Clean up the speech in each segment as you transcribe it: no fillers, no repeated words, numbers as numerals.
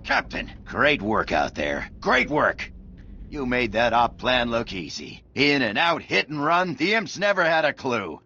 Captain, great work out there. Great work! You made that op plan look easy. In and out, hit and run, the imps never had a clue.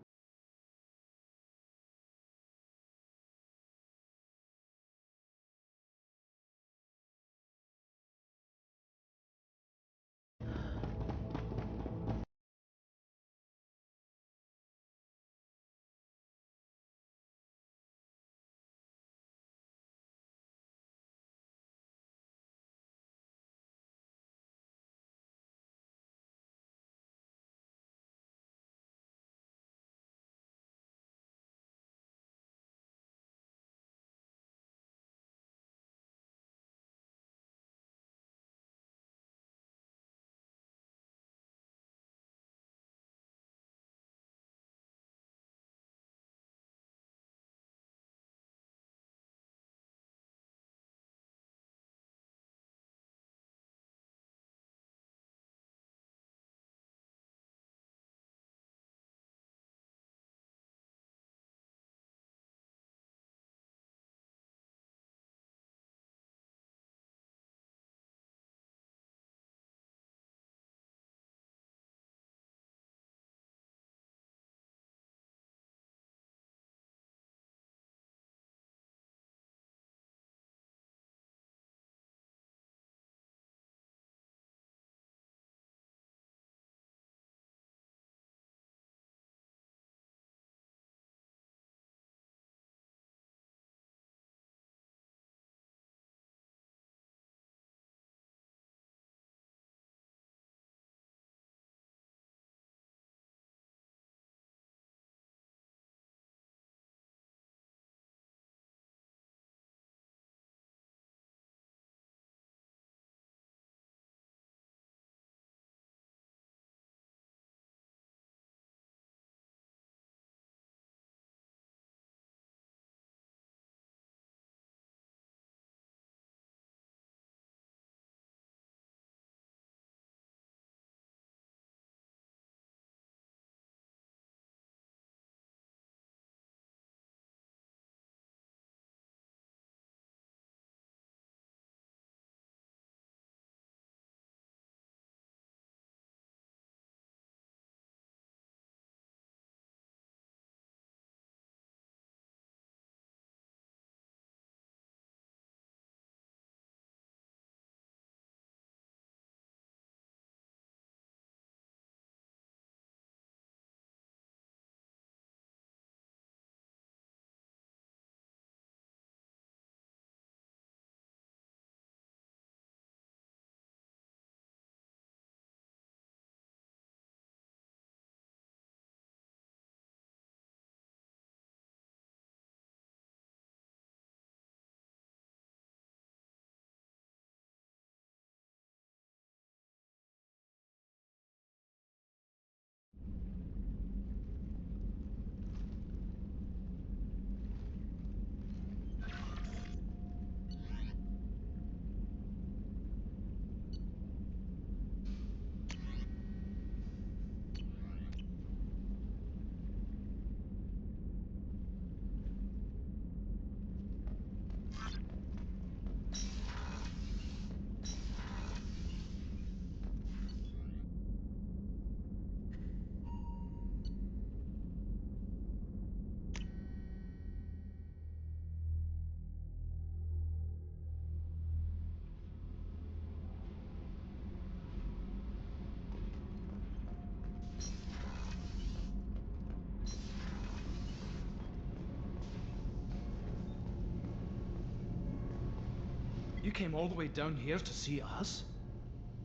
You came all the way down here to see us?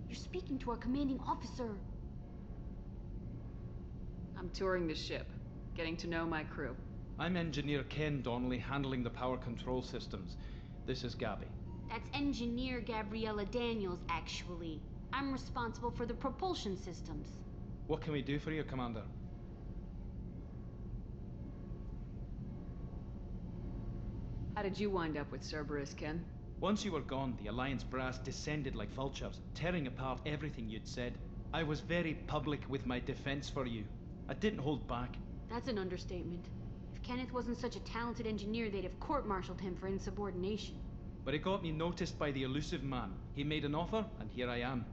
You're speaking to our commanding officer. I'm touring the ship, getting to know my crew. I'm Engineer Ken Donnelly, handling the power control systems. This is Gabby. That's Engineer Gabriella Daniels, actually. I'm responsible for the propulsion systems. What can we do for you, Commander? How did you wind up with Cerberus, Ken? Once you were gone, the Alliance brass descended like vultures, tearing apart everything you'd said. I was very public with my defense for you. I didn't hold back. That's an understatement. If Kenneth wasn't such a talented engineer, they'd have court-martialed him for insubordination. but it got me noticed by the elusive man. He made an offer, and here I am.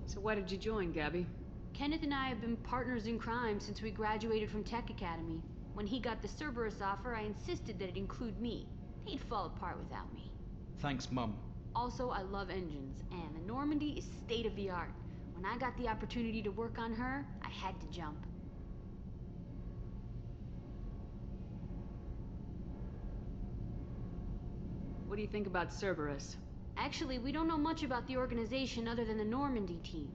So why did you join, Gabby? Kenneth and I have been partners in crime since we graduated from Tech Academy. When he got the Cerberus offer, I insisted that it include me. He'd fall apart without me. Thanks, Mum. Also, I love engines, and the Normandy is state-of-the-art. When I got the opportunity to work on her, I had to jump. What do you think about Cerberus? Actually, we don't know much about the organization other than the Normandy team.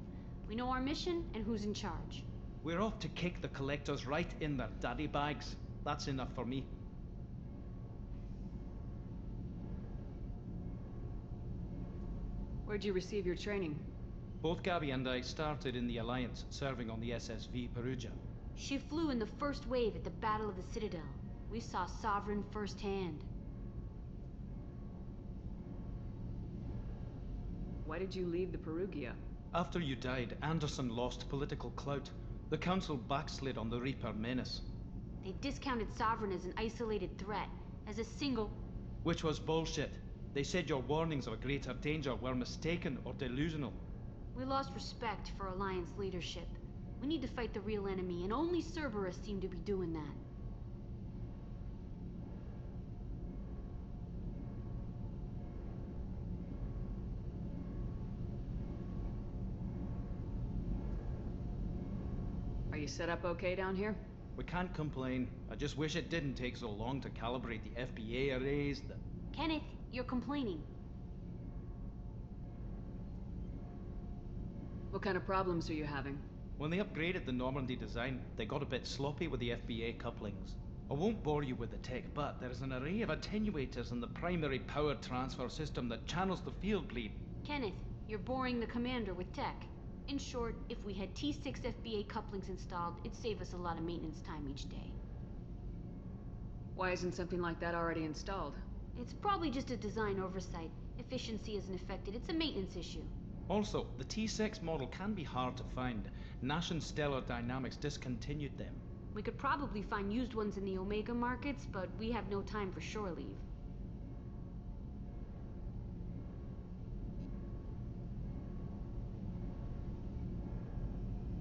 We know our mission and who's in charge. We're off to kick the collectors right in their daddy bags. That's enough for me. Where'd you receive your training? Both Gabby and I started in the Alliance, serving on the SSV Perugia. She flew in the first wave at the Battle of the Citadel. We saw Sovereign firsthand. Why did you leave the Perugia? After you died, Anderson lost political clout. The Council backslid on the Reaper menace. They discounted Sovereign as an isolated threat, as a single... Which was bullshit. They said your warnings of a greater danger were mistaken or delusional. We lost respect for Alliance leadership. We need to fight the real enemy, and only Cerberus seemed to be doing that. Are you set up okay down here? We can't complain. I just wish it didn't take so long to calibrate the FBA arrays. Kenneth, you're complaining. What kind of problems are you having? When they upgraded the Normandy design, they got a bit sloppy with the FBA couplings. I won't bore you with the tech, but there is an array of attenuators in the primary power transfer system that channels the field bleed. Kenneth, you're boring the commander with tech. In short, if we had T6 FBA couplings installed, it'd save us a lot of maintenance time each day. Why isn't something like that already installed? It's probably just a design oversight. Efficiency isn't affected, it's a maintenance issue. Also, the T6 model can be hard to find. Nash and Stellar Dynamics discontinued them. We could probably find used ones in the Omega markets, but we have no time for shore leave.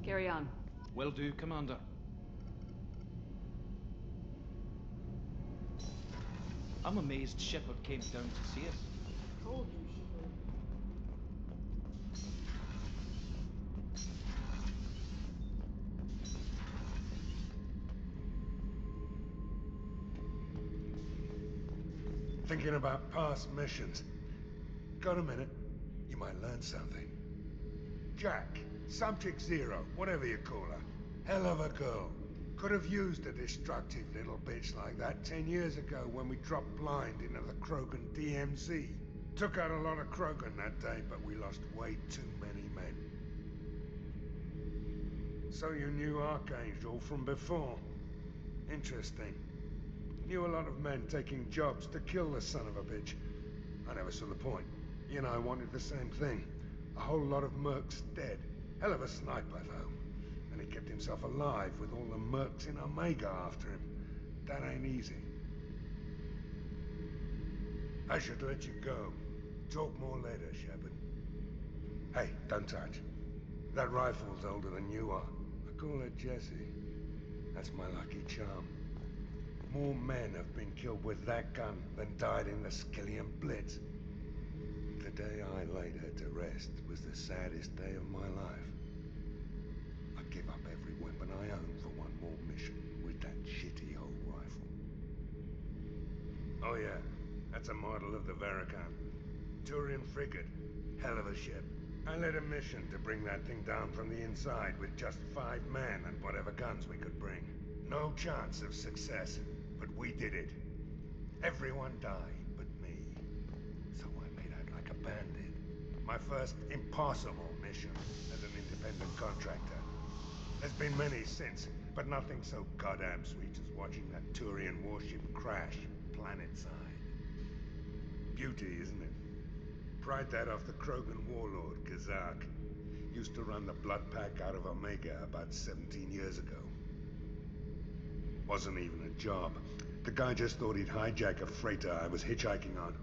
Carry on. Will do, Commander. I'm amazed Shepard came down to see us. Told you, Shepard. Thinking about past missions. Got a minute? You might learn something. Jack, Subject Zero, whatever you call her. Hell of a girl. Could have used a destructive little bitch like that 10 years ago when we dropped blind into the Krogan DMZ. Took out a lot of Krogan that day, but we lost way too many men. So you knew Archangel from before. Interesting. Knew a lot of men taking jobs to kill the son of a bitch. I never saw the point. You know, I wanted the same thing. A whole lot of mercs dead. Hell of a sniper, though. And he kept himself alive with all the mercs in Omega after him. That ain't easy. I should let you go. Talk more later, Shepard. Hey, don't touch. That rifle's older than you are. I call her Jessie. That's my lucky charm. More men have been killed with that gun than died in the Skillian Blitz. The day I laid her to rest was the saddest day of my life. I give up every weapon I own for one more mission with that shitty old rifle. Oh yeah, that's a model of the Verican. Turian frigate. Hell of a ship. I led a mission to bring that thing down from the inside with just 5 men and whatever guns we could bring. No chance of success, but we did it. Everyone died but me. So I made out like a bandit. My first impossible mission as an independent contractor. There's been many since, but nothing so goddamn sweet as watching that Turian warship crash planet-side. Beauty, isn't it? Pried that off the Krogan warlord, Kazak. used to run the blood pack out of Omega about 17 years ago. Wasn't even a job. The guy just thought he'd hijack a freighter I was hitchhiking on.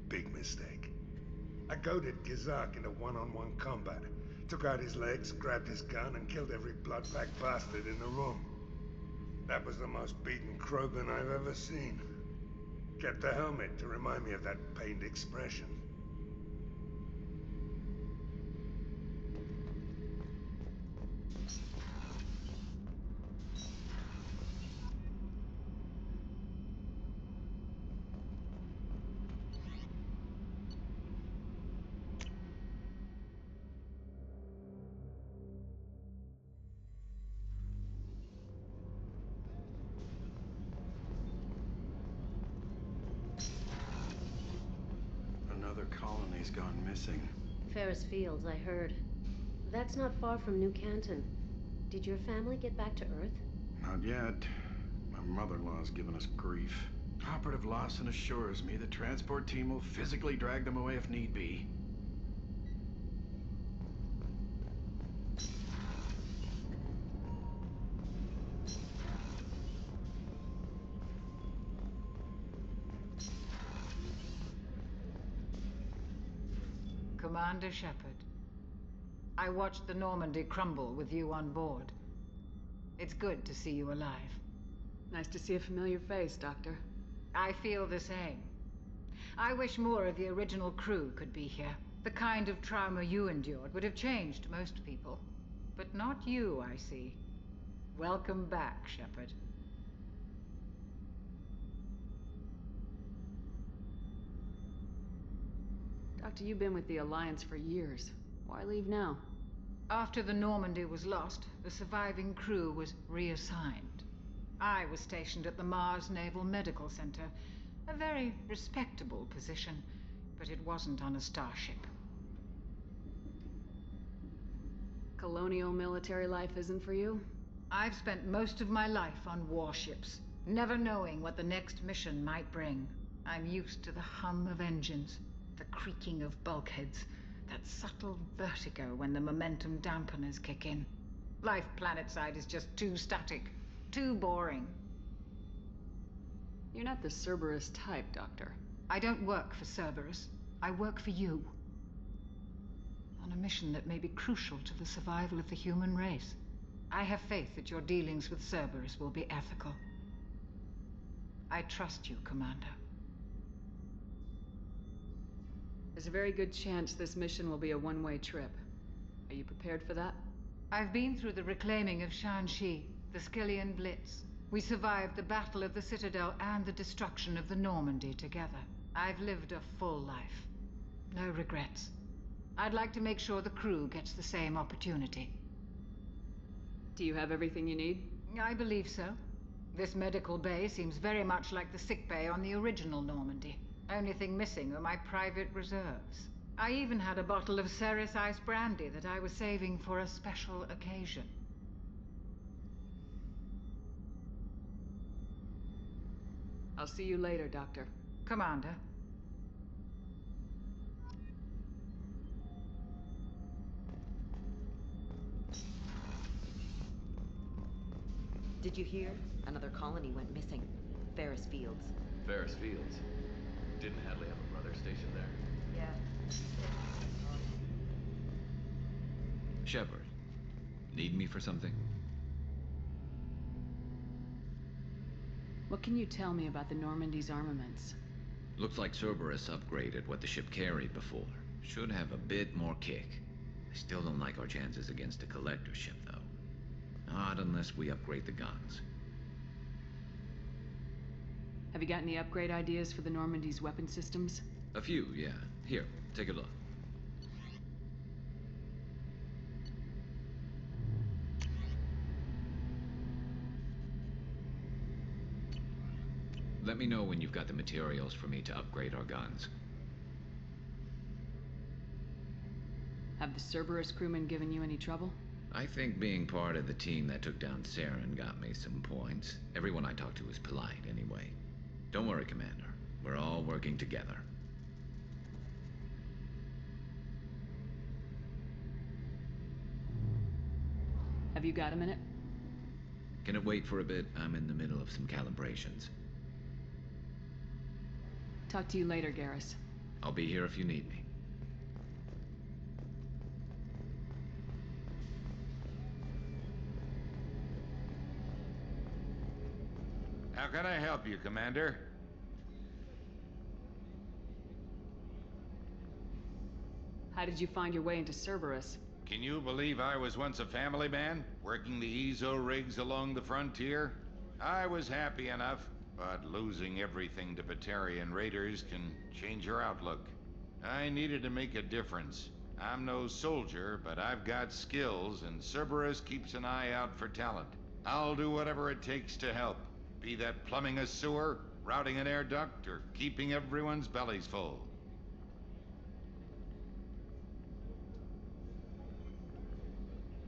Big mistake. I goaded Gizak into one-on-one combat. Took out his legs, grabbed his gun, and killed every blood pack bastard in the room. That was the most beaten Krogan I've ever seen. Kept the helmet to remind me of that pained expression. Another colony's gone missing. Ferris Fields, I heard. That's not far from New Canton. Did your family get back to Earth? Not yet. My mother-in-law's given us grief. Operative Lawson assures me the transport team will physically drag them away if need be. Commander Shepard, I watched the Normandy crumble with you on board. It's good to see you alive. Nice to see a familiar face, Doctor. I feel the same. I wish more of the original crew could be here. The kind of trauma you endured would have changed most people. But not you, I see. Welcome back, Shepard. Doctor, you've been with the Alliance for years. Why leave now? After the Normandy was lost, the surviving crew was reassigned. I was stationed at the Mars Naval Medical Center, a very respectable position, but it wasn't on a starship. Colonial military life isn't for you? I've spent most of my life on warships, never knowing what the next mission might bring. I'm used to the hum of engines, the creaking of bulkheads, that subtle vertigo when the momentum dampeners kick in. Life planetside is just too static, too boring. You're not the Cerberus type, Doctor. I don't work for Cerberus. I work for you. On a mission that may be crucial to the survival of the human race. I have faith that your dealings with Cerberus will be ethical. I trust you, Commander. There's a very good chance this mission will be a one-way trip. Are you prepared for that? I've been through the reclaiming of Shanxi, the Skillian Blitz. We survived the Battle of the Citadel and the destruction of the Normandy together. I've lived a full life. No regrets. I'd like to make sure the crew gets the same opportunity. Do you have everything you need? I believe so. This medical bay seems very much like the sick bay on the original Normandy. Only thing missing are my private reserves. I even had a bottle of Ceres Ice brandy that I was saving for a special occasion. I'll see you later, Doctor. Commander. Did you hear? Another colony went missing. Ferris Fields. Ferris Fields? Didn't Hadley have a brother stationed there? Yeah. Shepard, need me for something? What can you tell me about the Normandy's armaments? Looks like Cerberus upgraded what the ship carried before. Should have a bit more kick. I still don't like our chances against a collector ship, though. Not unless we upgrade the guns. Have you got any upgrade ideas for the Normandy's weapon systems? A few, yeah. Here, take a look. Let me know when you've got the materials for me to upgrade our guns. Have the Cerberus crewmen given you any trouble? I think being part of the team that took down Saren got me some points. Everyone I talked to was polite, anyway. Don't worry, Commander. We're all working together. Have you got a minute? Can it wait for a bit? I'm in the middle of some calibrations. Talk to you later, Garrus. I'll be here if you need me. How can I help you, Commander? How did you find your way into Cerberus? Can you believe I was once a family man, working the EZO rigs along the frontier? I was happy enough, but losing everything to Batarian raiders can change your outlook. I needed to make a difference. I'm no soldier, but I've got skills, and Cerberus keeps an eye out for talent. I'll do whatever it takes to help. Be that plumbing a sewer, routing an air duct, or keeping everyone's bellies full.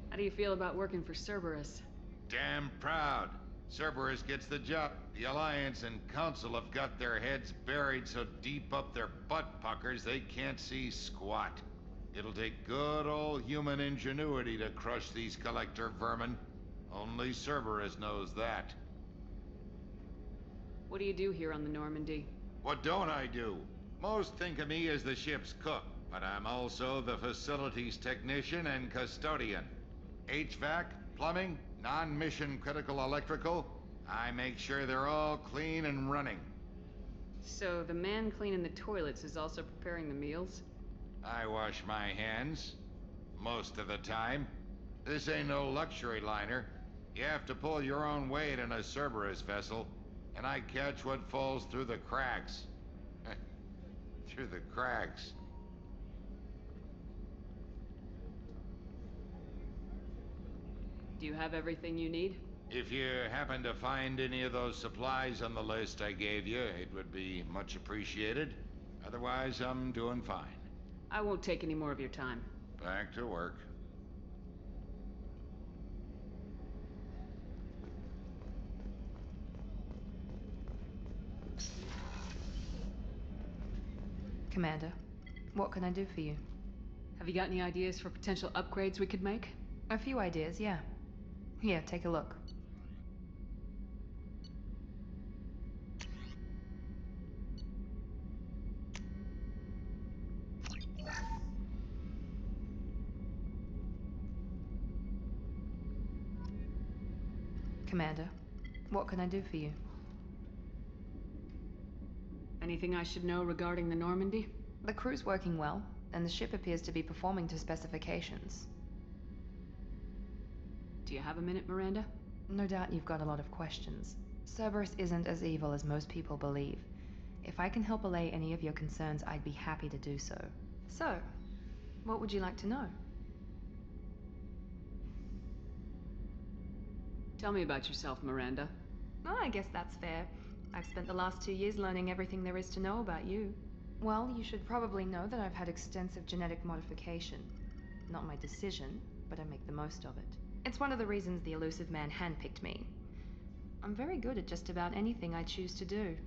How do you feel about working for Cerberus? Damn proud. Cerberus gets the job. The Alliance and Council have got their heads buried so deep up their butt puckers they can't see squat. It'll take good old human ingenuity to crush these collector vermin. Only Cerberus knows that. What do you do here on the Normandy? What don't I do? Most think of me as the ship's cook, but I'm also the facilities technician and custodian. HVAC, plumbing, non-mission critical electrical. I make sure they're all clean and running. So the man cleaning the toilets is also preparing the meals? I wash my hands. Most of the time. This ain't no luxury liner. You have to pull your own weight in a Cerberus vessel, and I catch what falls through the cracks. Through the cracks. Do you have everything you need? If you happen to find any of those supplies on the list I gave you, it would be much appreciated. Otherwise, I'm doing fine. I won't take any more of your time. Back to work. Commander, what can I do for you? Have you got any ideas for potential upgrades we could make? A few ideas, yeah. Here, take a look. Commander, what can I do for you? Anything I should know regarding the Normandy? The crew's working well, and the ship appears to be performing to specifications. Do you have a minute, Miranda? No doubt you've got a lot of questions. Cerberus isn't as evil as most people believe. If I can help allay any of your concerns, I'd be happy to do so. So, what would you like to know? Tell me about yourself, Miranda. Oh, I guess that's fair. I've spent the last 2 years learning everything there is to know about you. Well, you should probably know that I've had extensive genetic modification. Not my decision, but I make the most of it. It's one of the reasons the elusive man handpicked me. I'm very good at just about anything I choose to do.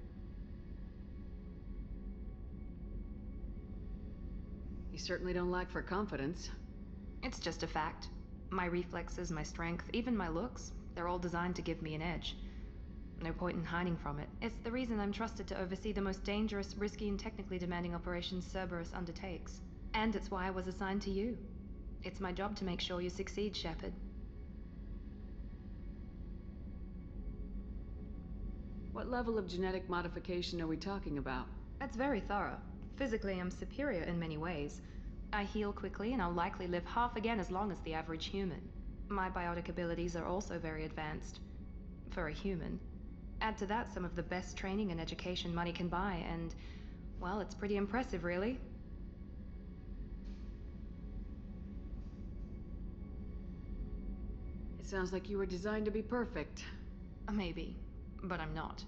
You certainly don't lack for confidence. It's just a fact. My reflexes, my strength, even my looks, they're all designed to give me an edge. No point in hiding from it. It's the reason I'm trusted to oversee the most dangerous, risky, and technically demanding operations Cerberus undertakes. And it's why I was assigned to you. It's my job to make sure you succeed, Shepard. What level of genetic modification are we talking about? That's very thorough. Physically, I'm superior in many ways. I heal quickly, and I'll likely live half again as long as the average human. My biotic abilities are also very advanced. For a human. Add to that some of the best training and education money can buy, and, well, it's pretty impressive, really. It sounds like you were designed to be perfect. Maybe, but I'm not.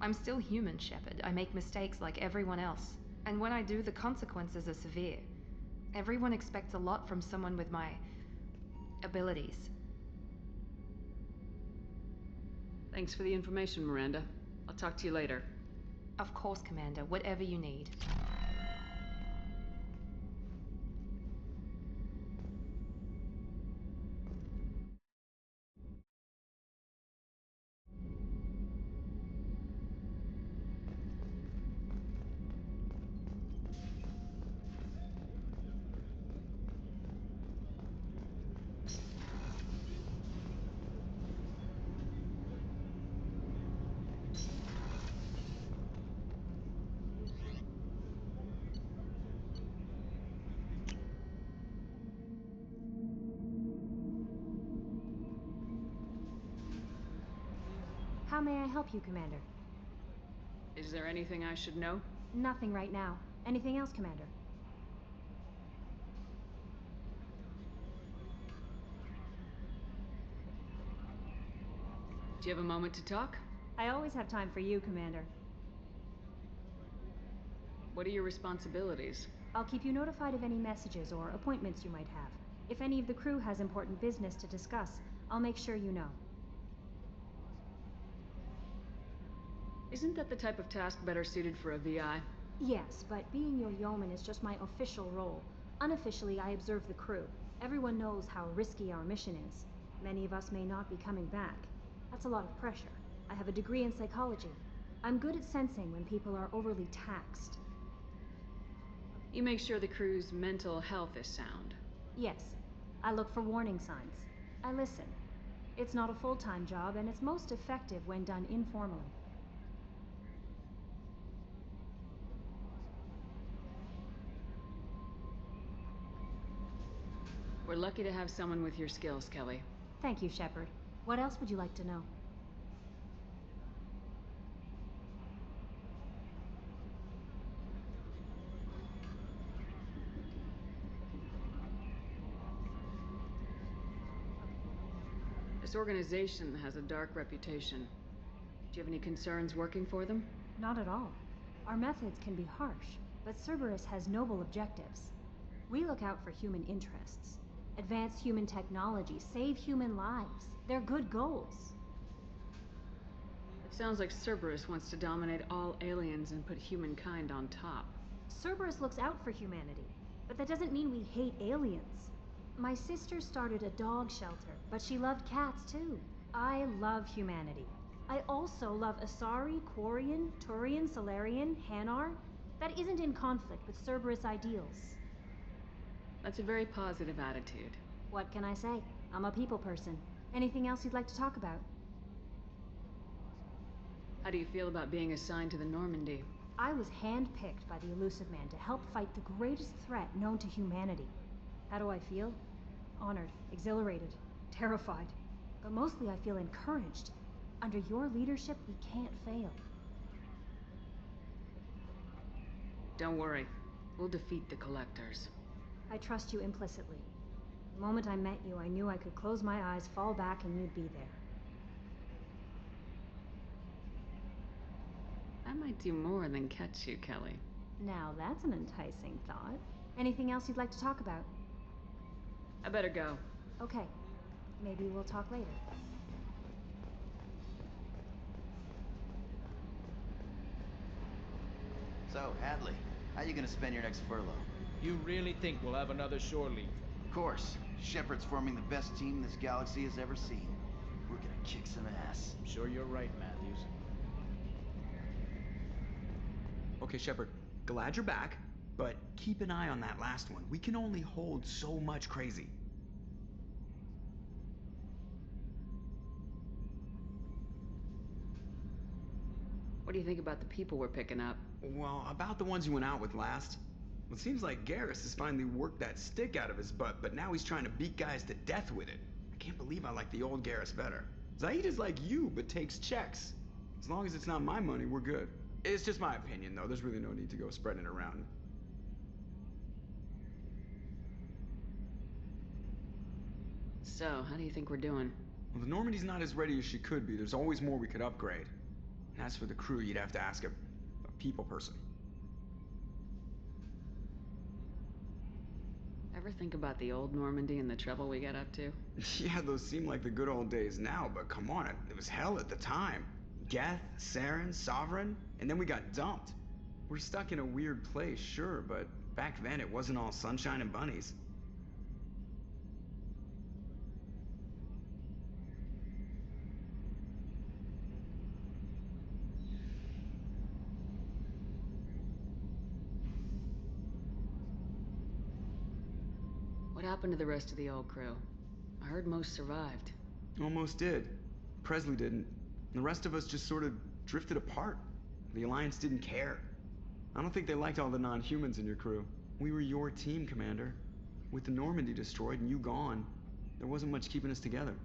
I'm still human, Shepard. I make mistakes like everyone else. And when I do, the consequences are severe. Everyone expects a lot from someone with my abilities. Thanks for the information, Miranda. I'll talk to you later. Of course, Commander. Whatever you need. How may I help you, Commander? Is there anything I should know? Nothing right now. Anything else, Commander? Do you have a moment to talk? I always have time for you, Commander. What are your responsibilities? I'll keep you notified of any messages or appointments you might have. If any of the crew has important business to discuss, I'll make sure you know. Isn't that the type of task better suited for a VI? Yes, but being your yeoman is just my official role. Unofficially, I observe the crew. Everyone knows how risky our mission is. Many of us may not be coming back. That's a lot of pressure. I have a degree in psychology. I'm good at sensing when people are overly taxed. You make sure the crew's mental health is sound. Yes. I look for warning signs. I listen. It's not a full-time job, and it's most effective when done informally. We're lucky to have someone with your skills, Kelly. Thank you, Shepard. What else would you like to know? This organization has a dark reputation. Do you have any concerns working for them? Not at all. Our methods can be harsh, but Cerberus has noble objectives. We look out for human interests. Advance human technology, save human lives. They're good goals. It sounds like Cerberus wants to dominate all aliens and put humankind on top. Cerberus looks out for humanity, but that doesn't mean we hate aliens. My sister started a dog shelter, but she loved cats too. I love humanity. I also love Asari, Quarian, Turian, Solarian, Hanar. That isn't in conflict with Cerberus ideals. That's a very positive attitude. What can I say? I'm a people person. Anything else you'd like to talk about? How do you feel about being assigned to the Normandy? I was handpicked by the Elusive Man to help fight the greatest threat known to humanity. How do I feel? Honored, exhilarated, terrified. But mostly I feel encouraged. Under your leadership, we can't fail. Don't worry. We'll defeat the Collectors. I trust you implicitly. The moment I met you, I knew I could close my eyes, fall back, and you'd be there. I might do more than catch you, Kelly. Now that's an enticing thought. Anything else you'd like to talk about? I better go. Okay. Maybe we'll talk later. So, Hadley, how you gonna spend your next furlough? You really think we'll have another shore leave? Of course. Shepard's forming the best team this galaxy has ever seen. We're gonna kick some ass. I'm sure you're right, Matthews. Okay, Shepard, glad you're back, but keep an eye on that last one. We can only hold so much crazy. What do you think about the people we're picking up? Well, about the ones you went out with last. It seems like Garrus has finally worked that stick out of his butt, but now he's trying to beat guys to death with it. I can't believe I like the old Garrus better. Zaeed is like you, but takes checks. As long as it's not my money, we're good. It's just my opinion, though. There's really no need to go spreading it around. So, how do you think we're doing? Well, the Normandy's not as ready as she could be. There's always more we could upgrade. And as for the crew, you'd have to ask a people person. Ever think about the old Normandy and the trouble we got up to? Yeah, those seem like the good old days now, but come on, it was hell at the time. Geth, Saren, Sovereign, and then we got dumped. We're stuck in a weird place, sure, but back then it wasn't all sunshine and bunnies. What happened to the rest of the old crew? I heard most survived. Almost did. Presley didn't. The rest of us just sort of drifted apart. The Alliance didn't care. I don't think they liked all the non-humans in your crew. We were your team, Commander. With the Normandy destroyed and you gone, there wasn't much keeping us together.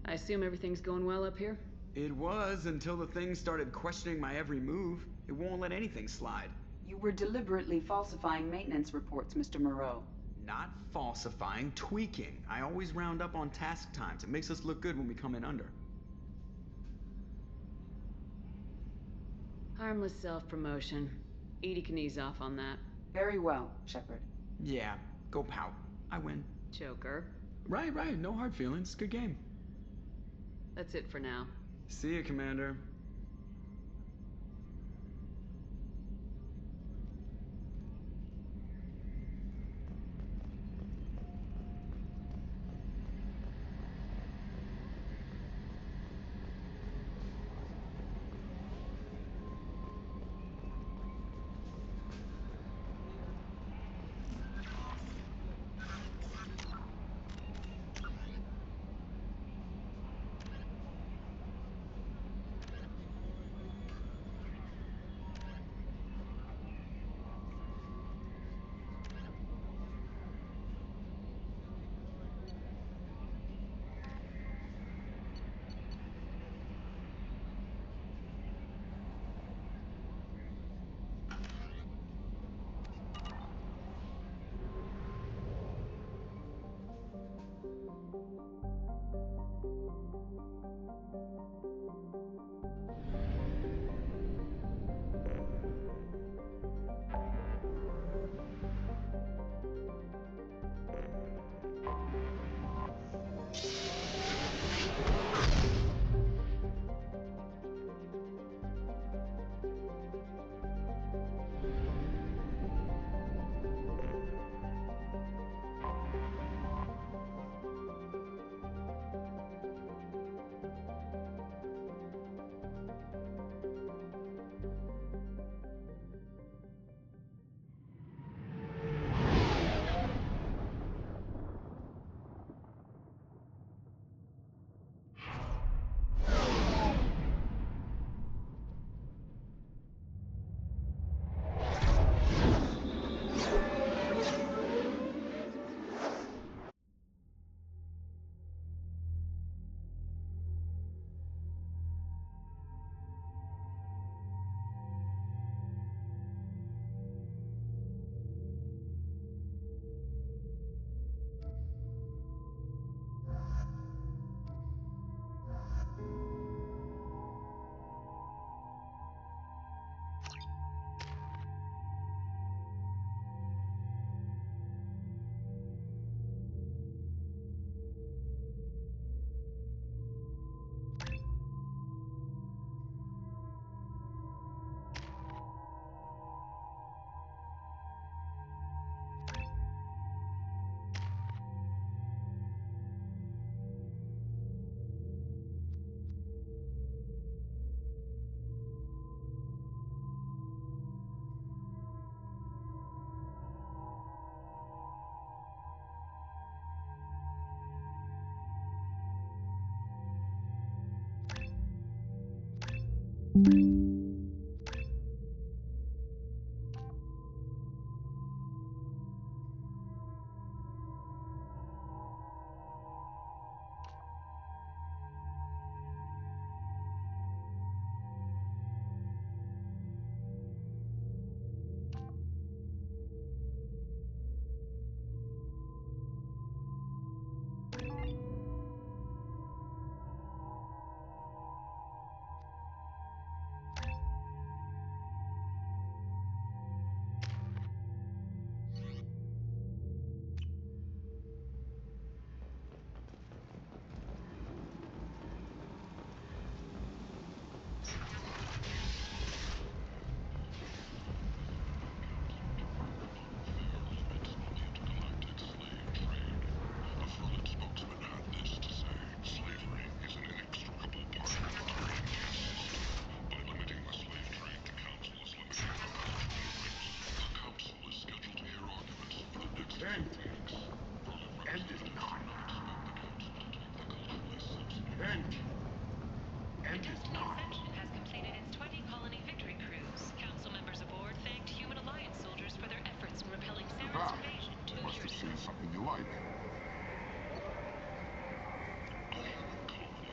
I assume everything's going well up here? It was until the thing started questioning my every move. It won't let anything slide. You were deliberately falsifying maintenance reports, Mr. Moreau. Not falsifying, tweaking. I always round up on task times. It makes us look good when we come in under. Harmless self-promotion. Edie can ease off on that. Very well, Shepard. Yeah, go pout. I win. Joker. Right. No hard feelings. Good game. That's it for now. See ya, Commander. Something you like. A human colony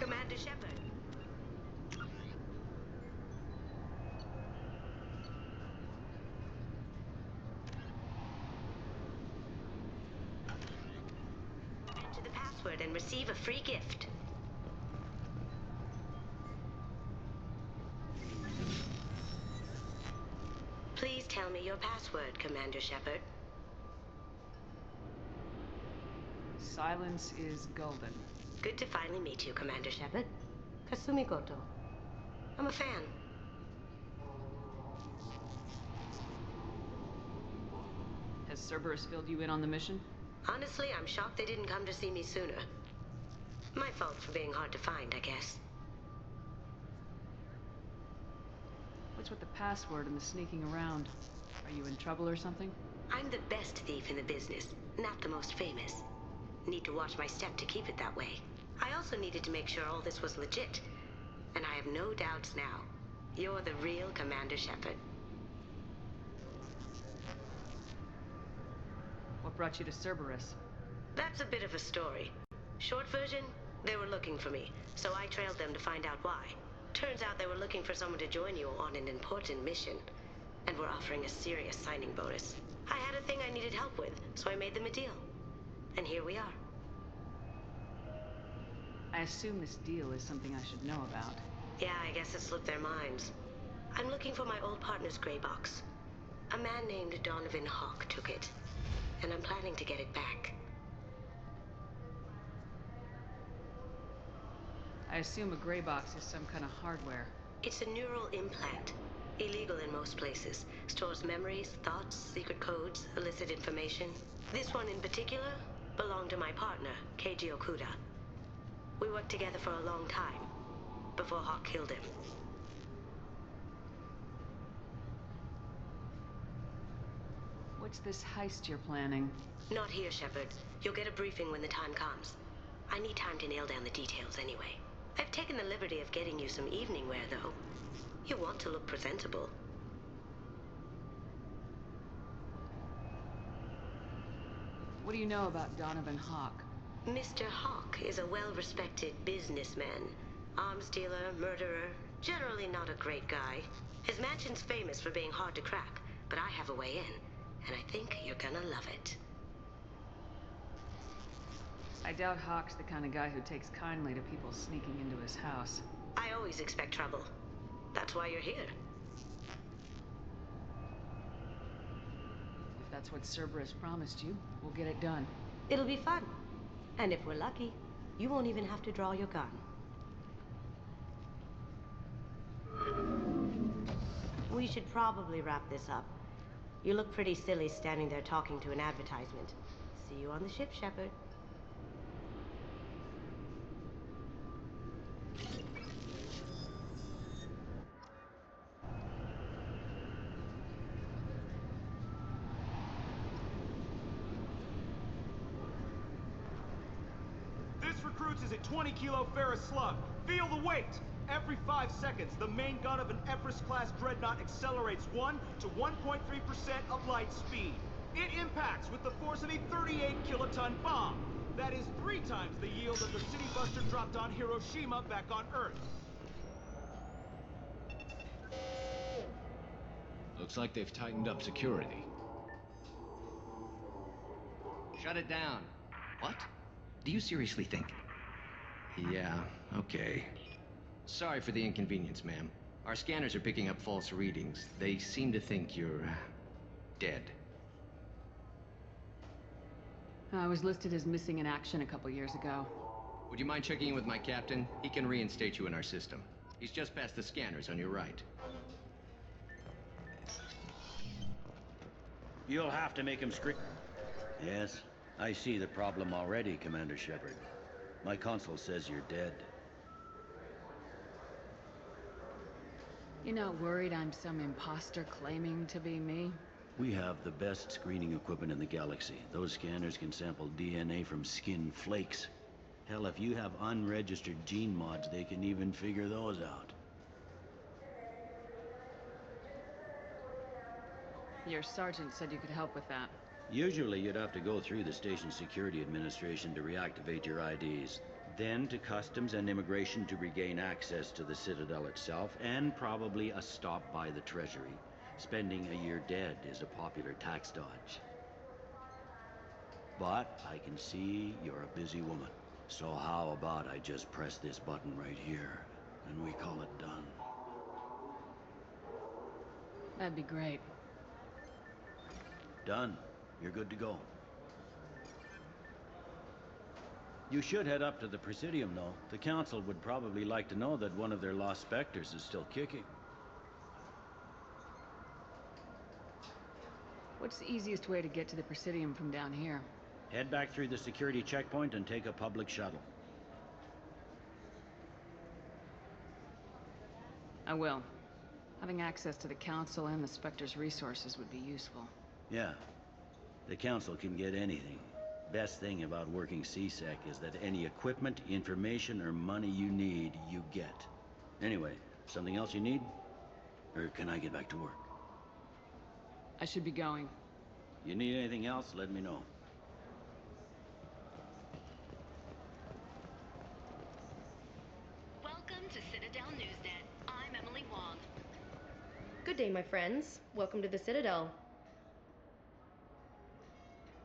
Commander Shepard. Enter the password and receive a free gift. Please tell me your password, Commander Shepard. Silence is golden. Good to finally meet you, Commander Shepard. Kasumi Goto. I'm a fan. Has Cerberus filled you in on the mission? Honestly, I'm shocked they didn't come to see me sooner. My fault for being hard to find, I guess. What's with the password and the sneaking around? Are you in trouble or something? I'm the best thief in the business, not the most famous. Need to watch my step to keep it that way. I also needed to make sure all this was legit. And I have no doubts now. You're the real Commander Shepard. What brought you to Cerberus? That's a bit of a story. Short version, they were looking for me, so I trailed them to find out why. Turns out they were looking for someone to join you on an important mission, and were offering a serious signing bonus. I had a thing I needed help with, so I made them a deal. And here we are. I assume this deal is something I should know about. Yeah, I guess it slipped their minds. I'm looking for my old partner's gray box. A man named Donovan Hawk took it, and I'm planning to get it back. I assume a gray box is some kind of hardware. It's a neural implant. Illegal in most places. Stores memories, thoughts, secret codes, illicit information. This one in particular belonged to my partner, Keiji Okuda. We worked together for a long time, before Hawk killed him. What's this heist you're planning? Not here, Shepard. You'll get a briefing when the time comes. I need time to nail down the details anyway. I've taken the liberty of getting you some evening wear, though. You want to look presentable. What do you know about Donovan Hawk? Mr. Hawk is a well-respected businessman. Arms dealer, murderer, generally not a great guy. His mansion's famous for being hard to crack, but I have a way in, and I think you're gonna love it. I doubt Hawk's the kind of guy who takes kindly to people sneaking into his house. I always expect trouble. That's why you're here. If that's what Cerberus promised you, we'll get it done. It'll be fun. And if we're lucky, you won't even have to draw your gun. We should probably wrap this up. You look pretty silly standing there talking to an advertisement. See you on the ship, Shepard. Recruits is a 20-kilo ferrous slug. Feel the weight! Every 5 seconds, the main gun of an Everest-class dreadnought accelerates 1 to 1.3% of light speed. It impacts with the force of a 38-kiloton bomb. That is 3 times the yield of the City Buster dropped on Hiroshima back on Earth. Looks like they've tightened up security. Shut it down. What? Do you seriously think? Yeah, okay. Sorry for the inconvenience, ma'am. Our scanners are picking up false readings. They seem to think you're dead. I was listed as missing in action a couple years ago. Would you mind checking in with my captain? He can reinstate you in our system. He's just past the scanners on your right. You'll have to make him scream. Yes, I see the problem already, Commander Shepard. My console says you're dead. You're not worried I'm some imposter claiming to be me? We have the best screening equipment in the galaxy. Those scanners can sample DNA from skin flakes. Hell, if you have unregistered gene mods, they can even figure those out. Your sergeant said you could help with that. Usually you'd have to go through the station security administration to reactivate your IDs. Then to customs and immigration to regain access to the Citadel itself, and probably a stop by the Treasury. Spending a year dead is a popular tax dodge. But I can see you're a busy woman. So how about I just press this button right here, and we call it done? That'd be great. Done. You're good to go. You should head up to the Presidium, though. The Council would probably like to know that one of their lost Spectres is still kicking. What's the easiest way to get to the Presidium from down here? Head back through the security checkpoint and take a public shuttle. I will. Having access to the Council and the Spectre's resources would be useful. Yeah. The Council can get anything. Best thing about working CSEC is that any equipment, information, or money you need, you get. Anyway, something else you need? Or can I get back to work? I should be going. You need anything else, let me know. Welcome to Citadel Newsnet. I'm Emily Wong. Good day, my friends. Welcome to the Citadel.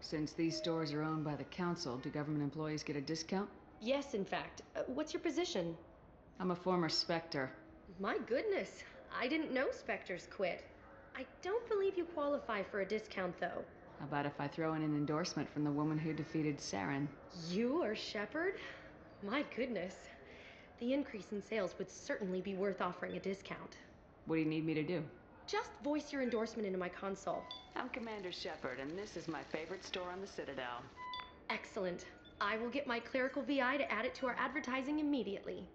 Since these stores are owned by the Council, do government employees get a discount? Yes, in fact. What's your position? I'm a former Spectre. My goodness. I didn't know Spectres quit. I don't believe you qualify for a discount, though. How about if I throw in an endorsement from the woman who defeated Saren? You or Shepard? My goodness. the increase in sales would certainly be worth offering a discount. What do you need me to do? Just voice your endorsement into my console. I'm Commander Shepard, and this is my favorite store on the Citadel. Excellent. I will get my clerical VI to add it to our advertising immediately.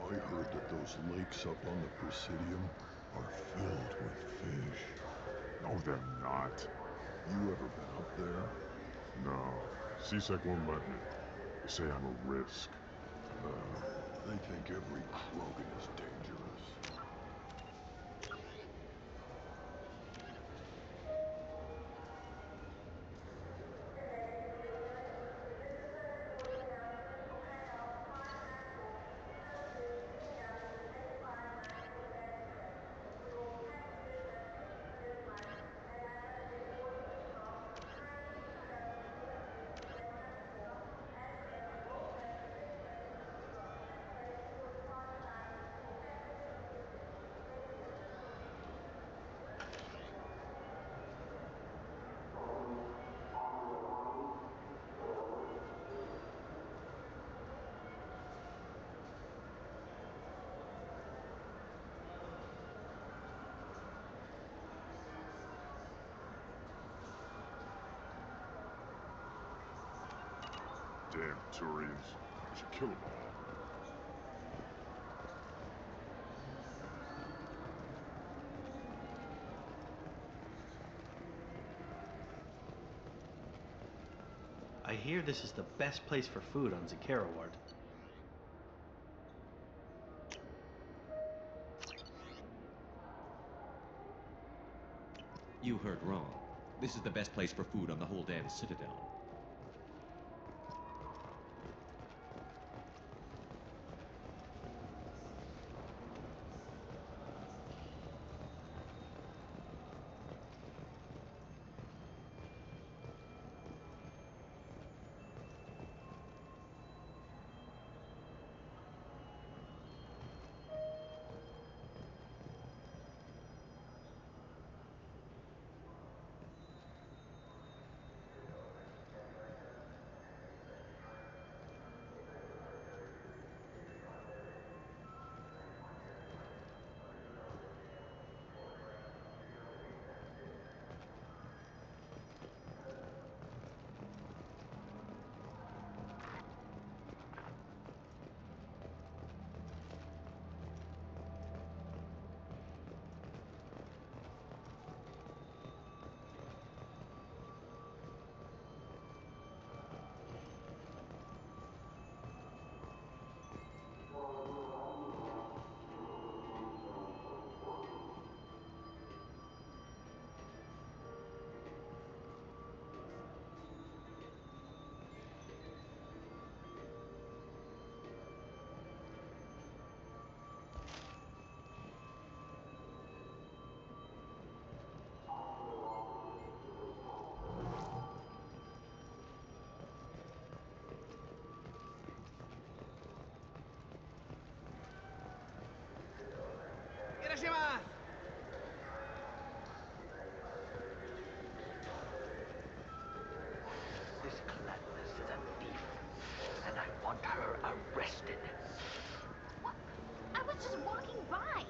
I heard that those lakes up on the Presidium are filled with fish. No, they're not. You ever been up there? No. CSEC won't let me. They say I'm a risk. They think every Krogan is dangerous. Damn Turians. We should kill them all. I hear this is the best place for food on Zakera Ward. You heard wrong. This is the best place for food on the whole damn Citadel. This Cladness is a thief, and I want her arrested. What? I was just walking by.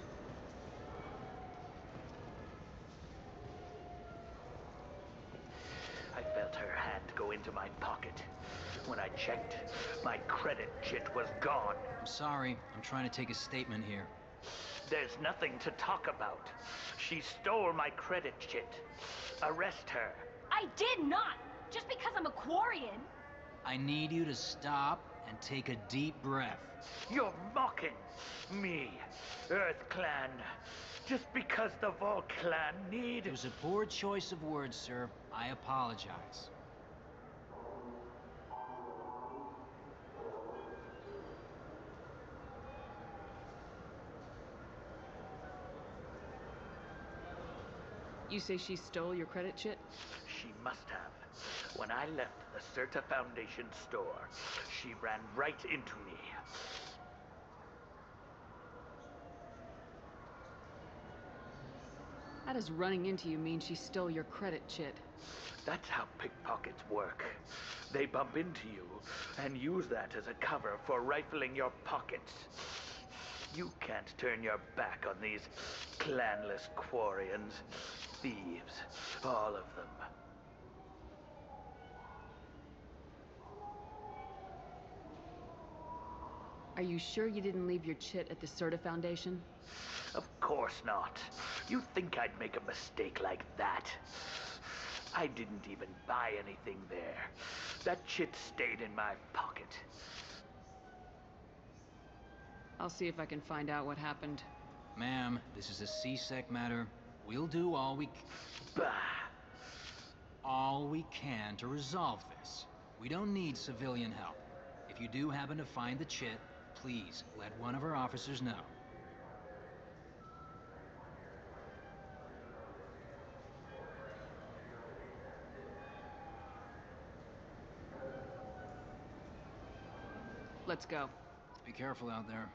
I felt her hand go into my pocket. When I checked, my credit chit was gone. I'm sorry. I'm trying to take a statement here. There's nothing to talk about. She stole my credit chit. Arrest her. I did not! Just because I'm a Quarian! I need you to stop and take a deep breath. You're mocking me, Earth Clan. Just because the Vol clan need... It was a poor choice of words, sir. I apologize. You say she stole your credit chit? She must have. When I left the Certa Foundation store, she ran right into me. How does running into you mean she stole your credit chit? That's how pickpockets work. They bump into you and use that as a cover for rifling your pockets. You can't turn your back on these clanless Quarians. Thieves, all of them. Are you sure you didn't leave your chit at the Certa Foundation? Of course not. You think I'd make a mistake like that? I didn't even buy anything there. That chit stayed in my pocket. I'll see if I can find out what happened. Ma'am, this is a C-Sec matter. We'll do all we can to resolve this. We don't need civilian help. If you do happen to find the chit, please let one of our officers know. Let's go. Be careful out there.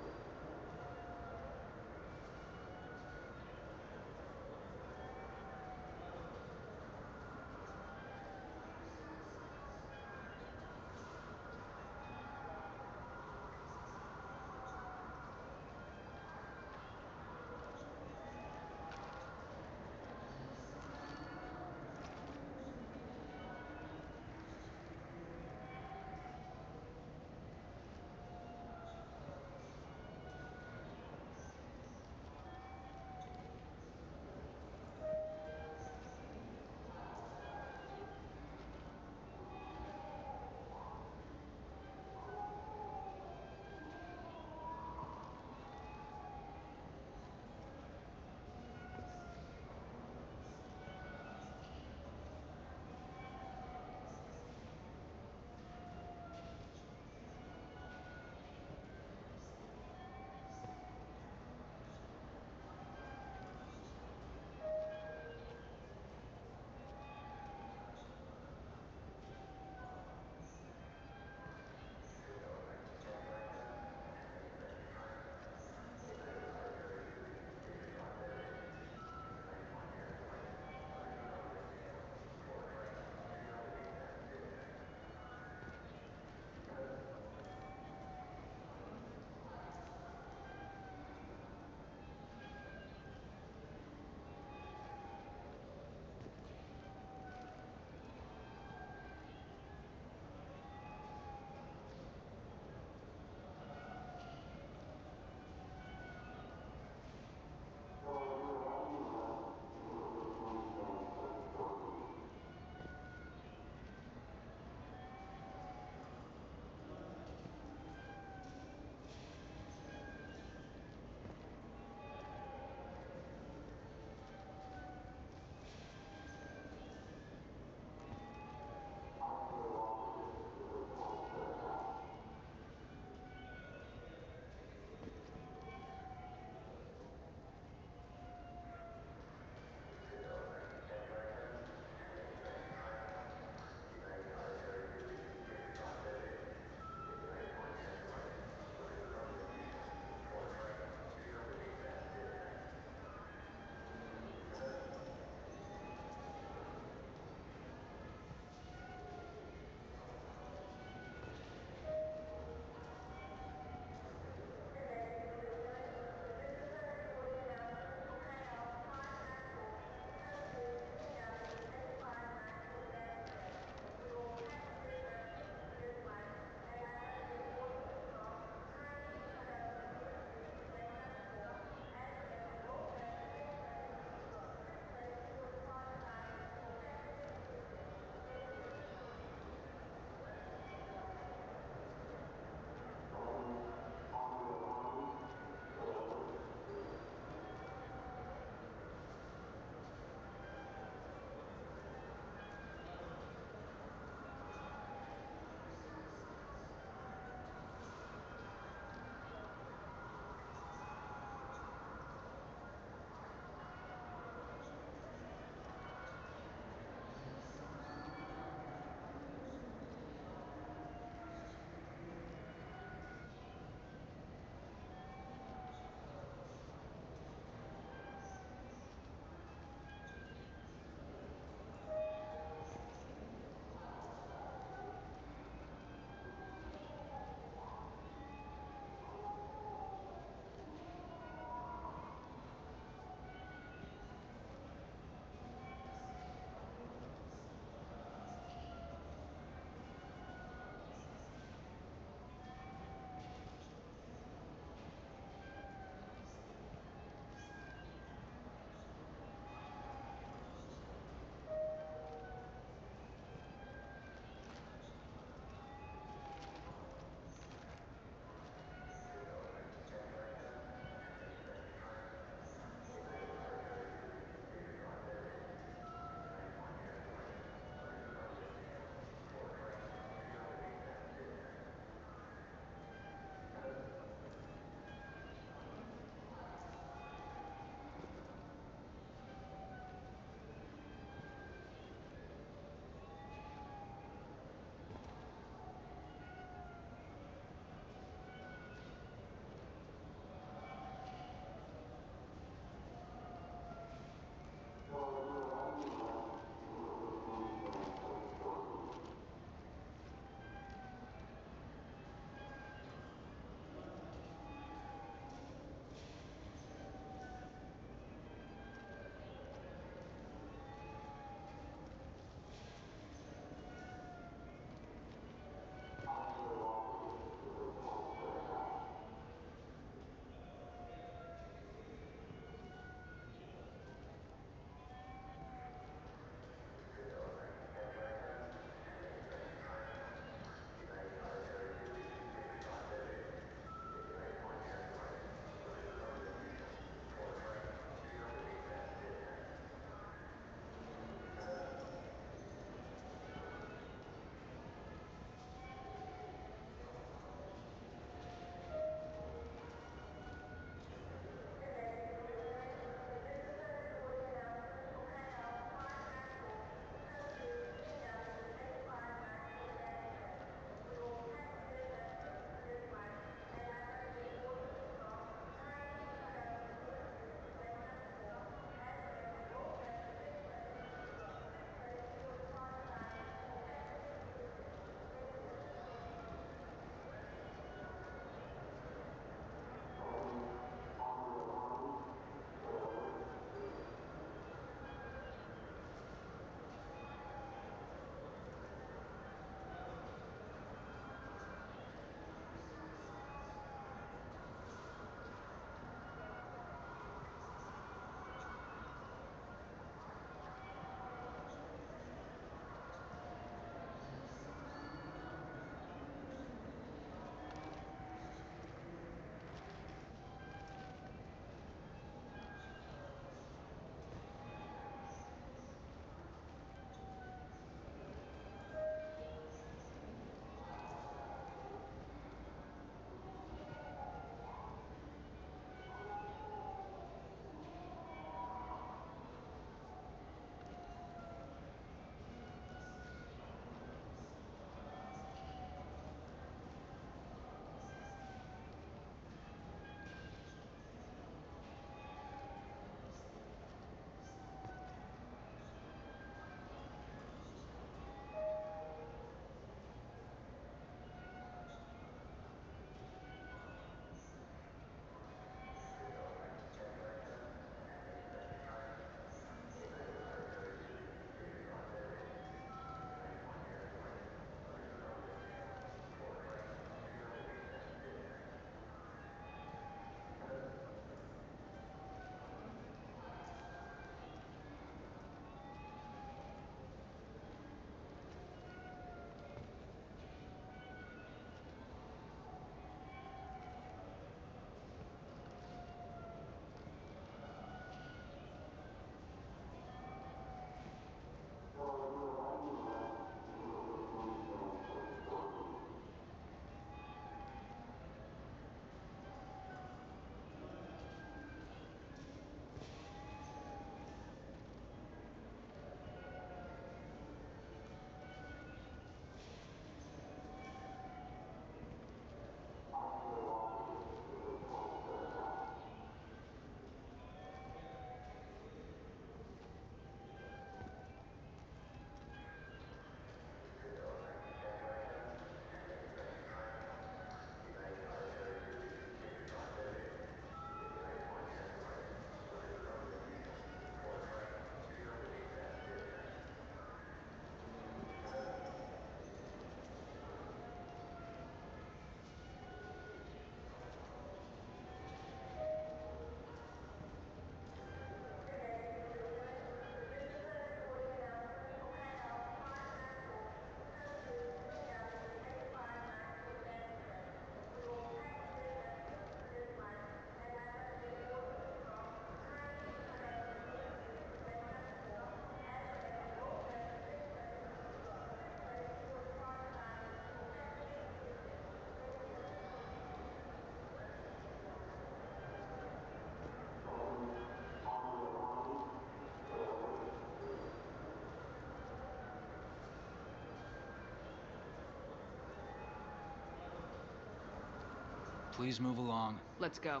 Please move along. Let's go.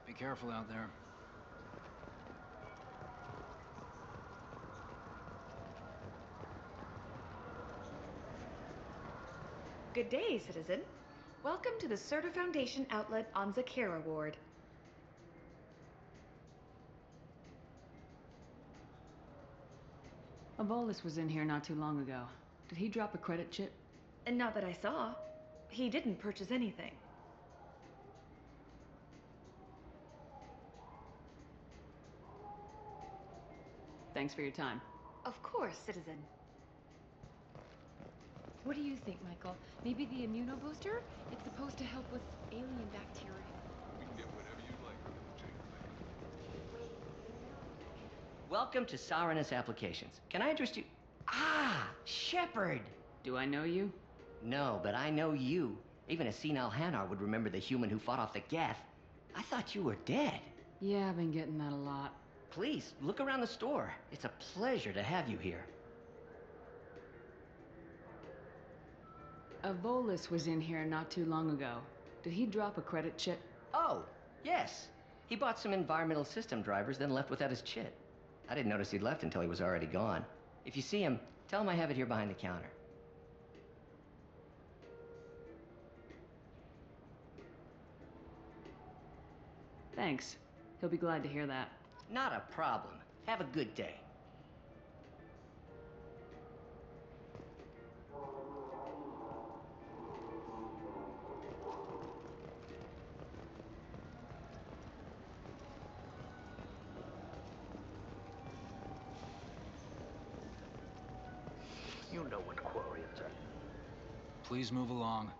Be careful out there. Good day, citizen. Welcome to the Serta Foundation outlet on Zakera Ward. A Volus was in here not too long ago. Did he drop a credit chip? And not that I saw. He didn't purchase anything. Thanks for your time. Of course, citizen. What do you think, Michael? Maybe the immunobooster? It's supposed to help with alien bacteria. We can get whatever you like from the chamber. Welcome to Saranus Applications. Can I interest you? Ah, Shepard! Do I know you? No, but I know you. Even a senile Hanar would remember the human who fought off the Geth. I thought you were dead. Yeah, I've been getting that a lot. Please, look around the store. It's a pleasure to have you here. A Volus was in here not too long ago. Did he drop a credit chip? Oh, yes. He bought some environmental system drivers, then left without his chit. I didn't notice he'd left until he was already gone. If you see him, tell him I have it here behind the counter. Thanks. He'll be glad to hear that. Not a problem. Have a good day. You know what Quarians are. Please move along.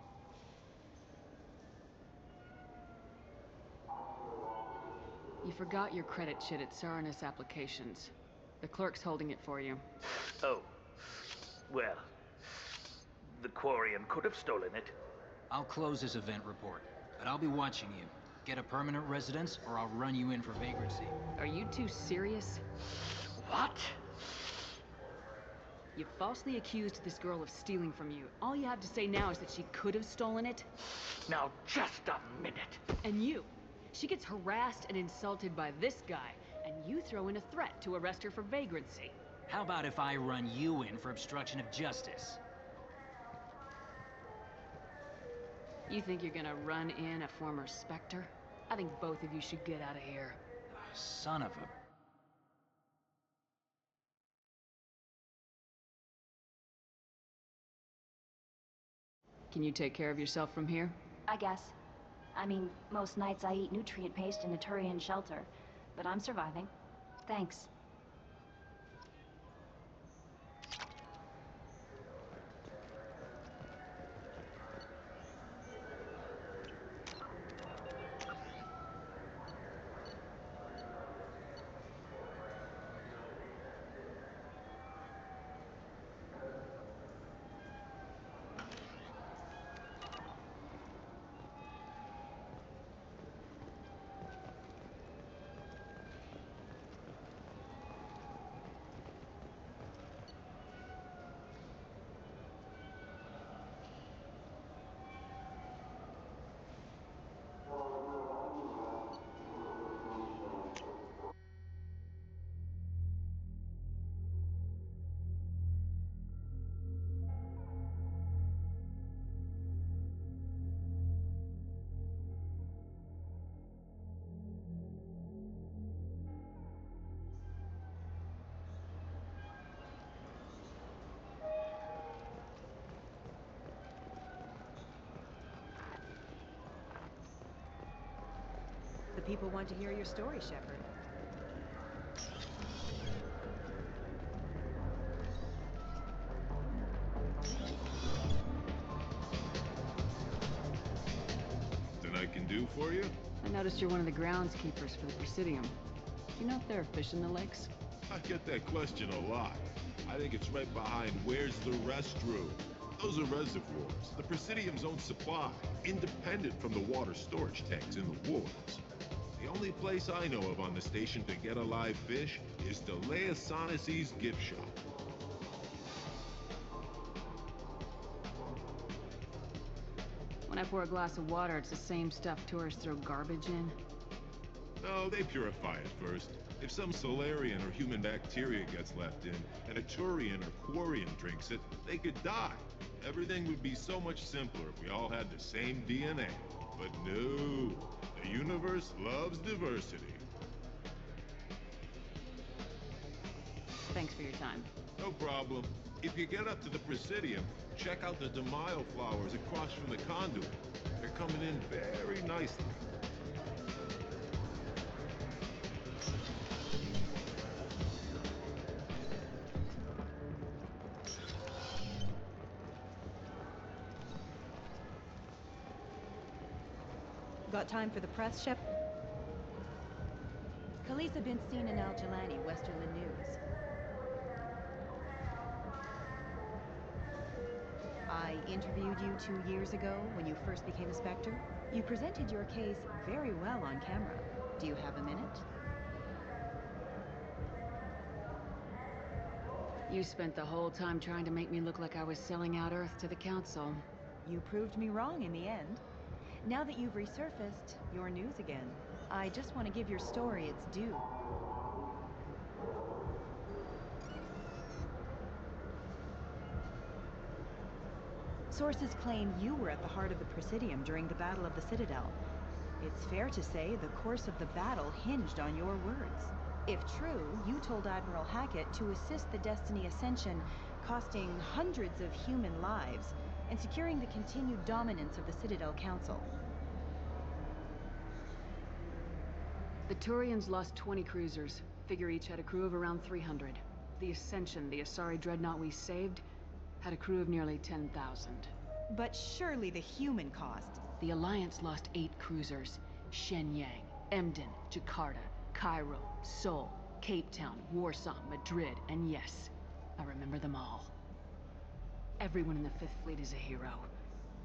You forgot your credit chit at Saranus Applications. The clerk's holding it for you. Oh. Well, the Quarian could have stolen it. I'll close this event report, but I'll be watching you. Get a permanent residence, or I'll run you in for vagrancy. Are you two serious? What? You falsely accused this girl of stealing from you. All you have to say now is that she could have stolen it? Now, just a minute. And you. She gets harassed and insulted by this guy, and you throw in a threat to arrest her for vagrancy. How about if I run you in for obstruction of justice? You think you're gonna run in a former Spectre? I think both of you should get out of here. Son of a... Can you take care of yourself from here? I guess. I mean, most nights I eat nutrient paste in a Turian shelter, but I'm surviving. Thanks. The people want to hear your story, Shepard. Nothing I can do for you? I noticed you're one of the groundskeepers for the Presidium. Do you know if there are fish in the lakes? I get that question a lot. I think it's right behind where's the restroom. Those are reservoirs, the Presidium's own supply, independent from the water storage tanks in the wards. The only place I know of on the station to get a live fish is Delea Sonic's gift shop. When I pour a glass of water, it's the same stuff tourists throw garbage in. No, they purify it first. If some Solarian or human bacteria gets left in, and a Turian or Quarian drinks it, they could die. Everything would be so much simpler if we all had the same DNA. But no, the universe loves diversity. Thanks for your time. No problem. If you get up to the Presidium, check out the Demaio flowers across from the conduit. They're coming in very nicely. Got time for the press, Shep? Khaleesa bint Sinan al-Jalani, Westerland News. I interviewed you 2 years ago when you first became a Spectre. You presented your case very well on camera. Do you have a minute? You spent the whole time trying to make me look like I was selling out Earth to the Council. You proved me wrong in the end. Now that you've resurfaced, you're news again. I just want to give your story its due. Sources claim you were at the heart of the Presidium during the Battle of the Citadel. It's fair to say the course of the battle hinged on your words. If true, you told Admiral Hackett to assist the Destiny Ascension, costing hundreds of human lives, and securing the continued dominance of the Citadel Council. The Turians lost 20 cruisers. Figure each had a crew of around 300. The Ascension, the Asari dreadnought we saved, had a crew of nearly 10,000. But surely the human cost. The Alliance lost 8 cruisers. Shenyang, Emden, Jakarta, Cairo, Seoul, Cape Town, Warsaw, Madrid, and yes, I remember them all. Everyone in the Fifth Fleet is a hero.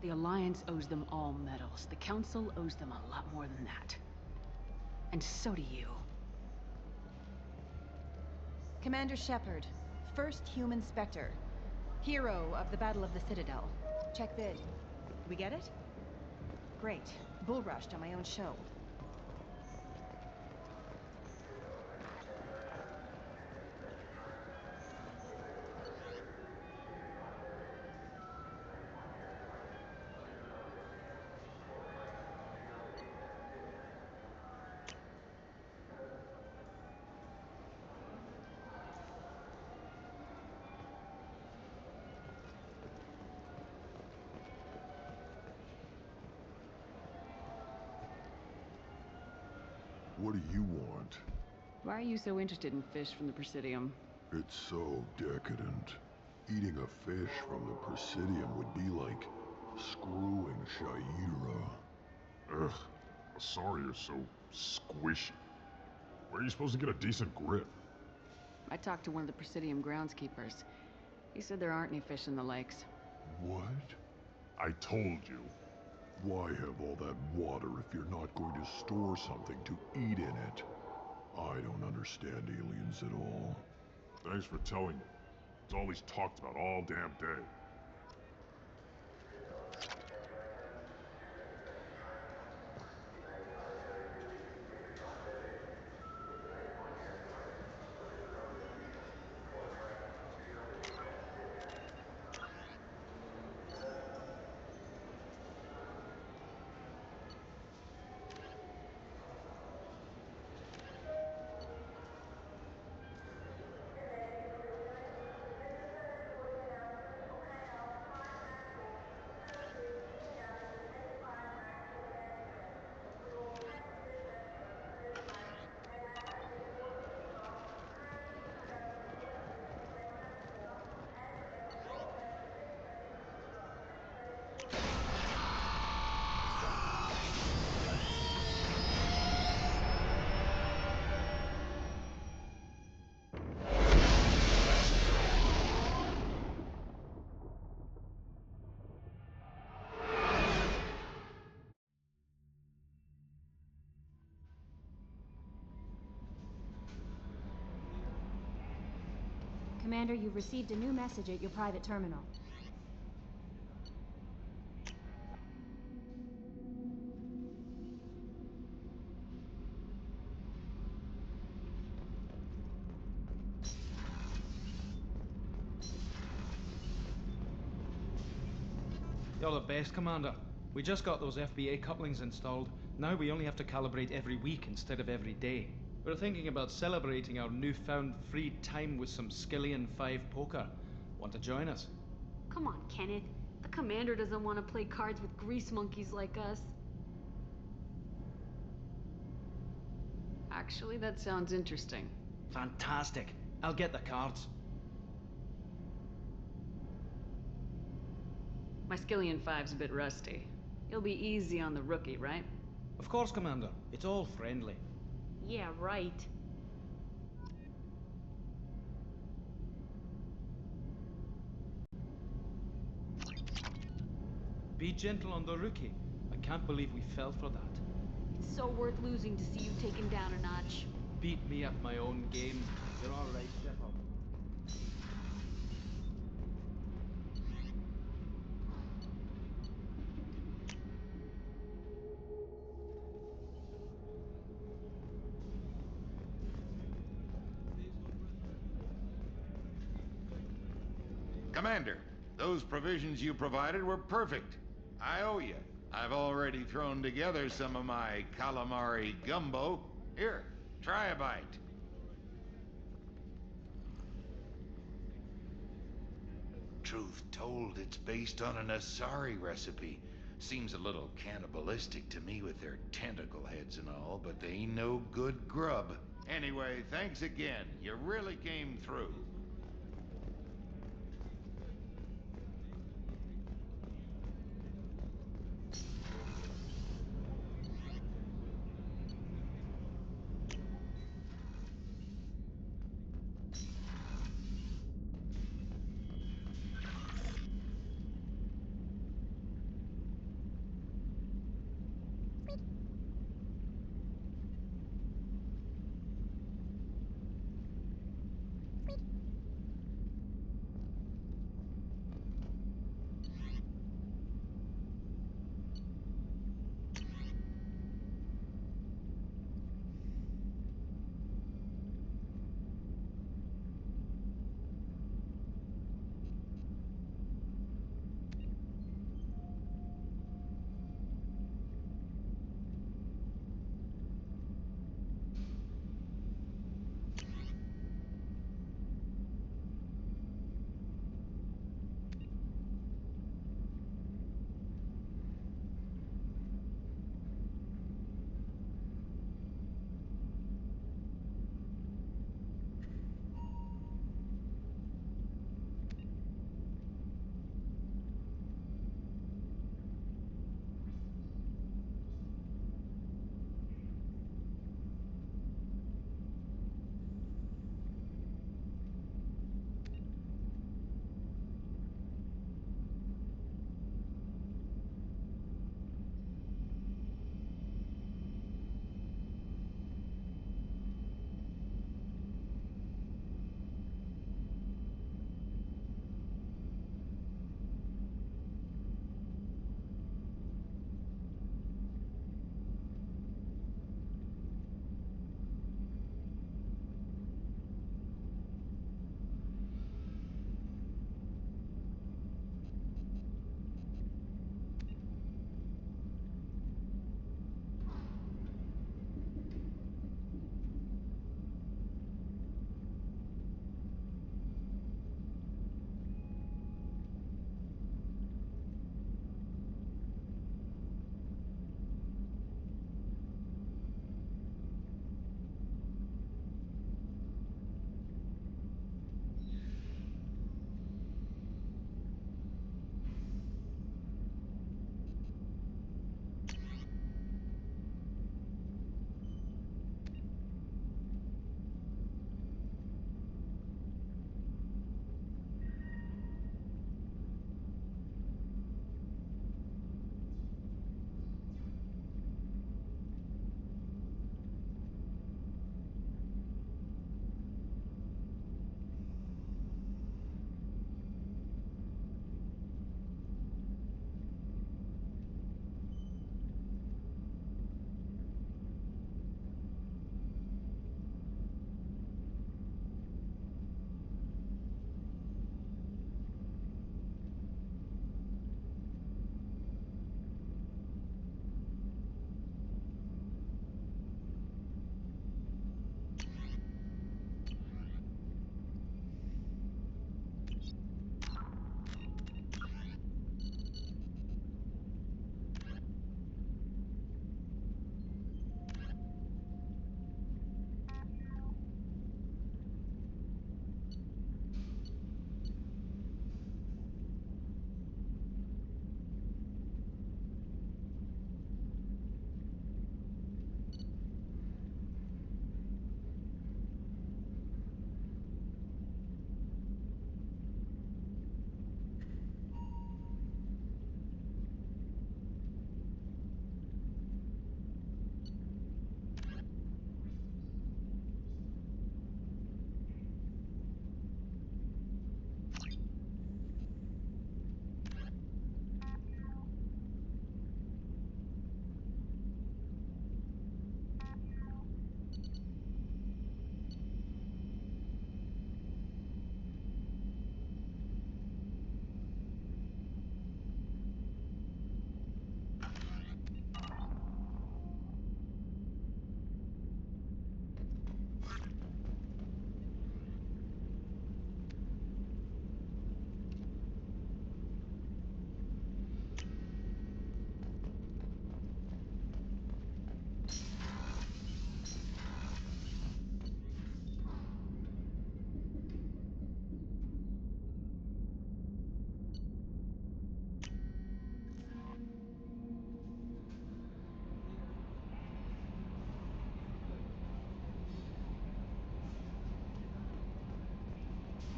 The Alliance owes them all medals. The Council owes them a lot more than that. And so do you. Commander Shepard, first human Spectre. Hero of the Battle of the Citadel. Check bid. We get it? Great. Bull rushed on my own show. What do you want? Why are you so interested in fish from the Presidium? It's so decadent. Eating a fish from the Presidium would be like screwing Shaira. Ugh, Asari are so squishy. Where are you supposed to get a decent grip? I talked to one of the Presidium groundskeepers. He said there aren't any fish in the lakes. What? I told you. Why have all that water if you're not going to store something to eat in it? I don't understand aliens at all. Thanks for telling me. It's all he's talked about all damn day. Commander, you've received a new message at your private terminal. You're the best, Commander. We just got those FBA couplings installed. Now we only have to calibrate every week instead of every day. We're thinking about celebrating our newfound free time with some Skillion 5 poker. Want to join us? Come on, Kenneth. The commander doesn't want to play cards with grease monkeys like us. Actually, that sounds interesting. Fantastic. I'll get the cards. My Skillion 5's a bit rusty. You'll be easy on the rookie, right? Of course, Commander. It's all friendly. Yeah, right. Be gentle on the rookie. I can't believe we fell for that. It's so worth losing to see you taken down a notch. Beat me at my own game. You're all right, Shepard. Commander, those provisions you provided were perfect. I owe you. I've already thrown together some of my calamari gumbo. Here, try a bite. Truth told, it's based on an Asari recipe. Seems a little cannibalistic to me with their tentacle heads and all, but they ain't no good grub. Anyway, thanks again. You really came through.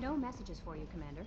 No messages for you, Commander.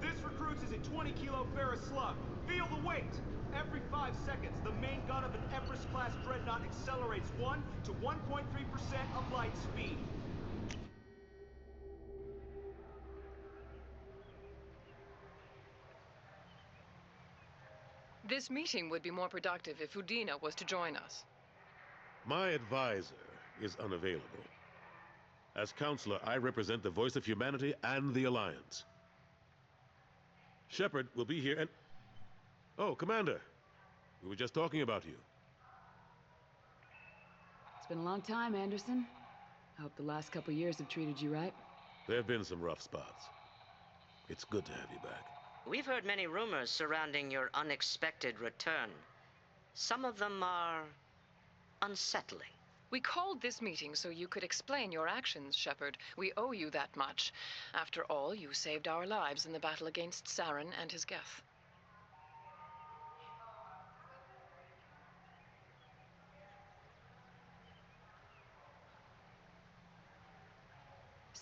This recruits is a 20-kilo ferrous slug. Feel the weight! Every 5 seconds, the main gun of an Empress-class dreadnought accelerates 1 to 1.3% of light speed. This meeting would be more productive if Udina was to join us. My advisor is unavailable. As counselor, I represent the voice of humanity and the Alliance. Shepard will be here and... Oh, Commander. We were just talking about you. It's been a long time, Anderson. I hope the last couple years have treated you right. There have been some rough spots. It's good to have you back. We've heard many rumors surrounding your unexpected return. Some of them are unsettling. We called this meeting so you could explain your actions, Shepard. We owe you that much. After all, you saved our lives in the battle against Saren and his Geth.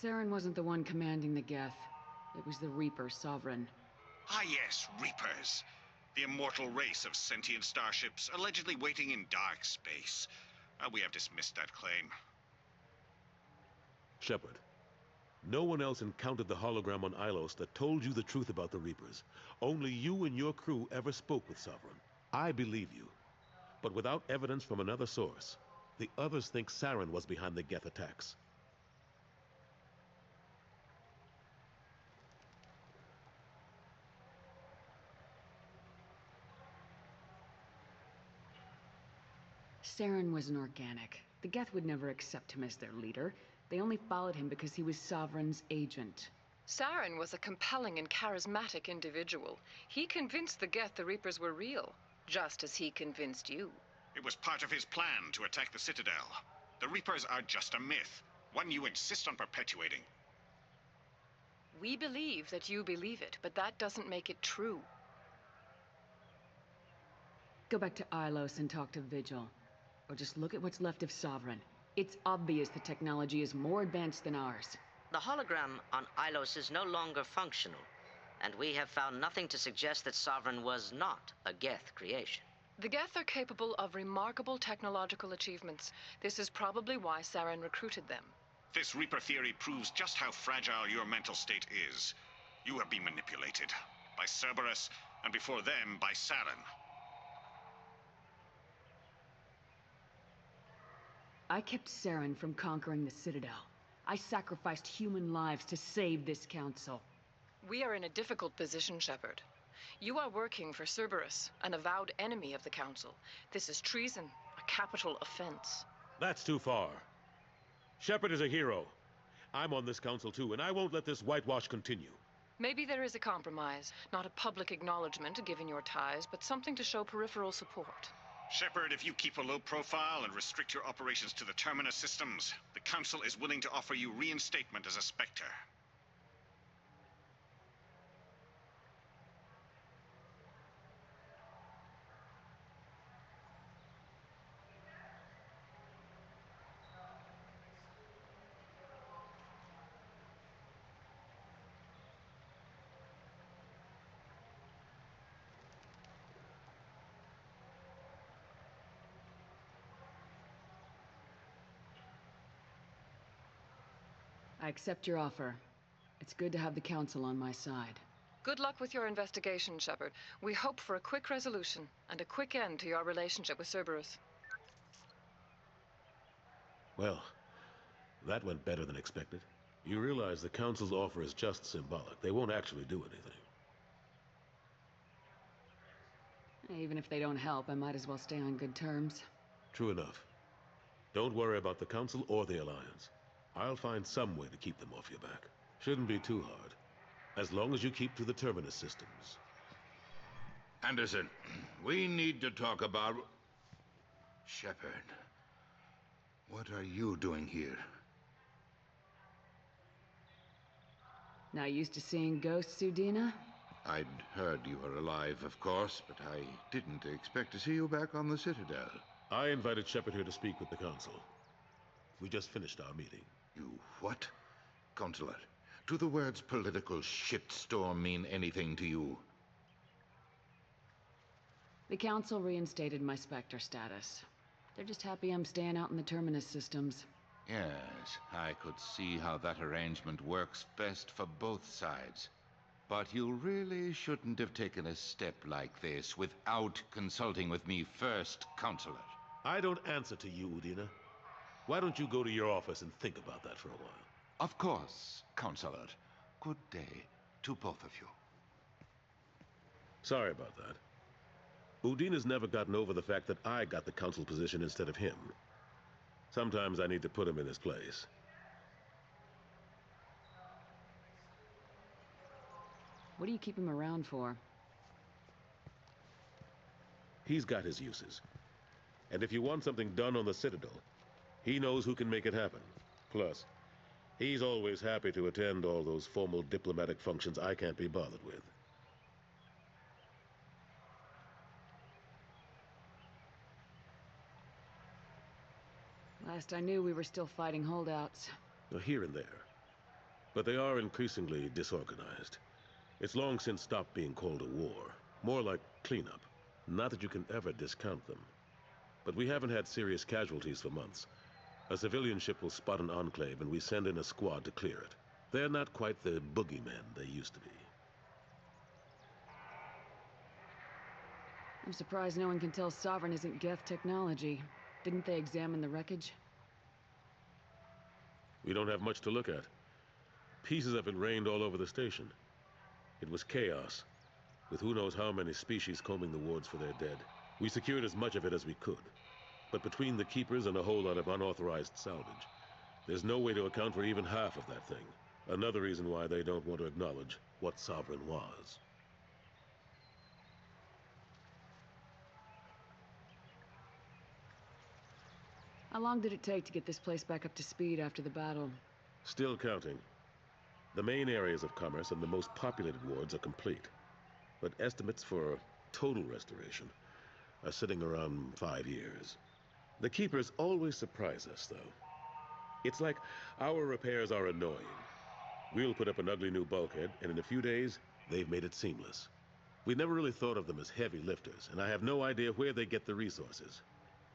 Saren wasn't the one commanding the Geth. It was the Reaper Sovereign. Ah yes, Reapers. The immortal race of sentient starships allegedly waiting in dark space. We have dismissed that claim. Shepard, no one else encountered the hologram on Ilos that told you the truth about the Reapers. Only you and your crew ever spoke with Sovereign. I believe you. But without evidence from another source, the others think Saren was behind the Geth attacks. Saren was an organic. The Geth would never accept him as their leader. They only followed him because he was Sovereign's agent. Saren was a compelling and charismatic individual. He convinced the Geth the Reapers were real, just as he convinced you. It was part of his plan to attack the Citadel. The Reapers are just a myth, one you insist on perpetuating. We believe that you believe it, but that doesn't make it true. Go back to Ilos and talk to Vigil. Or just look at what's left of Sovereign. It's obvious the technology is more advanced than ours. The hologram on Ilos is no longer functional, and we have found nothing to suggest that Sovereign was not a Geth creation. The Geth are capable of remarkable technological achievements. This is probably why Saren recruited them. This Reaper theory proves just how fragile your mental state is. You have been manipulated. By Cerberus, and before them, by Saren. I kept Saren from conquering the Citadel. I sacrificed human lives to save this council. We are in a difficult position, Shepard. You are working for Cerberus, an avowed enemy of the Council. This is treason, a capital offense. That's too far. Shepard is a hero. I'm on this council too, and I won't let this whitewash continue. Maybe there is a compromise. Not a public acknowledgement given your ties, but something to show peripheral support. Shepard, if you keep a low profile and restrict your operations to the Terminus systems, the Council is willing to offer you reinstatement as a Spectre. I accept your offer. It's good to have the Council on my side. Good luck with your investigation, Shepard. We hope for a quick resolution and a quick end to your relationship with Cerberus. Well, that went better than expected. You realize the Council's offer is just symbolic. They won't actually do anything. Even if they don't help, I might as well stay on good terms. True enough. Don't worry about the Council or the Alliance. I'll find some way to keep them off your back. Shouldn't be too hard. As long as you keep to the Terminus systems. Anderson, we need to talk about... Shepard. What are you doing here? Not used to seeing ghosts, Udina? I'd heard you were alive, of course, but I didn't expect to see you back on the Citadel. I invited Shepard here to speak with the Council. We just finished our meeting. You what? Consular, do the words political shitstorm mean anything to you? The Council reinstated my Spectre status. They're just happy I'm staying out in the Terminus systems. Yes, I could see how that arrangement works best for both sides. But you really shouldn't have taken a step like this without consulting with me first, Consular. I don't answer to you, Udina. Why don't you go to your office and think about that for a while? Of course, Consular. Good day to both of you. Sorry about that. Udina's never gotten over the fact that I got the Council position instead of him. Sometimes I need to put him in his place. What do you keep him around for? He's got his uses. And if you want something done on the Citadel, he knows who can make it happen. Plus, he's always happy to attend all those formal diplomatic functions I can't be bothered with. Last I knew, we were still fighting holdouts. Here and there. But they are increasingly disorganized. It's long since stopped being called a war. More like cleanup. Not that you can ever discount them. But we haven't had serious casualties for months. A civilian ship will spot an enclave and we send in a squad to clear it. They're not quite the boogeymen they used to be. I'm surprised no one can tell Sovereign isn't Geth technology. Didn't they examine the wreckage? We don't have much to look at. Pieces of it rained all over the station. It was chaos, with who knows how many species combing the wards for their dead. We secured as much of it as we could. But between the Keepers and a whole lot of unauthorized salvage, there's no way to account for even half of that thing. Another reason why they don't want to acknowledge what Sovereign was. How long did it take to get this place back up to speed after the battle? Still counting. The main areas of commerce and the most populated wards are complete. But estimates for total restoration are sitting around 5 years. The Keepers always surprise us, though. It's like our repairs are annoying. We'll put up an ugly new bulkhead, and in a few days, they've made it seamless. We never really thought of them as heavy lifters, and I have no idea where they get the resources.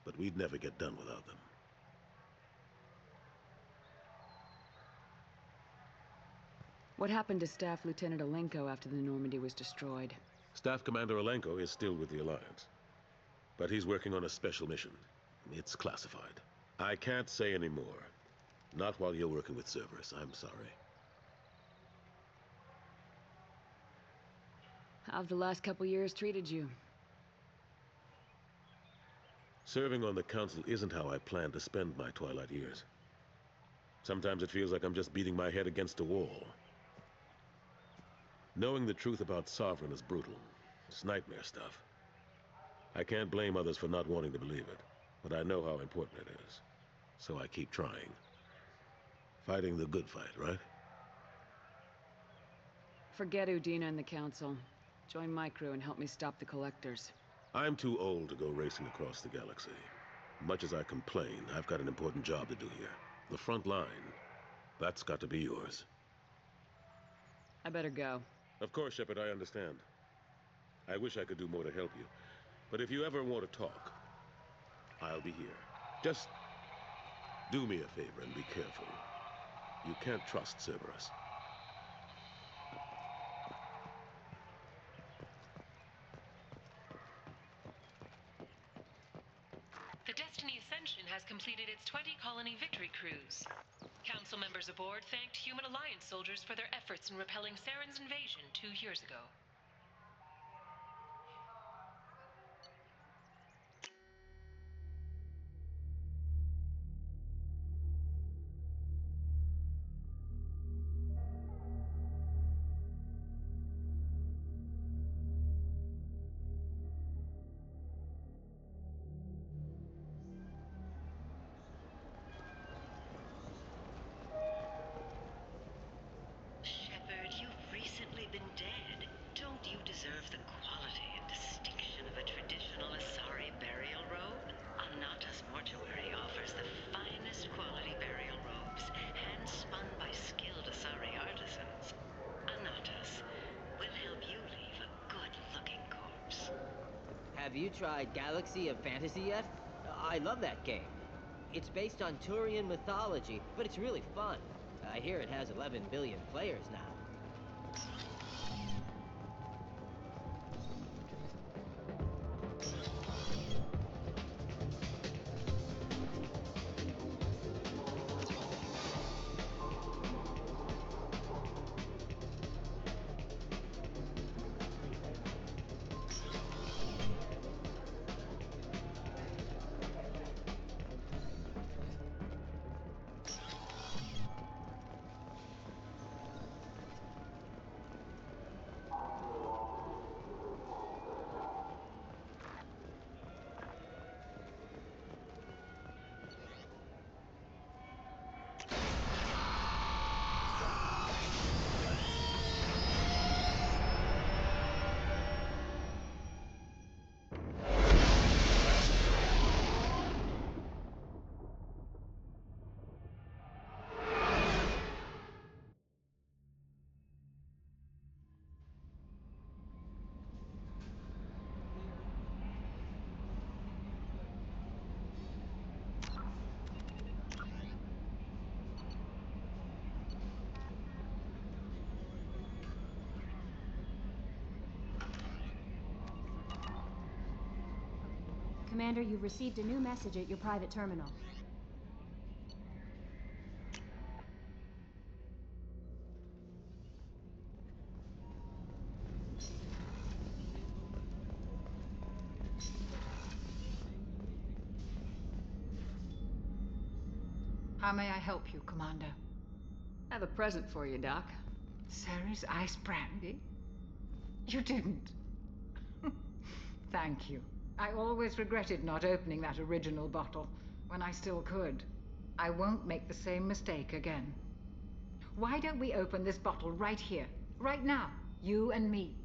But we'd never get done without them. What happened to Staff Lieutenant Alenko after the Normandy was destroyed? Staff Commander Alenko is still with the Alliance. But he's working on a special mission. It's classified. I can't say any more. Not while you're working with Cerberus, I'm sorry. How have the last couple years treated you? Serving on the Council isn't how I plan to spend my twilight years. Sometimes it feels like I'm just beating my head against a wall. Knowing the truth about Sovereign is brutal. It's nightmare stuff. I can't blame others for not wanting to believe it, but I know how important it is. So I keep trying. Fighting the good fight, right? Forget Udina and the Council. Join my crew and help me stop the Collectors. I'm too old to go racing across the galaxy. Much as I complain, I've got an important job to do here. The front line. That's got to be yours. I better go. Of course, Shepard, I understand. I wish I could do more to help you. But if you ever want to talk, I'll be here. Just do me a favor and be careful. You can't trust Cerberus. The Destiny Ascension has completed its 20-colony victory cruise. Council members aboard thanked Human Alliance soldiers for their efforts in repelling Saren's invasion 2 years ago. Shepard, you've recently been dead. Don't you deserve the quality and distinction of a traditional Asari burial robe? Anata's mortuary offers the finest quality burial robes, hand-spun by skilled Asari artisans. Anata's will help you leave a good-looking corpse. Have you tried Galaxy of Fantasy yet? I love that game. It's based on Turian mythology, but it's really fun. I hear it has 11 billion players now. Commander, you've received a new message at your private terminal. How may I help you, Commander? I have a present for you, Doc. Ceres ice brandy? You didn't. Thank you. I always regretted not opening that original bottle when I still could. I won't make the same mistake again. Why don't we open this bottle right here, right now, you and me?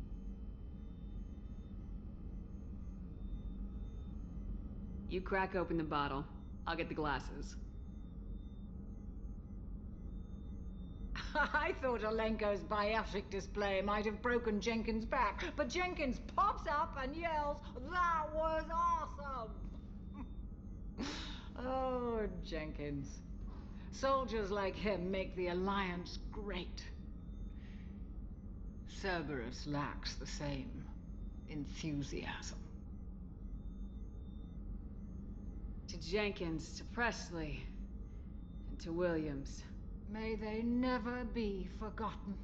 You crack open the bottle. I'll get the glasses. I thought Alenko's biotic display might have broken Jenkins' back, but Jenkins pops up and yells, "That was awesome!" Oh, Jenkins. Soldiers like him make the Alliance great. Cerberus lacks the same enthusiasm. To Jenkins, to Presley, and to Williams. May they never be forgotten.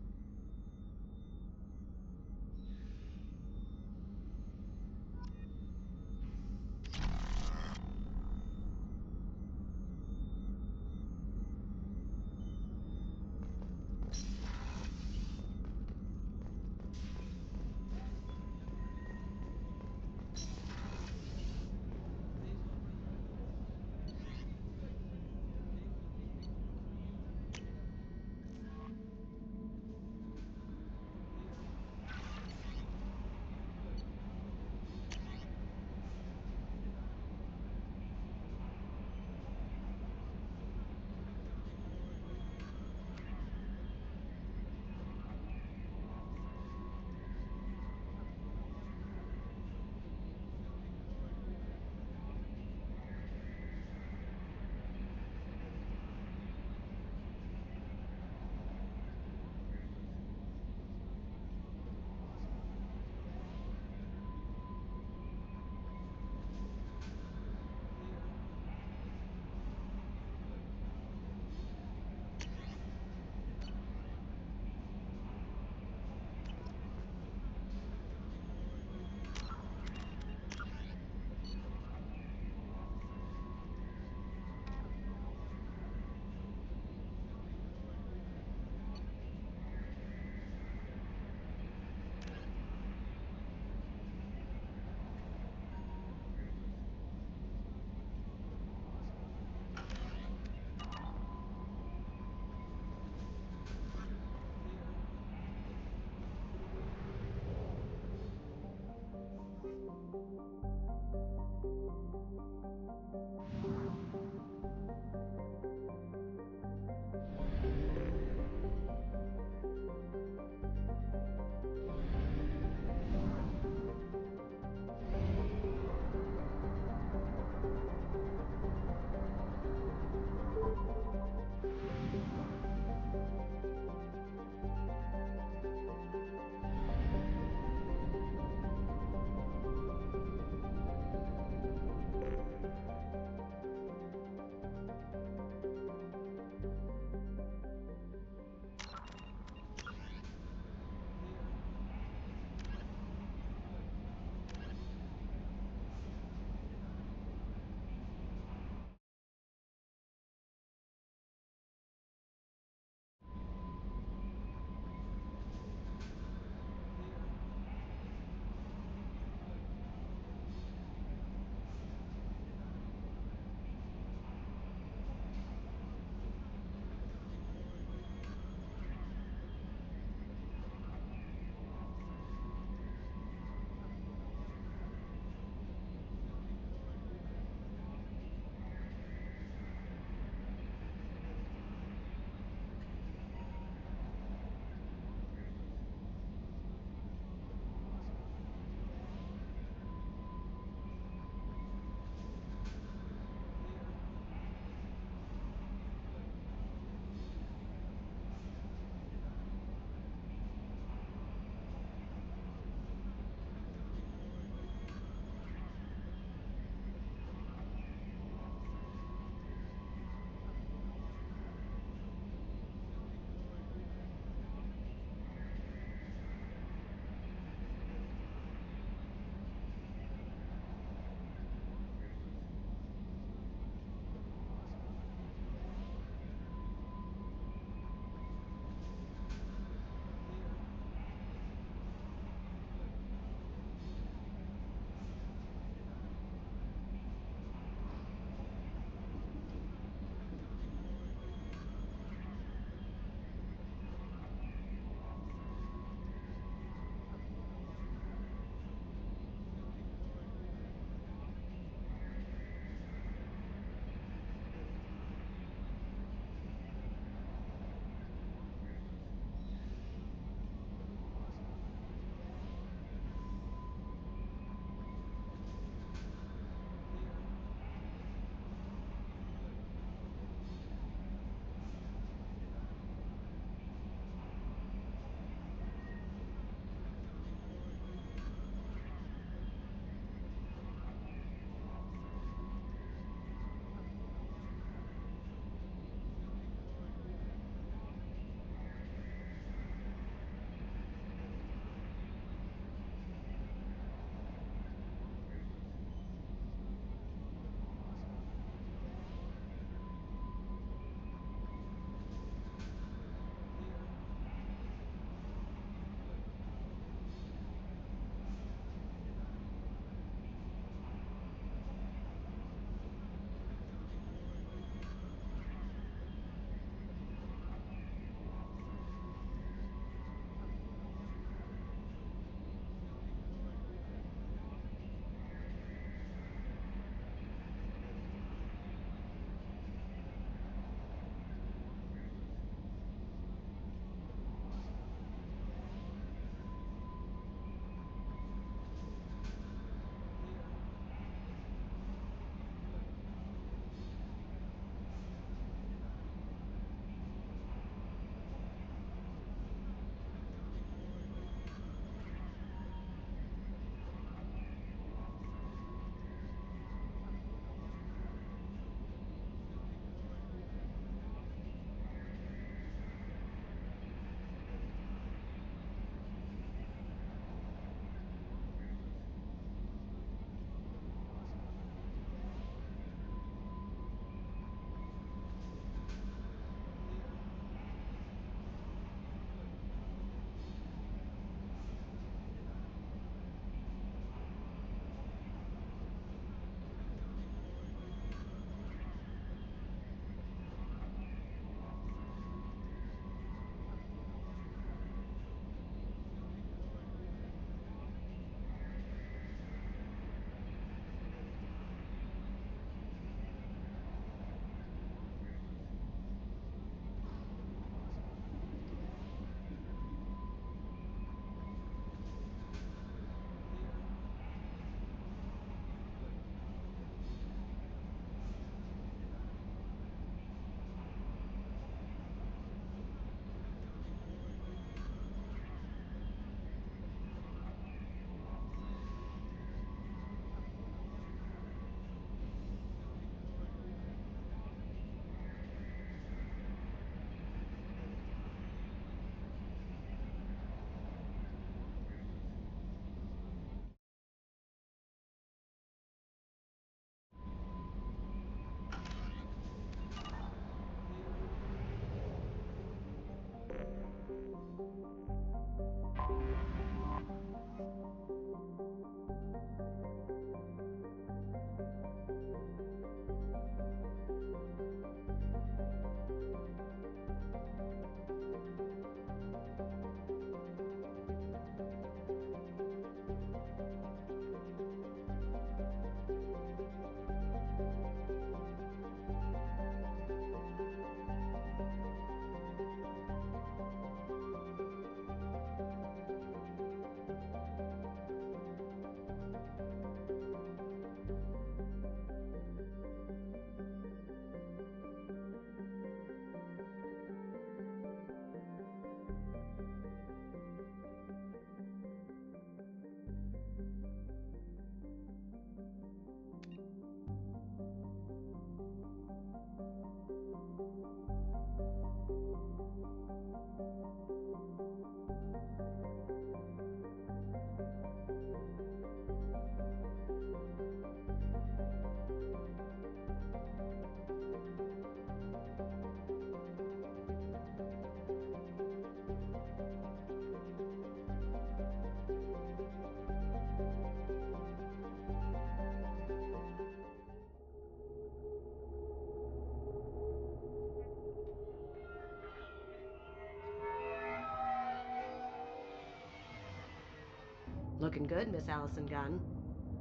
Looking good, Miss Allison Gunn.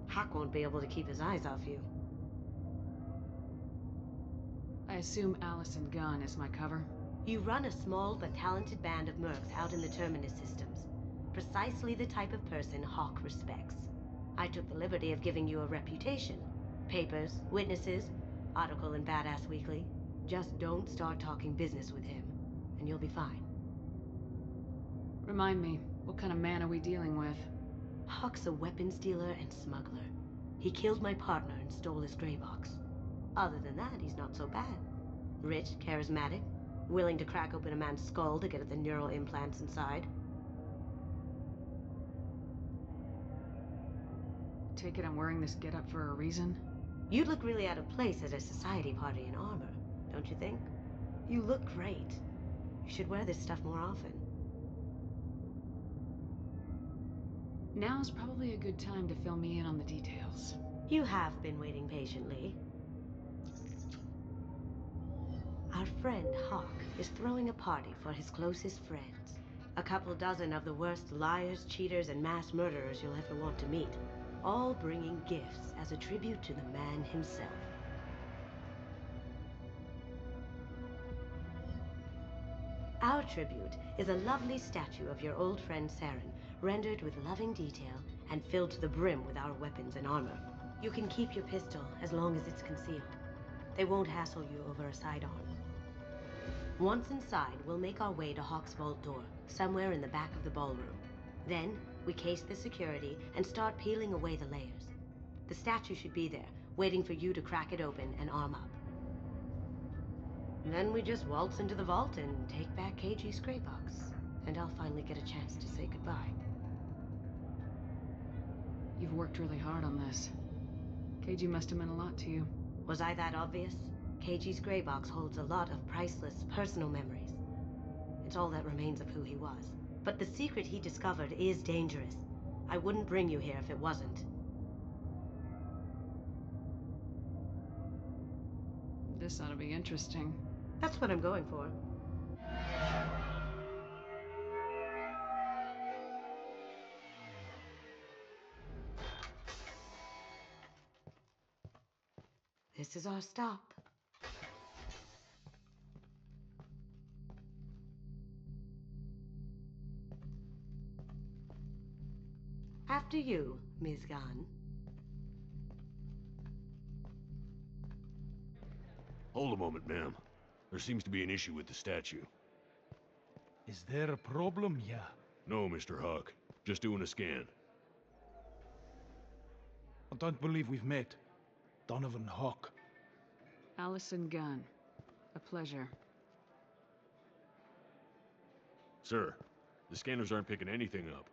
Hawk won't be able to keep his eyes off you. I assume Allison Gunn is my cover? You run a small but talented band of mercs out in the Terminus systems. Precisely the type of person Hawk respects. I took the liberty of giving you a reputation. Papers, witnesses, article in Badass Weekly. Just don't start talking business with him, and you'll be fine. Remind me, what kind of man are we dealing with? Hawk's a weapons dealer and smuggler. He killed my partner and stole his gray box. Other than that, he's not so bad. Rich, charismatic, willing to crack open a man's skull to get at the neural implants inside. Take it I'm wearing this getup for a reason? You'd look really out of place at a society party in armor, don't you think? You look great. You should wear this stuff more often. Now's probably a good time to fill me in on the details. You have been waiting patiently. Our friend Hawk is throwing a party for his closest friends. A couple dozen of the worst liars, cheaters, and mass murderers you'll ever want to meet. All bringing gifts as a tribute to the man himself. Our tribute is a lovely statue of your old friend Saren, rendered with loving detail and filled to the brim with our weapons and armor. You can keep your pistol as long as it's concealed. They won't hassle you over a sidearm. Once inside, we'll make our way to Hawk's vault door, somewhere in the back of the ballroom. Then, we case the security and start peeling away the layers. The statue should be there, waiting for you to crack it open and arm up. Then we just waltz into the vault and take back KG's gray box. And I'll finally get a chance to say goodbye. You've worked really hard on this. KG must have meant a lot to you. Was I that obvious? KG's gray box holds a lot of priceless personal memories. It's all that remains of who he was. But the secret he discovered is dangerous. I wouldn't bring you here if it wasn't. This ought to be interesting. That's what I'm going for. This is our stop. After you, Ms. Gunn. Hold a moment, ma'am. There seems to be an issue with the statue. Is there a problem here? No, Mr. Hawk. Just doing a scan. I don't believe we've met. Donovan Hawk. Allison Gunn. A pleasure. Sir, the scanners aren't picking anything up.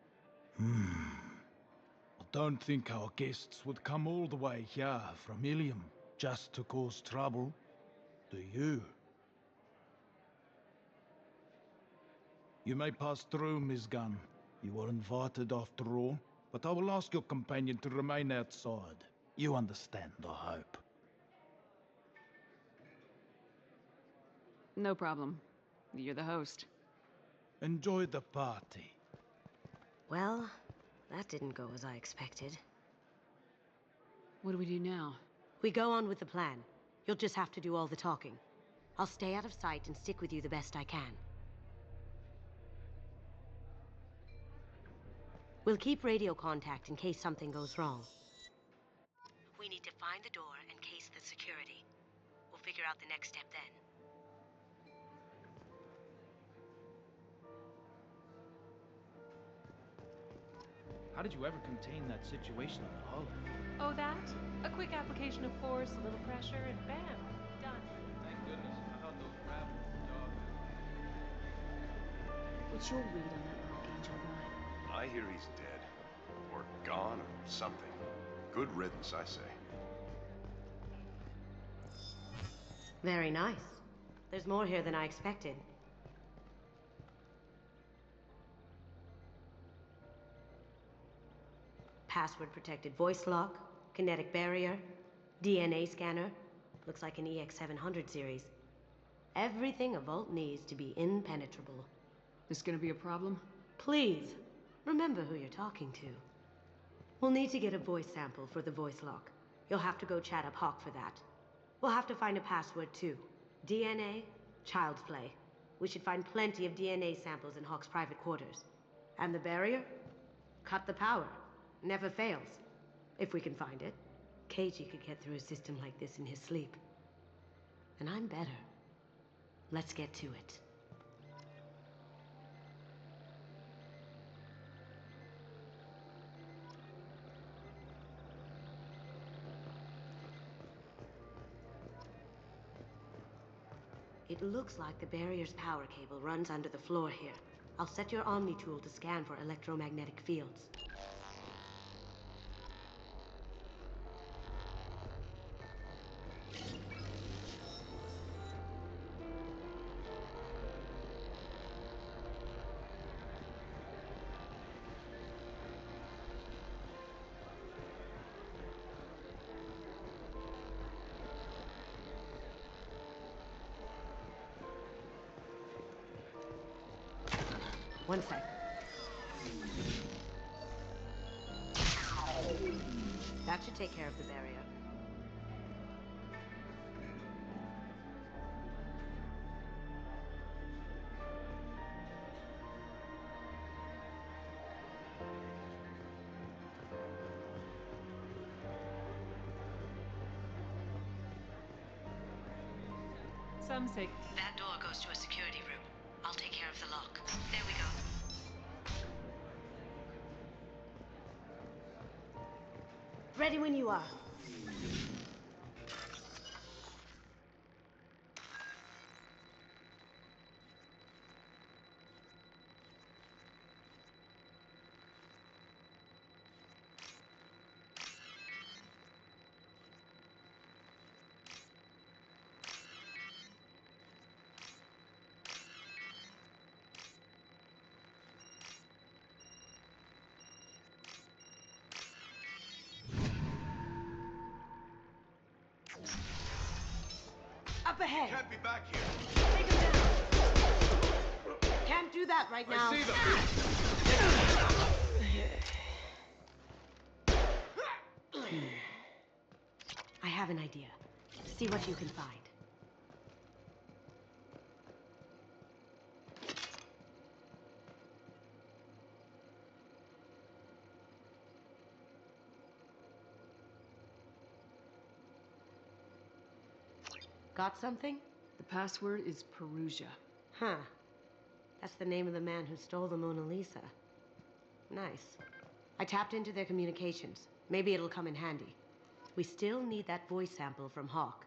I don't think our guests would come all the way here from Ilium just to cause trouble. Do you? You may pass through, Ms. Gunn. You were invited after all, but I will ask your companion to remain outside. You understand, I hope. No problem. You're the host. Enjoy the party. Well, that didn't go as I expected. What do we do now? We go on with the plan. You'll just have to do all the talking. I'll stay out of sight and stick with you the best I can. We'll keep radio contact in case something goes wrong. We need to find the door and case the security. We'll figure out the next step then. How did you ever contain that situation on the hull? Oh, that? A quick application of force, a little pressure, and bam, done. Thank goodness. I thought those crab dog. What's your read on that Archangel guy? I hear he's dead. Or gone, or something. Good riddance, I say. Very nice. There's more here than I expected. Password-protected voice lock, kinetic barrier, DNA scanner. Looks like an EX700 series. Everything a Vault needs to be impenetrable. This gonna be a problem? Please, remember who you're talking to. We'll need to get a voice sample for the voice lock. You'll have to go chat up Hawk for that. We'll have to find a password too. DNA, child's play. We should find plenty of DNA samples in Hawk's private quarters. And the barrier? Cut the power. Never fails. If we can find it. KG could get through a system like this in his sleep. And I'm better. Let's get to it. It looks like the barrier's power cable runs under the floor here. I'll set your Omni tool to scan for electromagnetic fields. One sec. That should take care of the barrier. Some say that door goes to a security room. I'll take care of the lock. There we go. Ready when you are. Up ahead. Can't be back here. Take him down. Can't do that right now. I see them. I have an idea. See what you can find. Got something? The password is Perugia. Huh. That's the name of the man who stole the Mona Lisa. Nice. I tapped into their communications. Maybe it'll come in handy. We still need that voice sample from Hawk.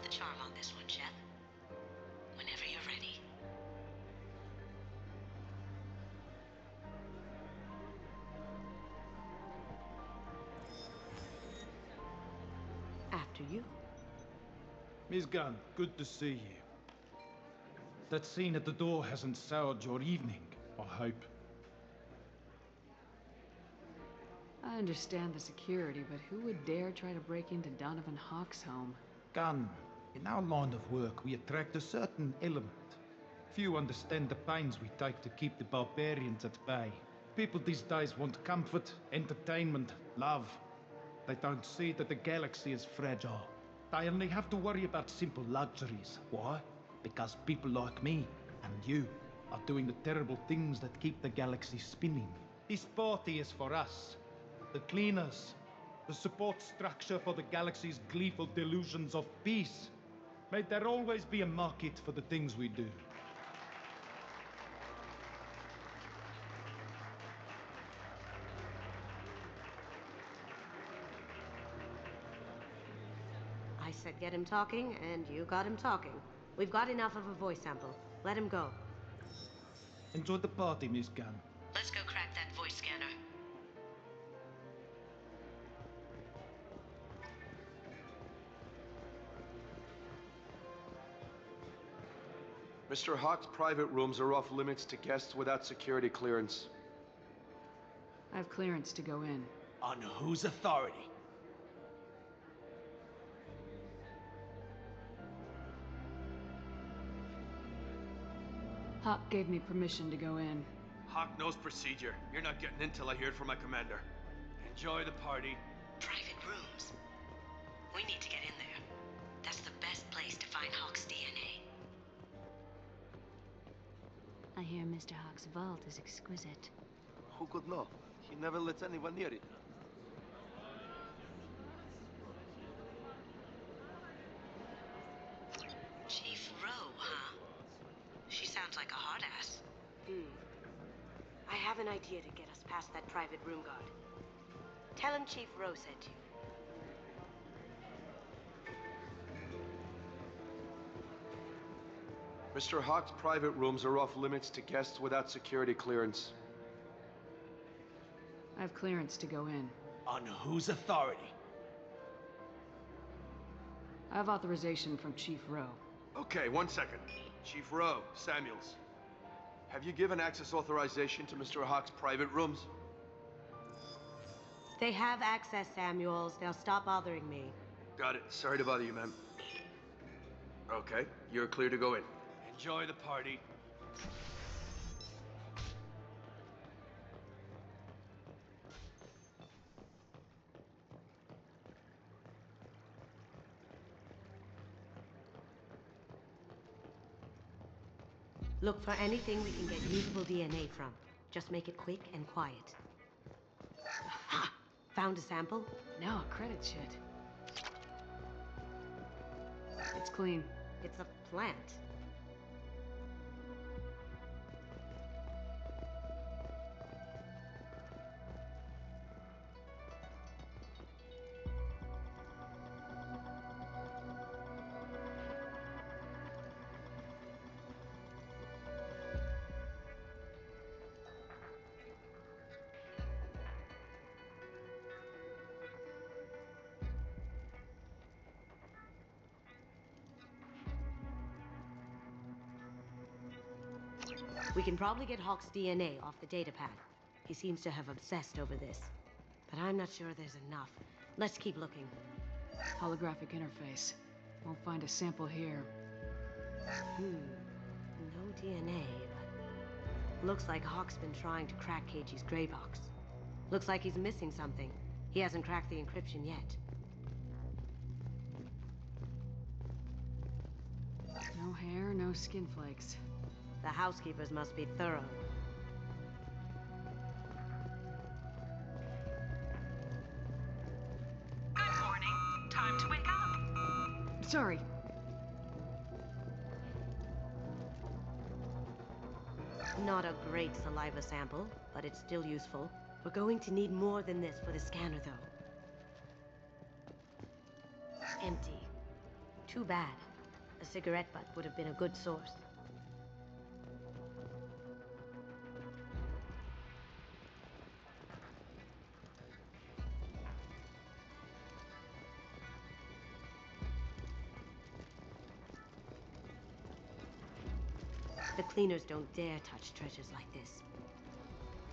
the charm on this one, Shep. Whenever you're ready. After you. Miss Gunn, good to see you. That scene at the door hasn't soured your evening, I hope. I understand the security, but who would dare try to break into Donovan Hawk's home? Gunn, in our line of work, we attract a certain element. Few understand the pains we take to keep the barbarians at bay. People these days want comfort, entertainment, love. They don't see that the galaxy is fragile. They only have to worry about simple luxuries. Why? Because people like me and you are doing the terrible things that keep the galaxy spinning. This party is for us, the cleaners, the support structure for the galaxy's gleeful delusions of peace. May there always be a market for the things we do. I said get him talking, and you got him talking. We've got enough of a voice sample. Let him go. Enjoy the party, Miss Gunn. Let's go crack that voice scanner. Mr. Hawk's private rooms are off limits to guests without security clearance. I have clearance to go in. On whose authority? Hawk gave me permission to go in. Hawk knows procedure. You're not getting in till I hear it from my commander. Enjoy the party. Private rooms. We need to get in there. That's the best place to find Hawk's DNA. I hear Mr. Hawk's vault is exquisite. Who could know? He never lets anyone near it. Chief Rowe, huh? She sounds like a hard ass. I have an idea to get us past that private room guard. Tell him Chief Rowe sent you. Mr. Hawk's private rooms are off limits to guests without security clearance. I have clearance to go in. On whose authority? I have authorization from Chief Rowe. Okay, 1 second. Chief Rowe, Samuels. Have you given access authorization to Mr. Hawk's private rooms? They have access, Samuels. They'll stop bothering me. Got it. Sorry to bother you, ma'am. Okay, you're clear to go in. Enjoy the party. Look for anything we can get usable DNA from. Just make it quick and quiet. Ha! Found a sample? No, credit shit. It's clean. It's a plant. We can probably get Hawk's DNA off the datapad. He seems to have obsessed over this. But I'm not sure there's enough. Let's keep looking. Holographic interface. Won't find a sample here. No DNA, but... Looks like Hawk's been trying to crack KG's gray box. Looks like he's missing something. He hasn't cracked the encryption yet. No hair, no skin flakes. The housekeepers must be thorough. Good morning. Time to wake up. Sorry. Not a great saliva sample, but it's still useful. We're going to need more than this for the scanner, though. Empty. Too bad. A cigarette butt would have been a good source. The cleaners don't dare touch treasures like this.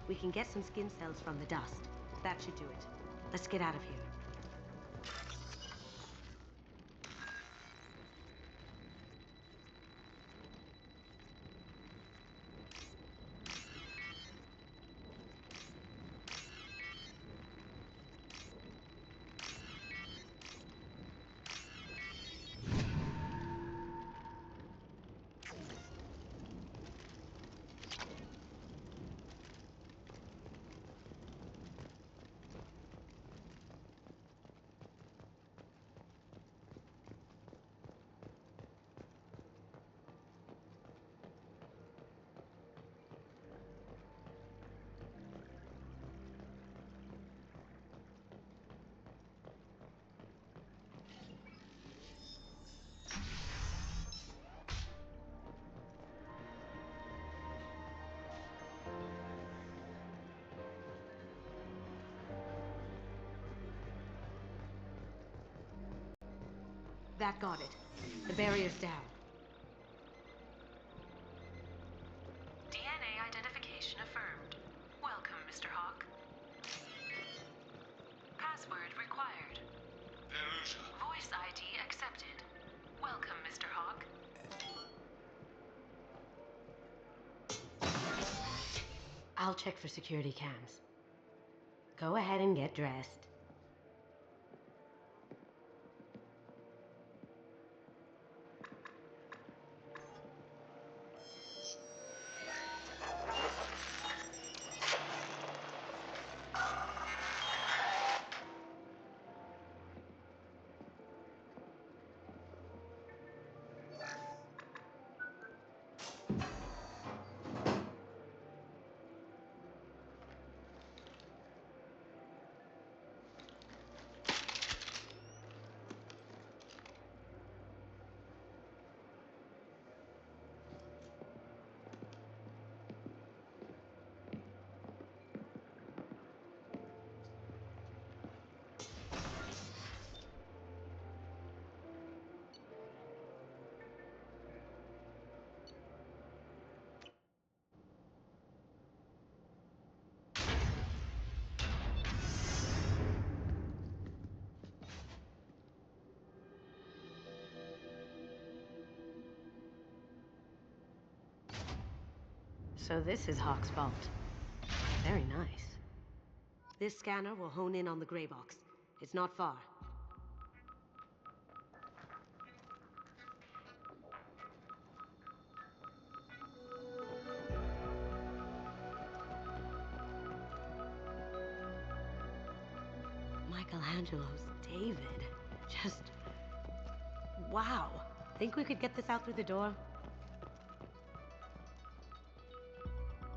We can get some skin cells from the dust. That should do it. Let's get out of here. That got it. The barrier's down. DNA identification affirmed. Welcome, Mr. Hawk. Password required. Voice ID accepted. Welcome, Mr. Hawk. I'll check for security cams. Go ahead and get dressed. So this is Hawk's vault. Very nice. This scanner will hone in on the gray box. It's not far. Michelangelo's David. Just... wow. Think we could get this out through the door?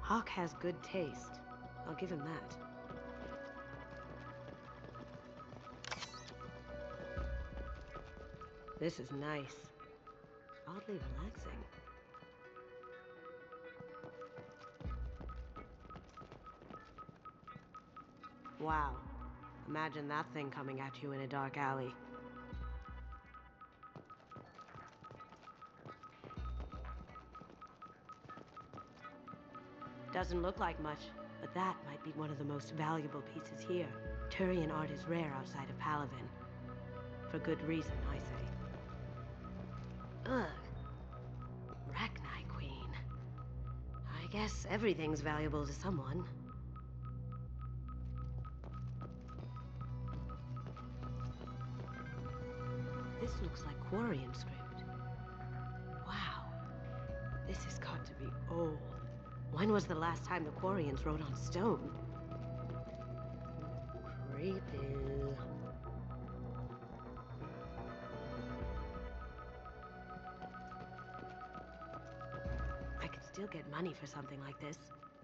Hawk has good taste. I'll give him that. This is nice. Oddly relaxing. Wow. Imagine that thing coming at you in a dark alley. Doesn't look like much, but that might be one of the most valuable pieces here. Turian art is rare outside of Palaven. For good reason, I say. Ugh. Rachni Queen. I guess everything's valuable to someone. This looks like Quarian script. Wow. This has got to be old. When was the last time the Quarians wrote on stone? Creepy. I could still get money for something like this,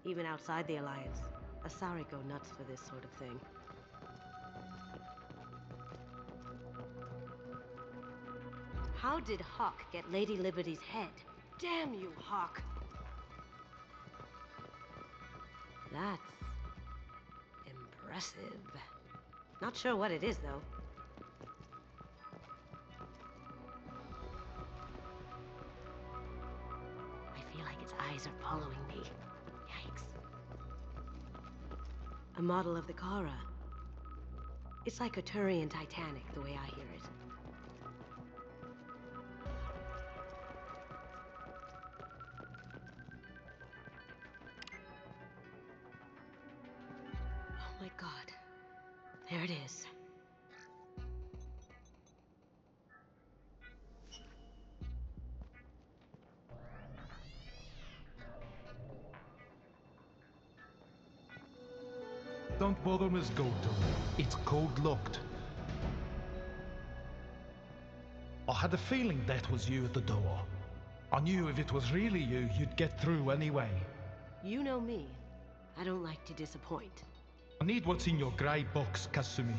even outside the Alliance. Asari go nuts for this sort of thing. How did Hawk get Lady Liberty's head? Damn you, Hawk! That's impressive. Not sure what it is, though. I feel like its eyes are following me. Yikes. A model of the Kara. It's like a Turian Titanic, the way I hear it. Oh my god. There it is. Don't bother, Miss Goto. It's code-locked. I had a feeling that was you at the door. I knew if it was really you, you'd get through anyway. You know me. I don't like to disappoint. I need what's in your grey box, Kasumi.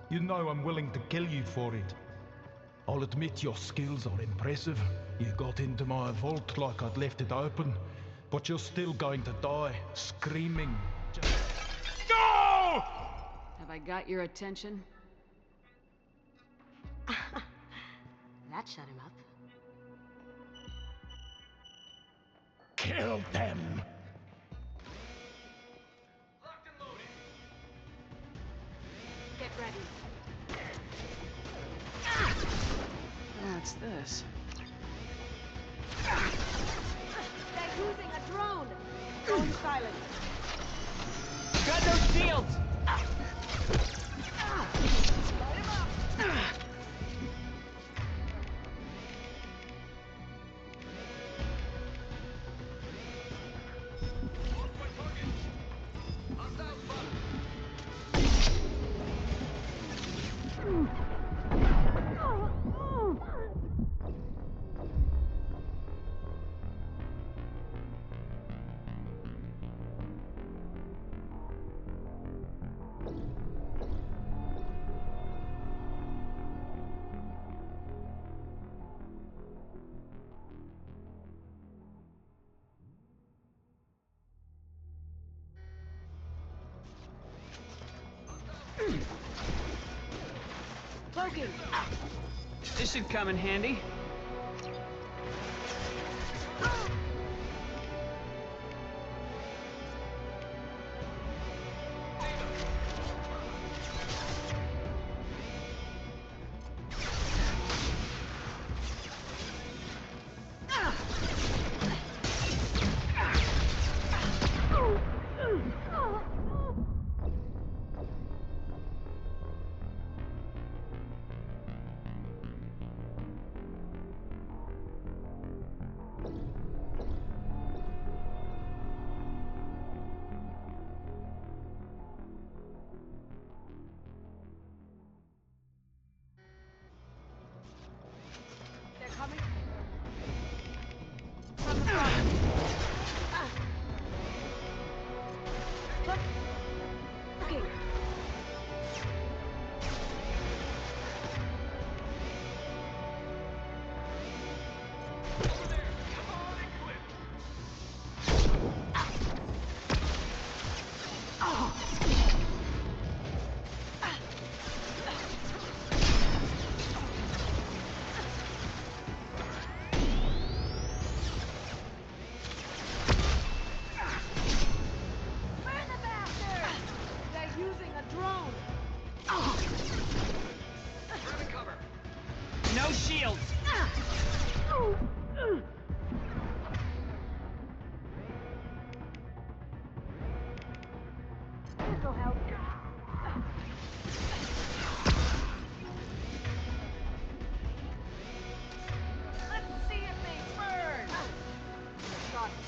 You know I'm willing to kill you for it. I'll admit your skills are impressive. You got into my vault like I'd left it open, but you're still going to die, screaming. No! Have I got your attention? That shut him up. Kill them! Get ready. What's this? They're using a drone! Going silent. Got no shields! Light him up! Cloaking! This should come in handy.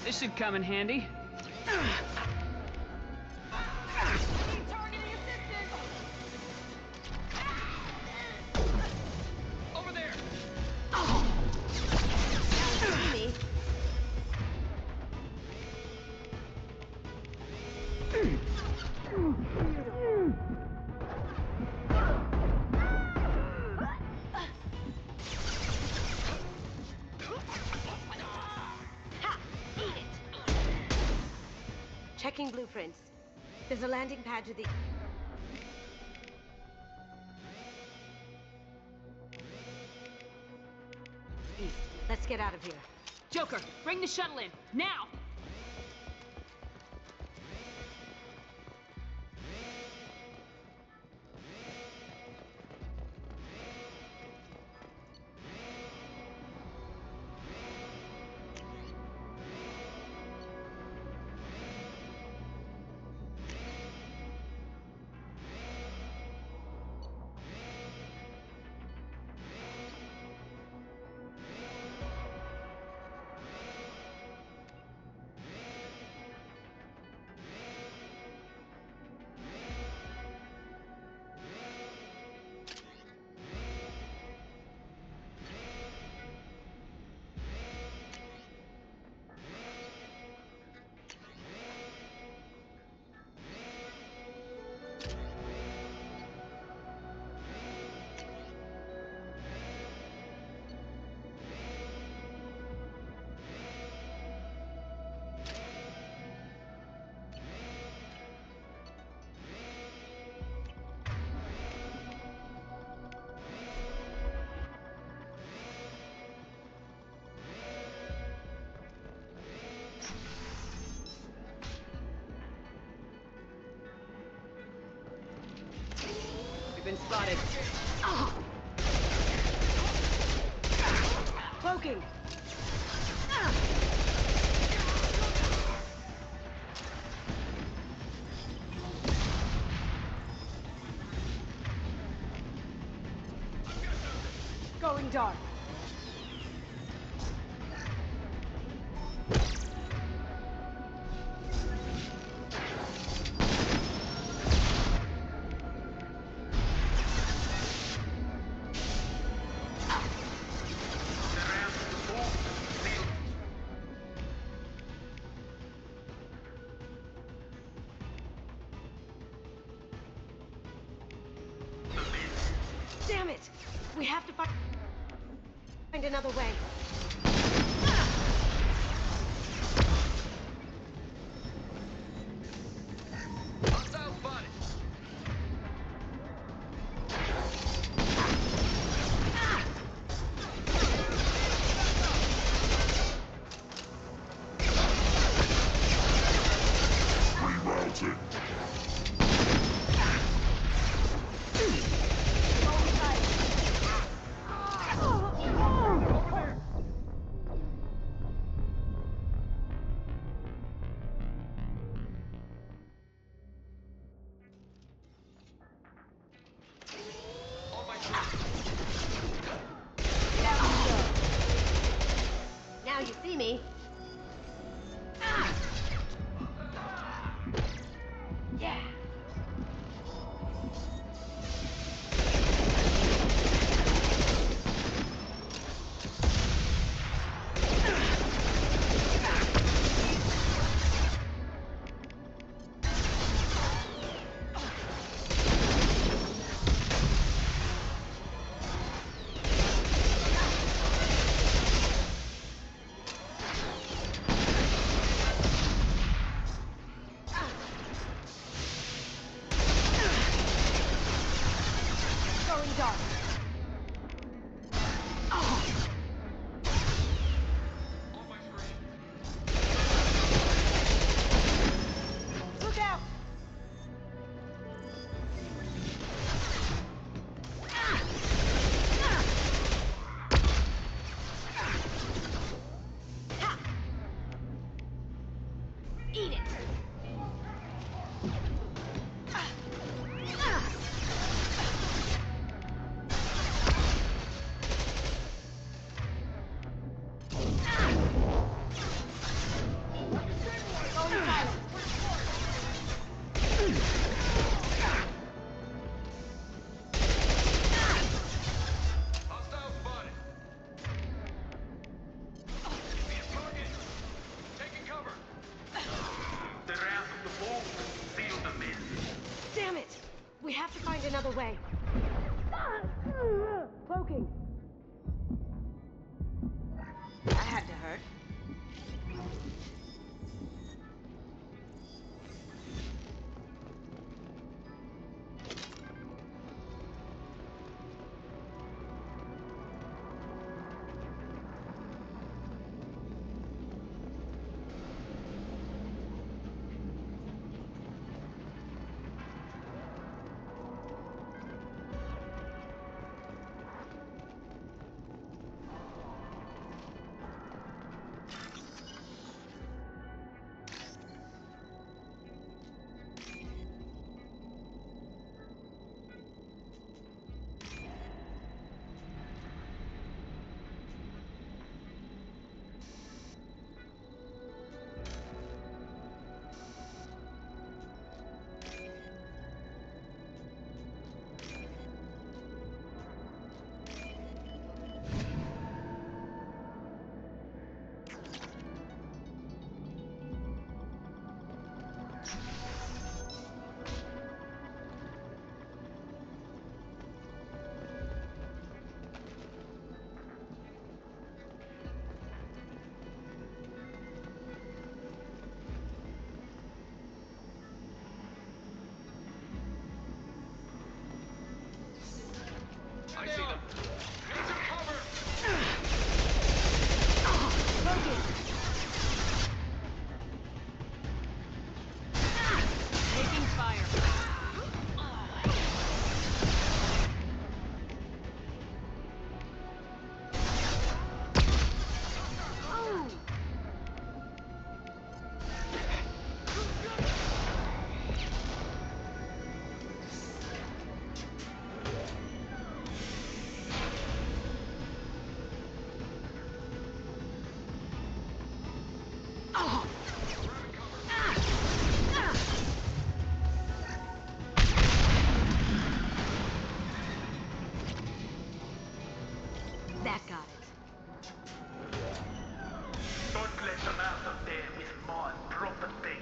This should come in handy. Over there! Me. Checking blueprints. There's a landing pad to the... east. Let's get out of here. Joker, bring the shuttle in, now! Been spotted. Oh. Cloaking. Going dark. Damn it! We have to find another way. Hostile spotted. Rerouting. Now you see me. Yeah. Eat it! Another way. Cloaking. That had to hurt. That got it. Don't let them out of there with more property.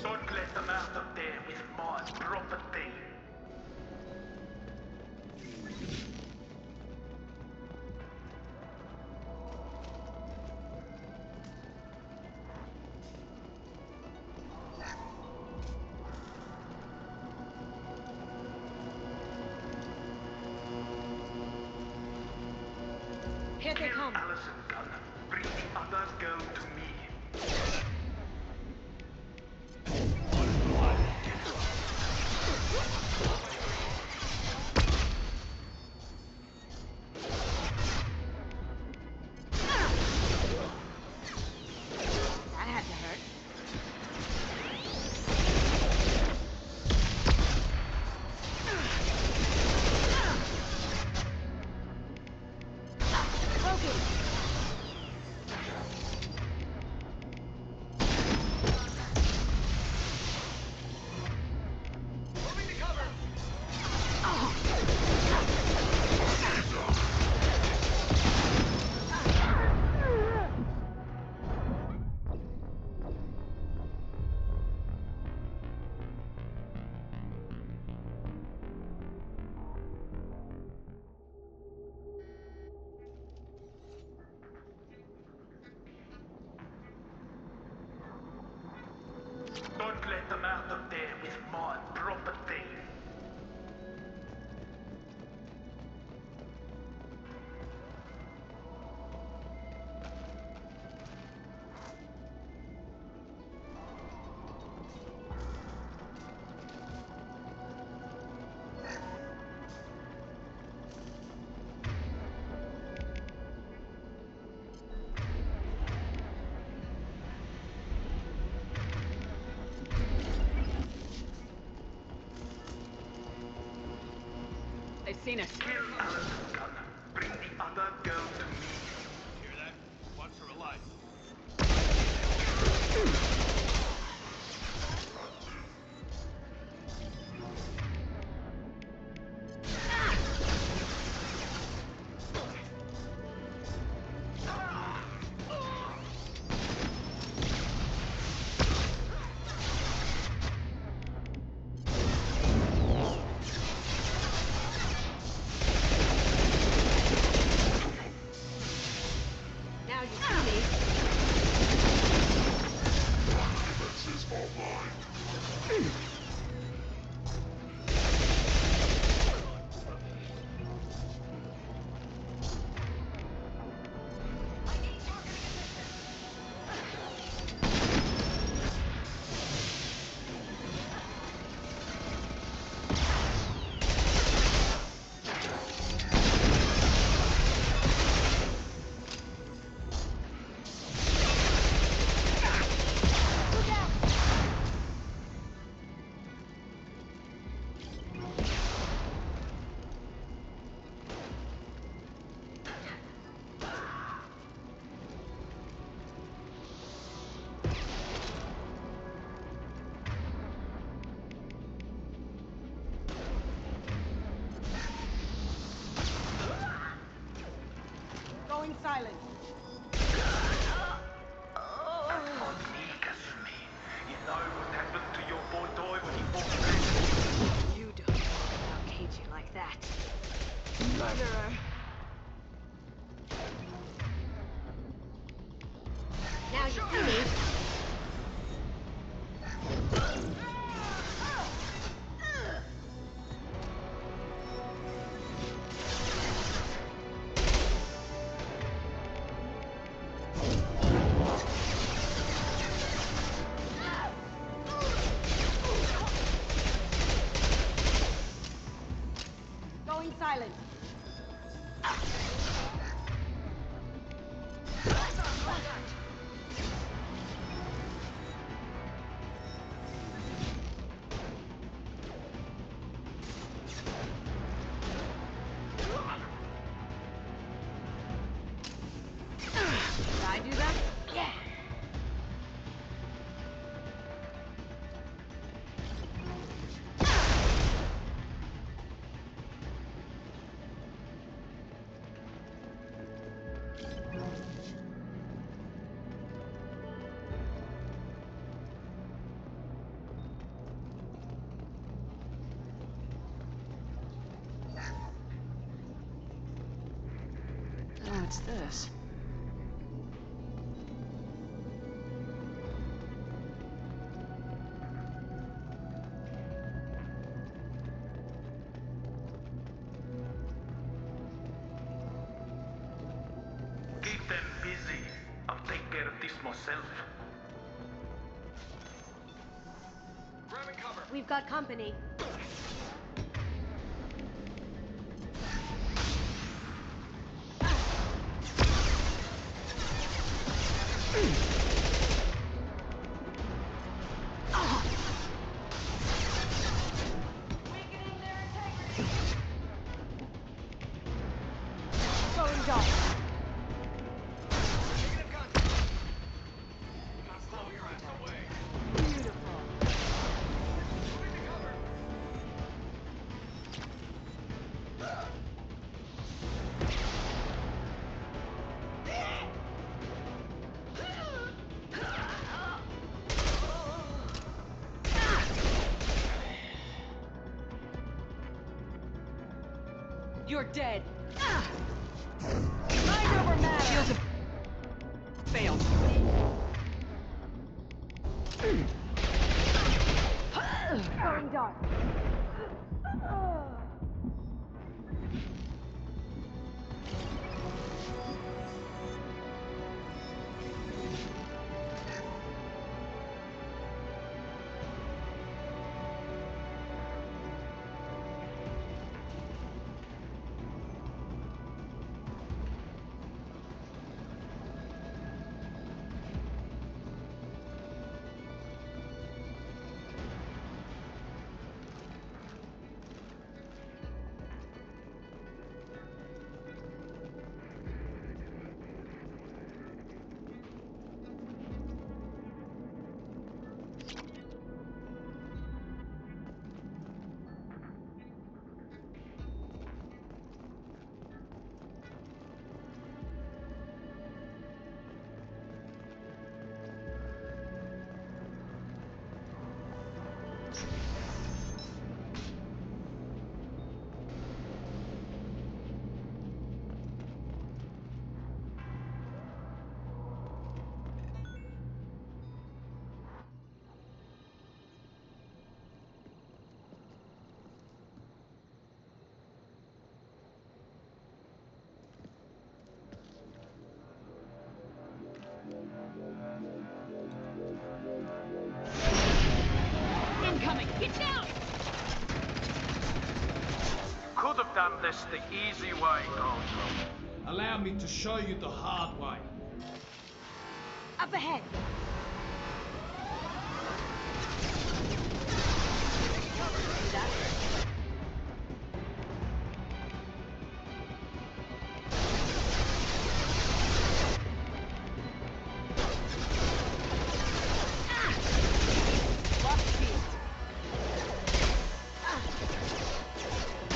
Don't let them out of there with more property. Here they come. Allison, son. Bring the other girl to me. That had to hurt. Broken. Moving to cover. Don't let them out of there with more property. They've seen us. Kill Allison, son. Bring the other girl to me. Hear that? Wants her alive. Now you see me. silent. That's on me, Kasumi. You know what happened to your poor toy when he walked away? You don't know about Keiji like that. Murderer. Now you see me. Going silent. Did I do that? Yeah. What's this? Keep them busy. I'll take care of this myself. Grabbing cover. We've got company. Going dark. Beautiful. You're dead. Mind over matter. Shields have failed. Going dark. Incoming! Get down! Could have done this the easy way, Control. Allow me to show you the hard way. Up ahead.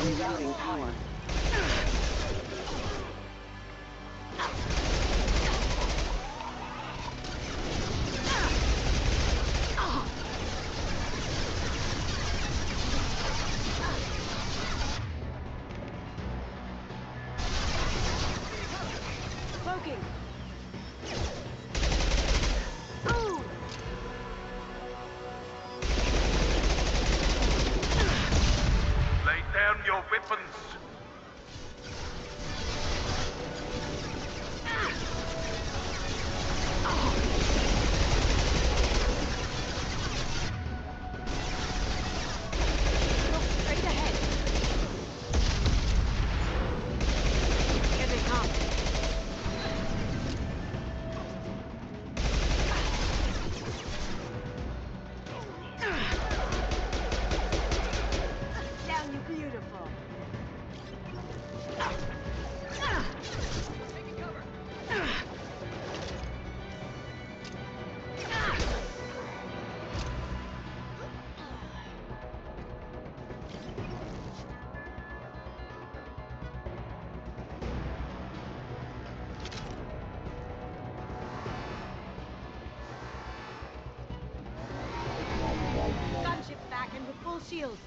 Regarding power. smoking! Ooh! Lay down your weapons! Look straight ahead. Here they come. Down, you beautiful. Taking cover. Gunship's back and with full shields.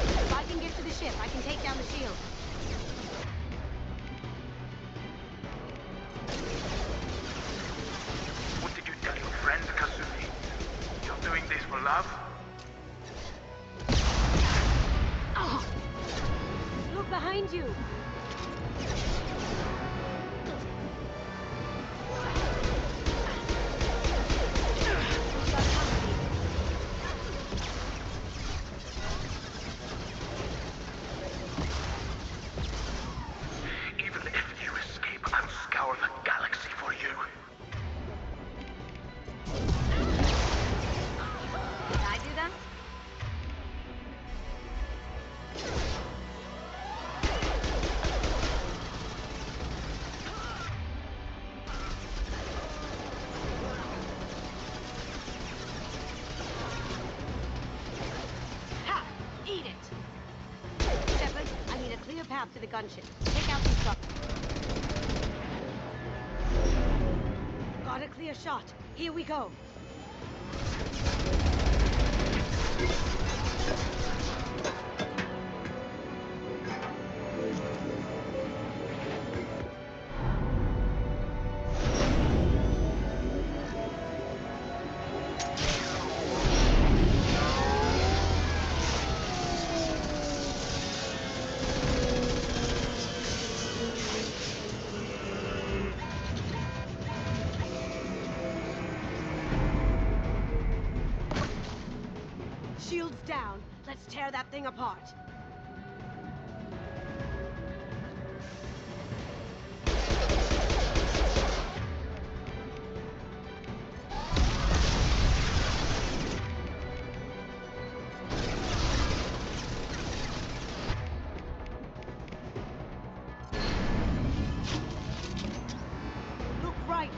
If I can get to the ship, I can take down the shield. What did you tell your friend, Kasumi? You're doing this for love? Oh! Look behind you! Even if you escape, I'll scour the galaxy for you. Did I do that? Ha! Eat it! Shepard, I need a clear path to the gunship. Take out these guns. Got a clear shot. Here we go. Shields down. Let's tear that thing apart. Look right.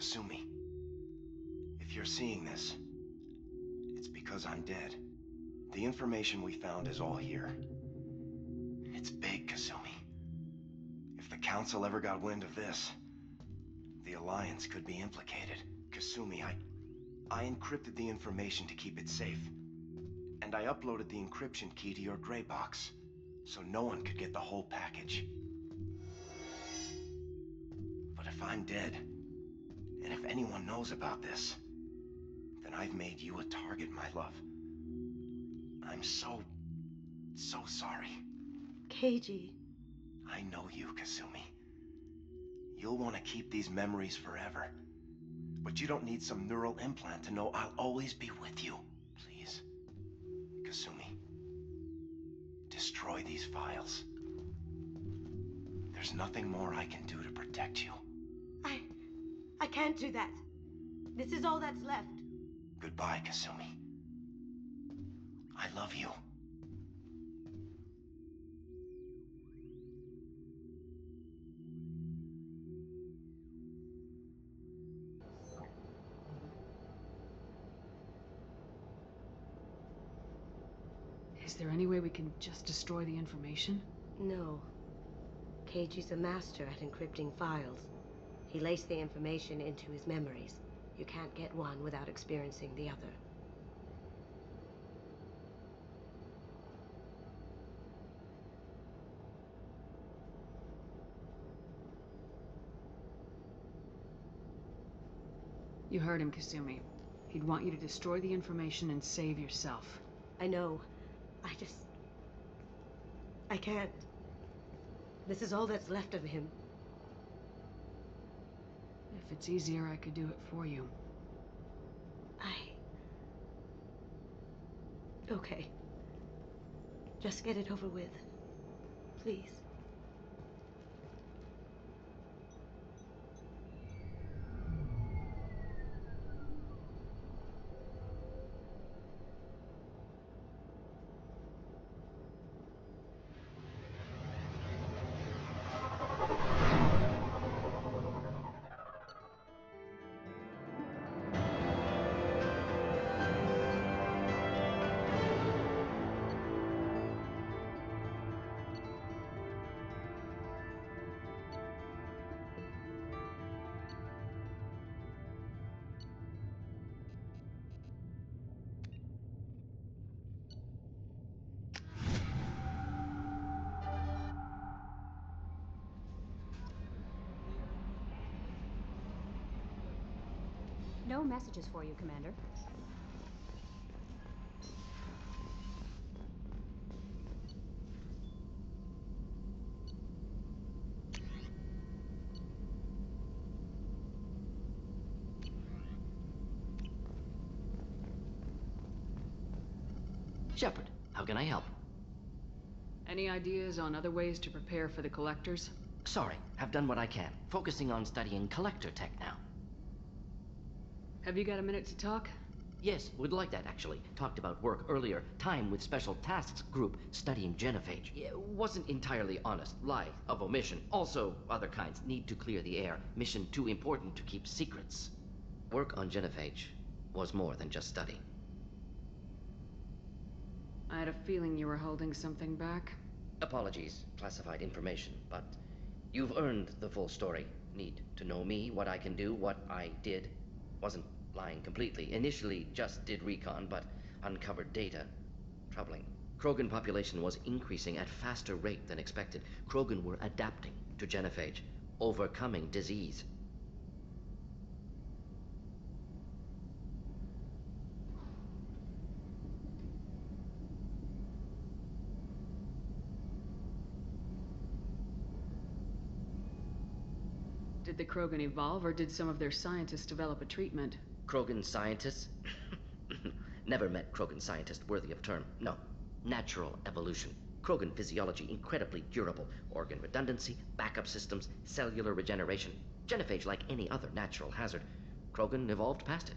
Kasumi, if you're seeing this, it's because I'm dead. The information we found is all here. It's big, Kasumi. If the Council ever got wind of this, the Alliance could be implicated. Kasumi, I encrypted the information to keep it safe. And I uploaded the encryption key to your gray box, so no one could get the whole package. But if I'm dead, and if anyone knows about this, then I've made you a target, my love. I'm so sorry. Keiji. I know you, Kasumi. You'll want to keep these memories forever. But you don't need some neural implant to know I'll always be with you. Please, Kasumi, destroy these files. There's nothing more I can do to protect you. I can't do that. This is all that's left. Goodbye, Kasumi. I love you. Is there any way we can just destroy the information? No. Keiji's a master at encrypting files. He laced the information into his memories. You can't get one without experiencing the other. You heard him, Kasumi. He'd want you to destroy the information and save yourself. I know. I can't. This is all that's left of him. If it's easier, I could do it for you. Okay. Just get it over with. Please. No messages for you, Commander. Shepard, how can I help? Any ideas on other ways to prepare for the collectors? Sorry, have done what I can. Focusing on studying collector tech now. Have you got a minute to talk? Yes, would like that actually. Talked about work earlier. Time with Special Tasks Group studying genophage. Wasn't entirely honest. Lie of omission. Also, other kinds. Need to clear the air. Mission too important to keep secrets. Work on genophage was more than just study. I had a feeling you were holding something back. Apologies, classified information, but you've earned the full story. Need to know me, what I can do, what I did. Wasn't lying completely. Initially just did recon, but uncovered data. Troubling. Krogan population was increasing at faster rate than expected. Krogan were adapting to genophage, overcoming disease. Did the Krogan evolve, or did some of their scientists develop a treatment? Krogan scientists? Never met Krogan scientist worthy of term. No. Natural evolution. Krogan physiology incredibly durable. Organ redundancy, backup systems, cellular regeneration. Genophage like any other natural hazard. Krogan evolved past it.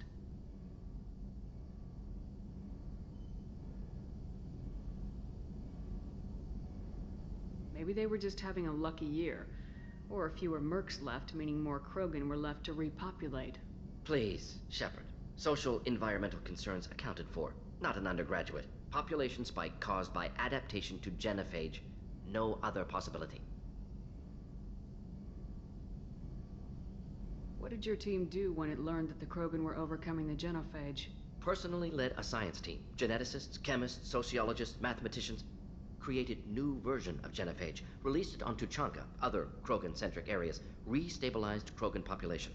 Maybe they were just having a lucky year. Or fewer mercs left, meaning more Krogan were left to repopulate. Please, Shepard. Social environmental concerns accounted for, not an undergraduate. Population spike caused by adaptation to genophage. No other possibility. What did your team do when it learned that the Krogan were overcoming the genophage? Personally led a science team. Geneticists, chemists, sociologists, mathematicians. Created new version of genophage. Released it onto Chanka, other Krogan-centric areas. Restabilized Krogan population.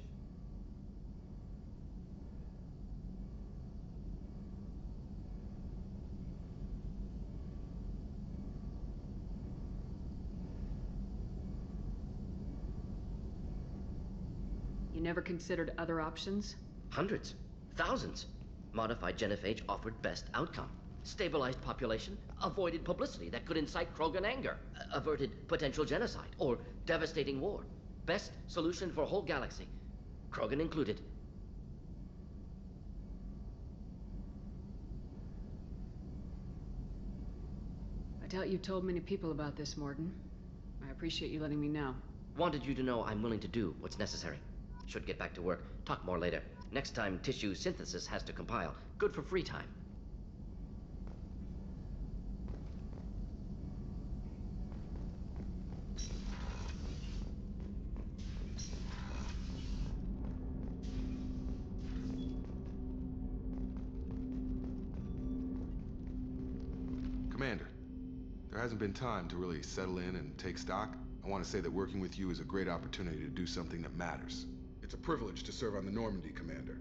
You never considered other options? Hundreds. Thousands. Modified genophage offered best outcome. Stabilized population, avoided publicity that could incite Krogan anger, averted potential genocide, or devastating war. Best solution for whole galaxy. Krogan included. I doubt you told many people about this, Mordin. I appreciate you letting me know. Wanted you to know I'm willing to do what's necessary. Should get back to work. Talk more later. Next time tissue synthesis has to compile. Good for free time. Commander, there hasn't been time to really settle in and take stock. I want to say that working with you is a great opportunity to do something that matters. It's a privilege to serve on the Normandy, Commander.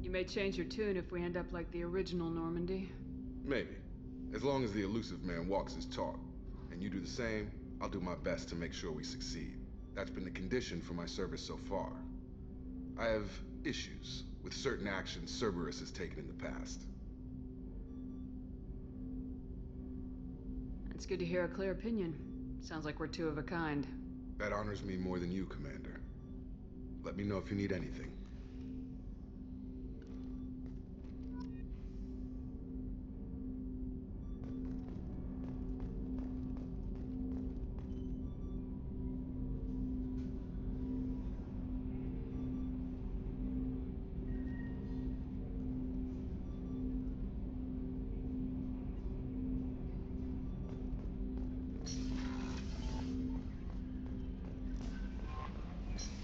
You may change your tune if we end up like the original Normandy. Maybe. As long as the elusive man walks his talk, and you do the same, I'll do my best to make sure we succeed. That's been the condition for my service so far. I have issues with certain actions Cerberus has taken in the past. It's good to hear a clear opinion. Sounds like we're two of a kind. That honors me more than you, Commander. Let me know if you need anything.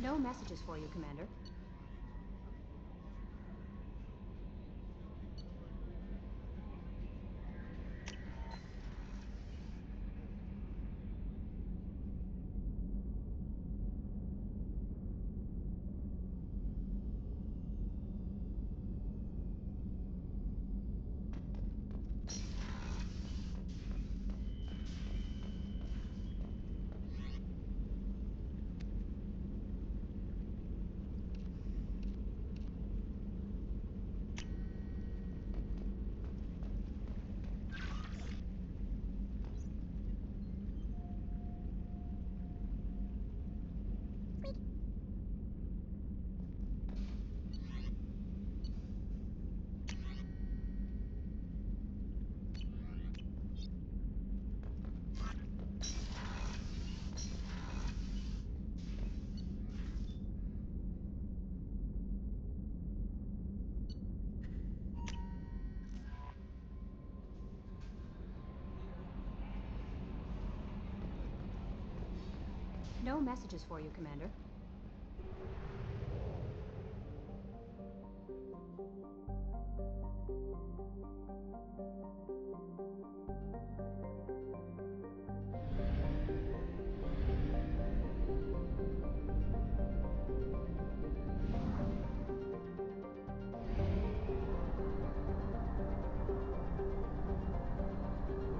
No messages for you, Commander. No messages for you, Commander.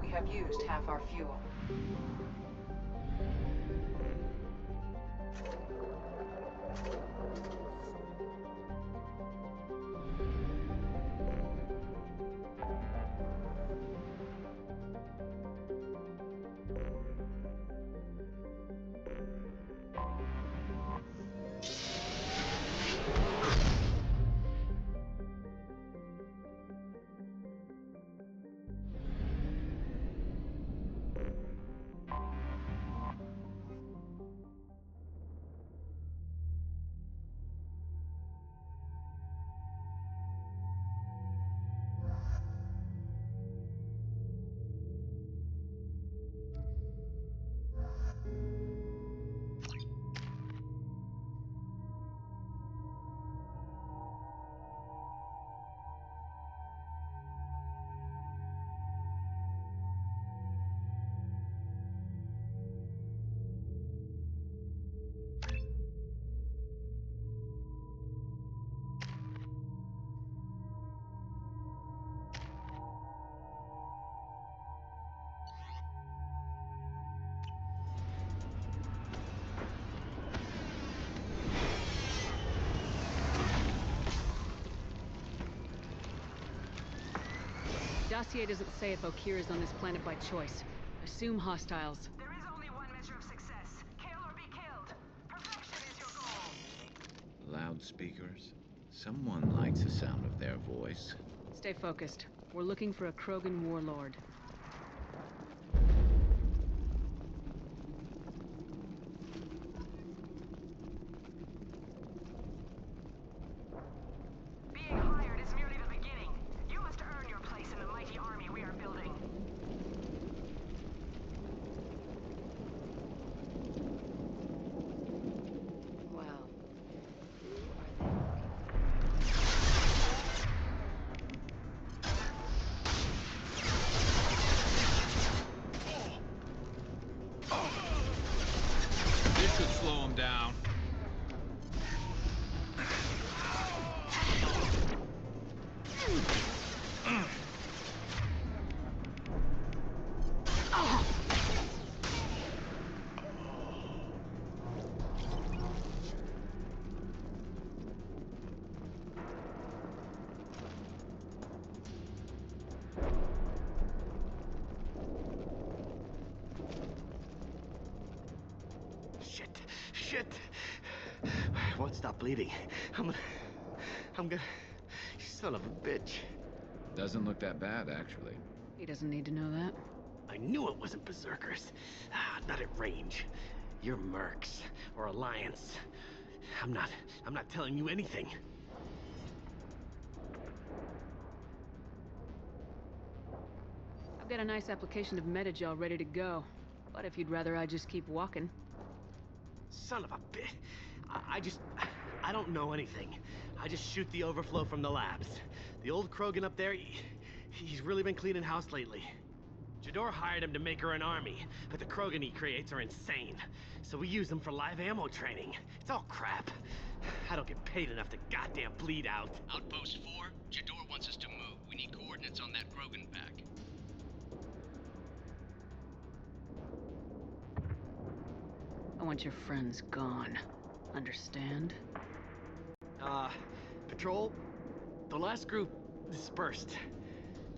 We have used half our fuel. dossier doesn't say if Okir is on this planet by choice. Assume hostiles. There is only one measure of success. Kill or be killed. Perfection is your goal. Loudspeakers? Someone likes the sound of their voice. Stay focused. We're looking for a Krogan warlord. Being hired is merely the beginning. You must earn your place in the mighty army we are building. Well, This should slow him down. Shit! I won't stop bleeding. I'm gonna... You son of a bitch. Doesn't look that bad, actually. he doesn't need to know that. I knew it wasn't Berserkers. Not at range. You're Mercs, or Alliance. I'm not telling you anything. I've got a nice application of metagel ready to go. But if you'd rather I just keep walking. Son of a bitch. I don't know anything. I just shoot the overflow from the labs. The old Krogan up there, he's really been cleaning house lately. Jador hired him to make her an army, but the Krogan he creates are insane. So we use them for live ammo training. It's all crap. I don't get paid enough to goddamn bleed out. Outpost 4, Jador wants us to move. We need coordinates on that Krogan pack. I want your friends gone. Understand? Patrol? The last group dispersed.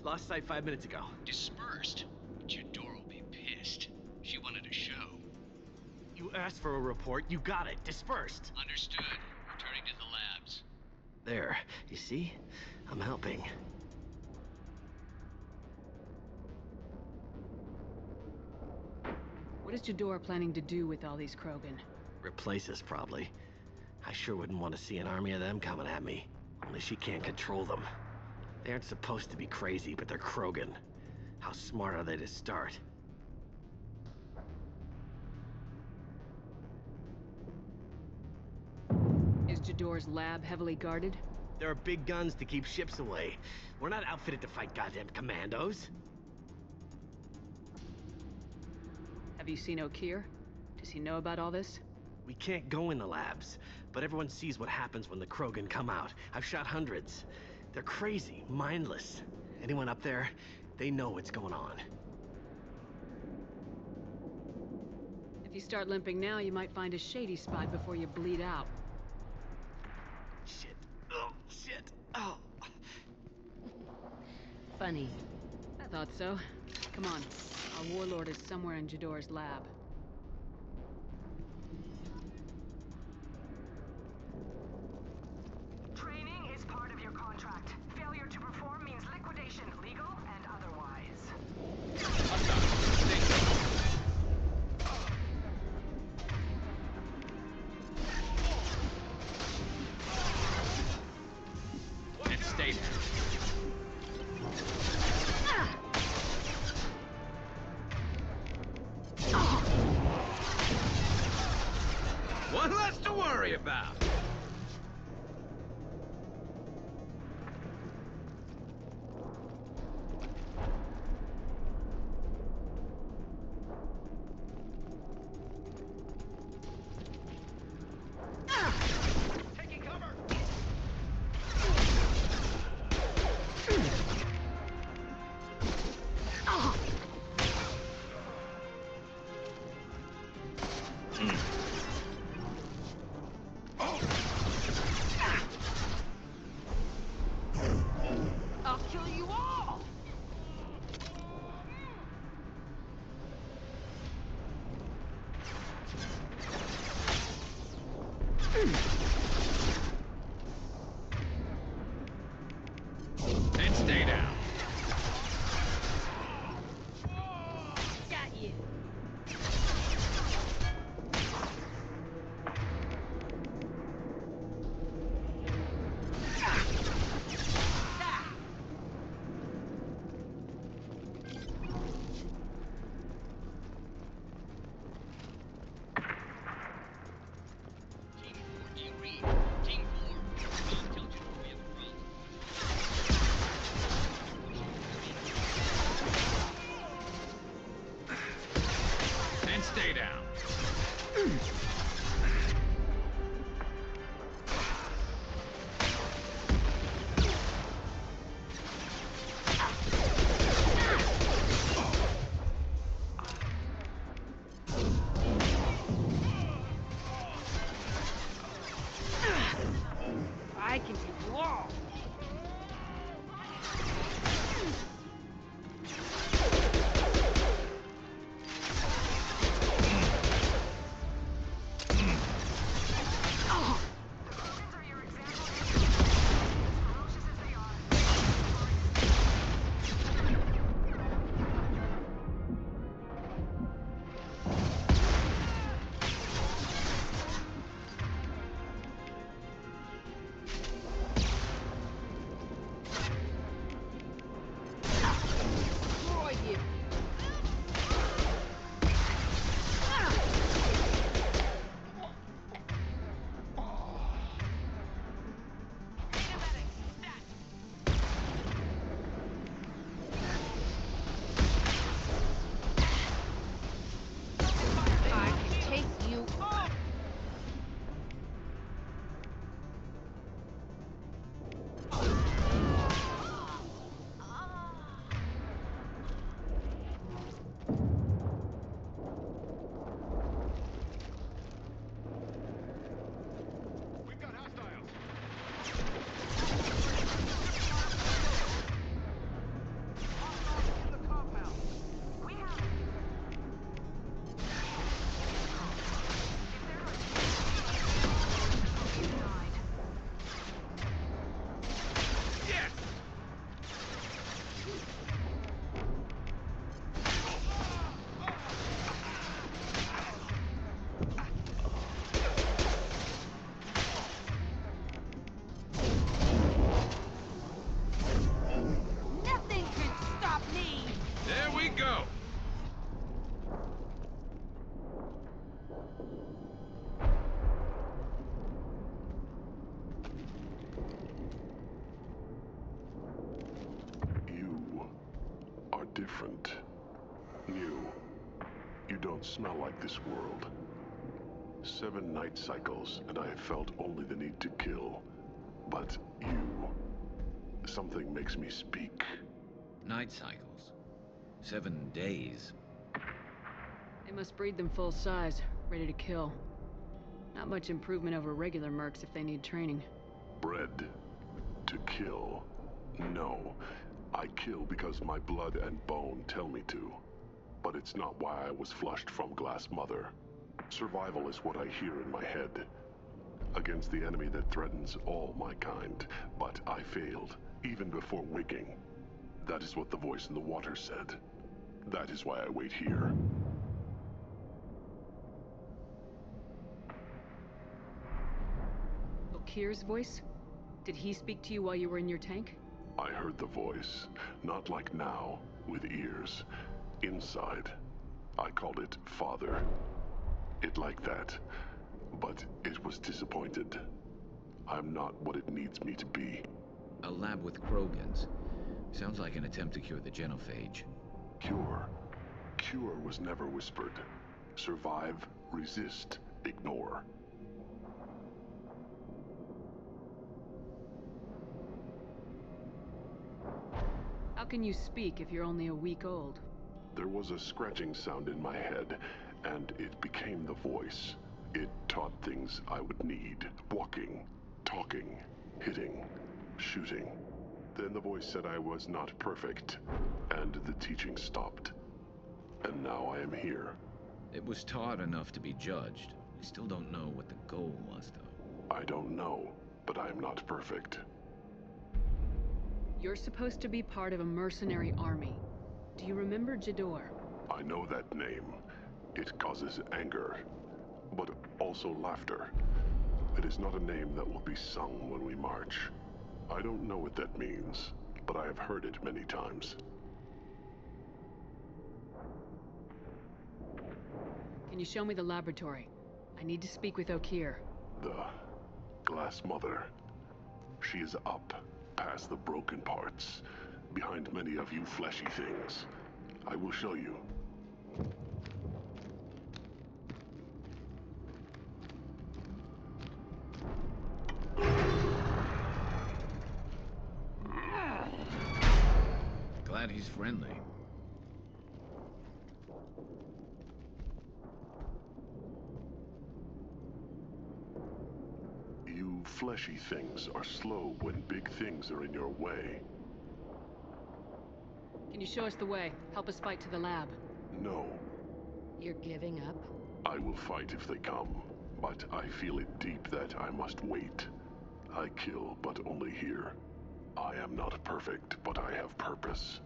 Lost sight 5 minutes ago. Dispersed? Jador will be pissed. She wanted a show. You asked for a report, you got it. Dispersed. Understood. Returning to the labs. There. You see? I'm helping. What is Jador planning to do with all these Krogan? Replace us, probably. I sure wouldn't want to see an army of them coming at me. Only she can't control them. They aren't supposed to be crazy, but they're Krogan. How smart are they to start? Is Jador's lab heavily guarded? There are big guns to keep ships away. We're not outfitted to fight goddamn commandos. Have you seen Okir? Does he know about all this? We can't go in the labs, but everyone sees what happens when the Krogan come out. I've shot hundreds. They're crazy, mindless. Anyone up there, they know what's going on. If you start limping now, you might find a shady spot before you bleed out. Shit. Oh, shit. Oh. Funny. I thought so. Come on. Our warlord is somewhere in Jador's lab. Training is part of your contract. Failure to perform means liquidation, legal and otherwise. And stay there. One less to worry about. Taking cover! different. New. You don't smell like this world. 7 night cycles, and I have felt only the need to kill. But you... something makes me speak. Night cycles. 7 days. They must breed them full size, ready to kill. Not much improvement over regular mercs if they need training. Bred to kill. No. I kill because my blood and bone tell me to. But it's not why I was flushed from Glass Mother. Survival is what I hear in my head. Against the enemy that threatens all my kind. But I failed, even before waking. That is what the voice in the water said. That is why I wait here. Okir's voice? Did he speak to you while you were in your tank? I heard the voice, not like now, with ears. Inside. I called it Father. It like that. But it was disappointed. I'm not what it needs me to be. A lab with Krogans. Sounds like an attempt to cure the genophage. Cure. Cure was never whispered. Survive, resist, ignore. How can you speak if you're only a week old? There was a scratching sound in my head, and it became the voice. It taught things I would need. Walking, talking, hitting, shooting. Then the voice said I was not perfect, and the teaching stopped. And now I am here. It was taught enough to be judged. We still don't know what the goal was, though. I don't know, but I am not perfect. You're supposed to be part of a mercenary army. Do you remember Jador? I know that name. It causes anger, but also laughter. It is not a name that will be sung when we march. I don't know what that means, but I have heard it many times. Can you show me the laboratory? I need to speak with Okir. The Glass Mother. She is up, past the broken parts, behind many of you fleshy things. I will show you. Glad he's friendly. You fleshy things are slow when big things are in your way. Can you show us the way? Help us fight to the lab. No. You're giving up? I will fight if they come, but I feel it deep that I must wait. I kill, but only here. I am not perfect, but I have purpose.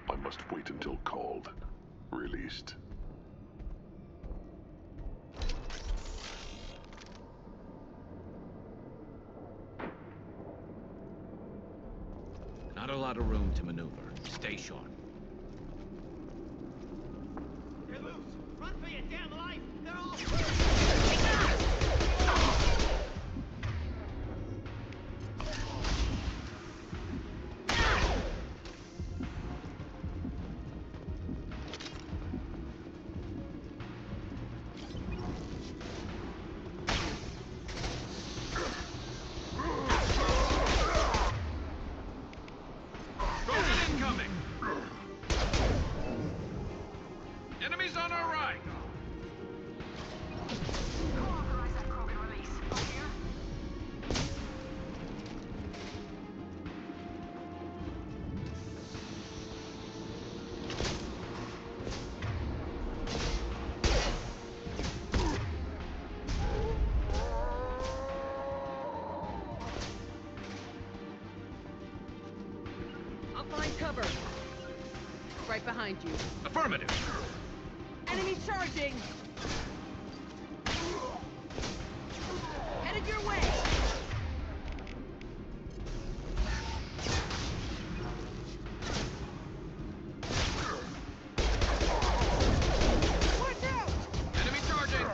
I must wait until called, released. Not a lot of room to maneuver. Stay sharp. They're loose! Run for your damn life! They're all... Cover. Right behind you. Affirmative. Enemy charging! Headed your way! Watch out! Enemy charging!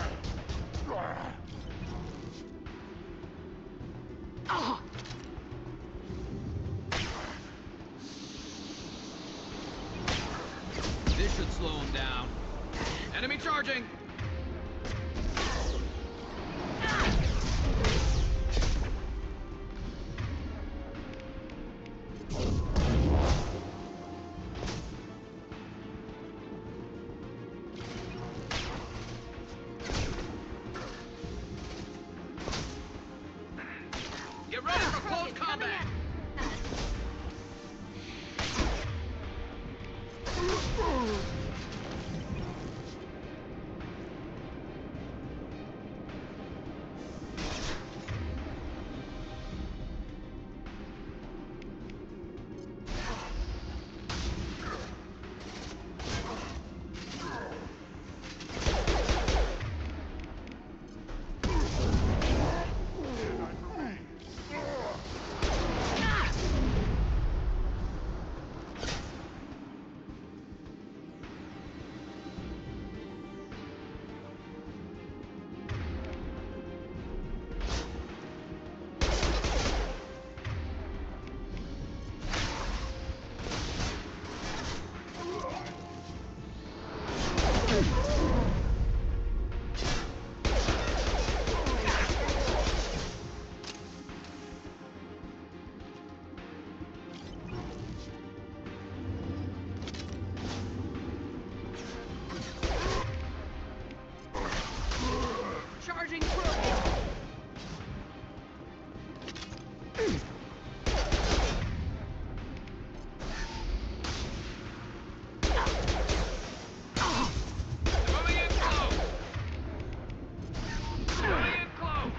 Ah! slow him down. Enemy charging! Get ready for close combat! Charging through! Moving in close! Moving in close!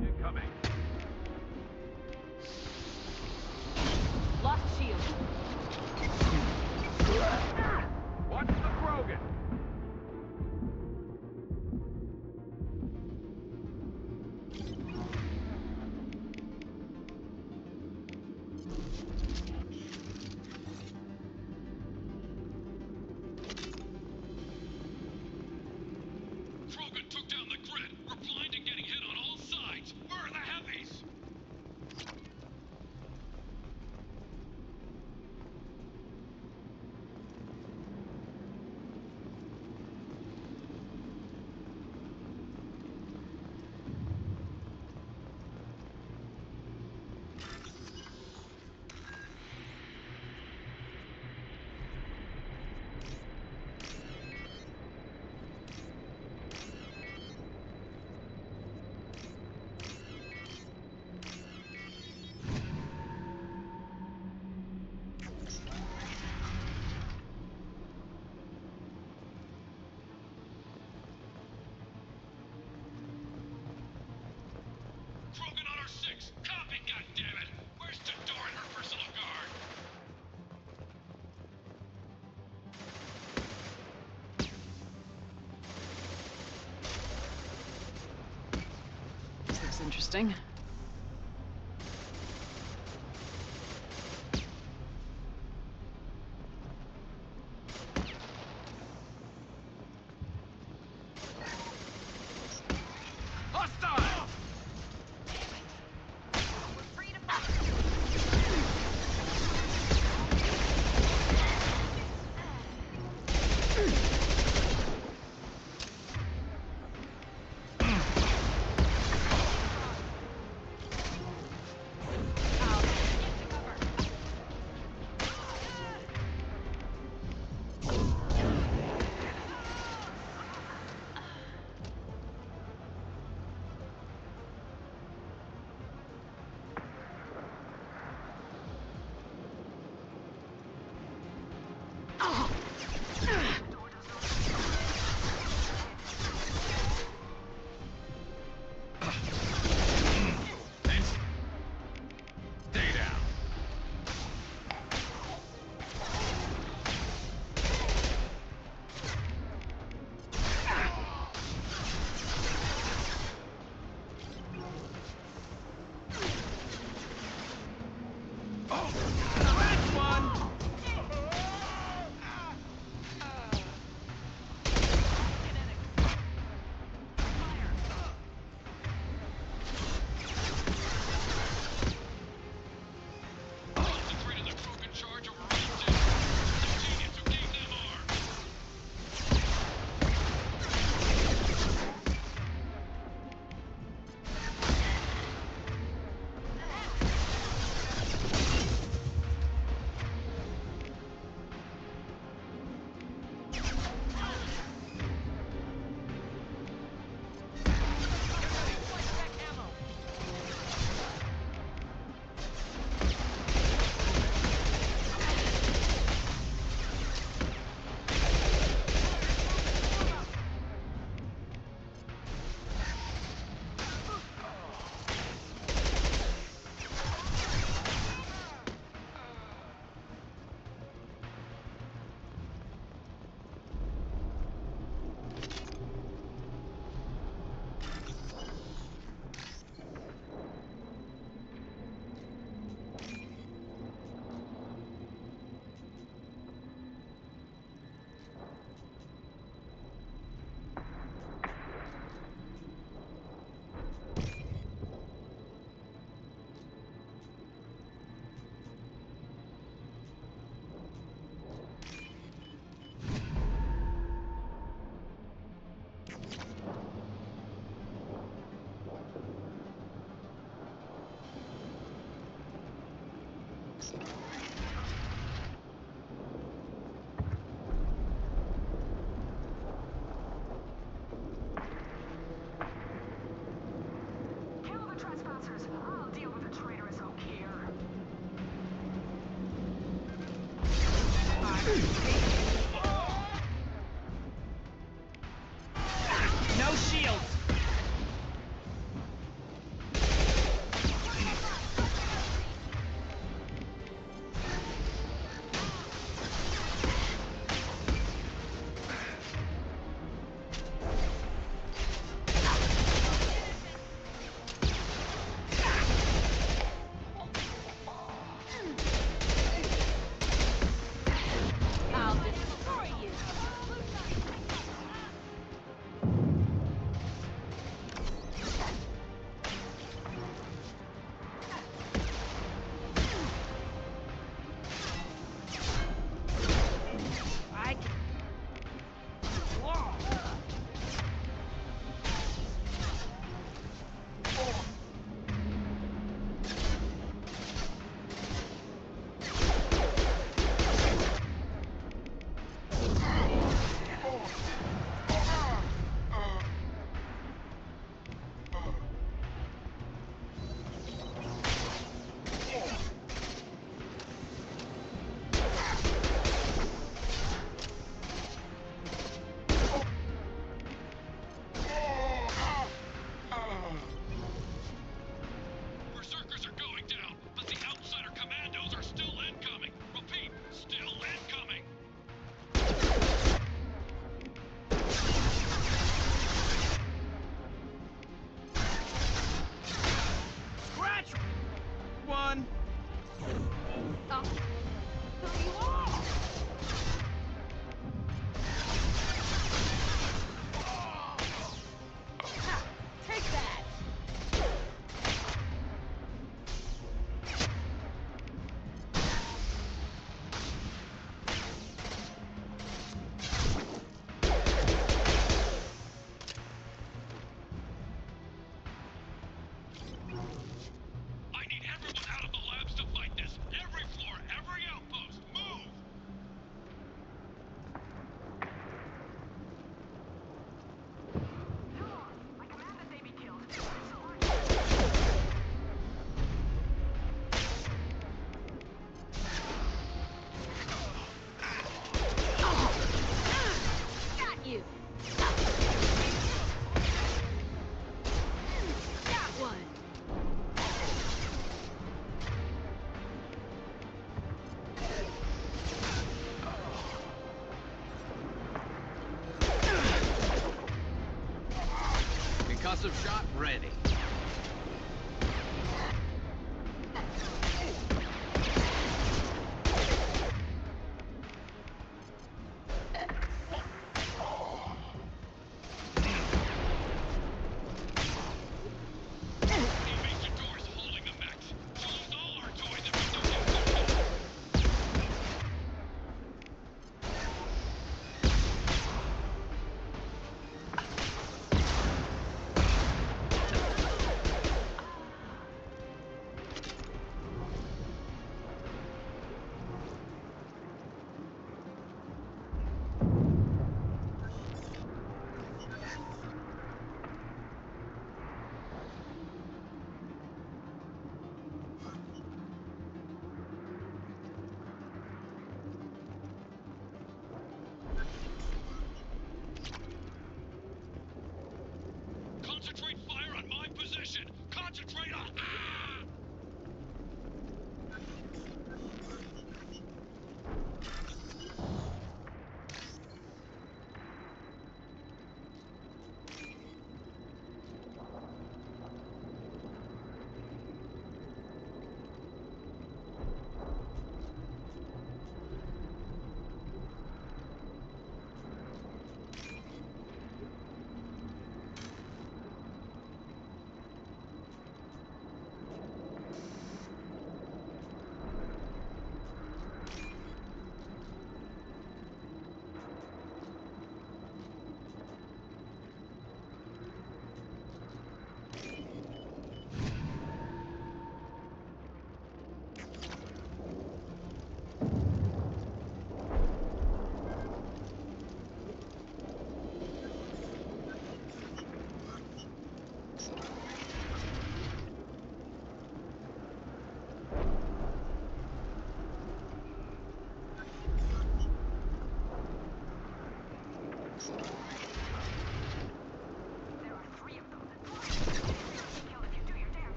Incoming. Lost shield. What's the Krogan? Krogan took down the grid. We're blind and getting hit on all sides. Where are the heavies? Krogan on our 6. Copy, goddammit! Where's Tador and her personal guard? This looks interesting. Hostile! Kill the trespassers. I'll deal with the traitorous oak here. No shields! I'll destroy you. I can... Whoa. Berserkers are going down, but the outsider commandos are still incoming. Repeat, still incoming. Scratch! One. Take that! I need everyone out of the labs to fight this. Every floor, every outpost, move!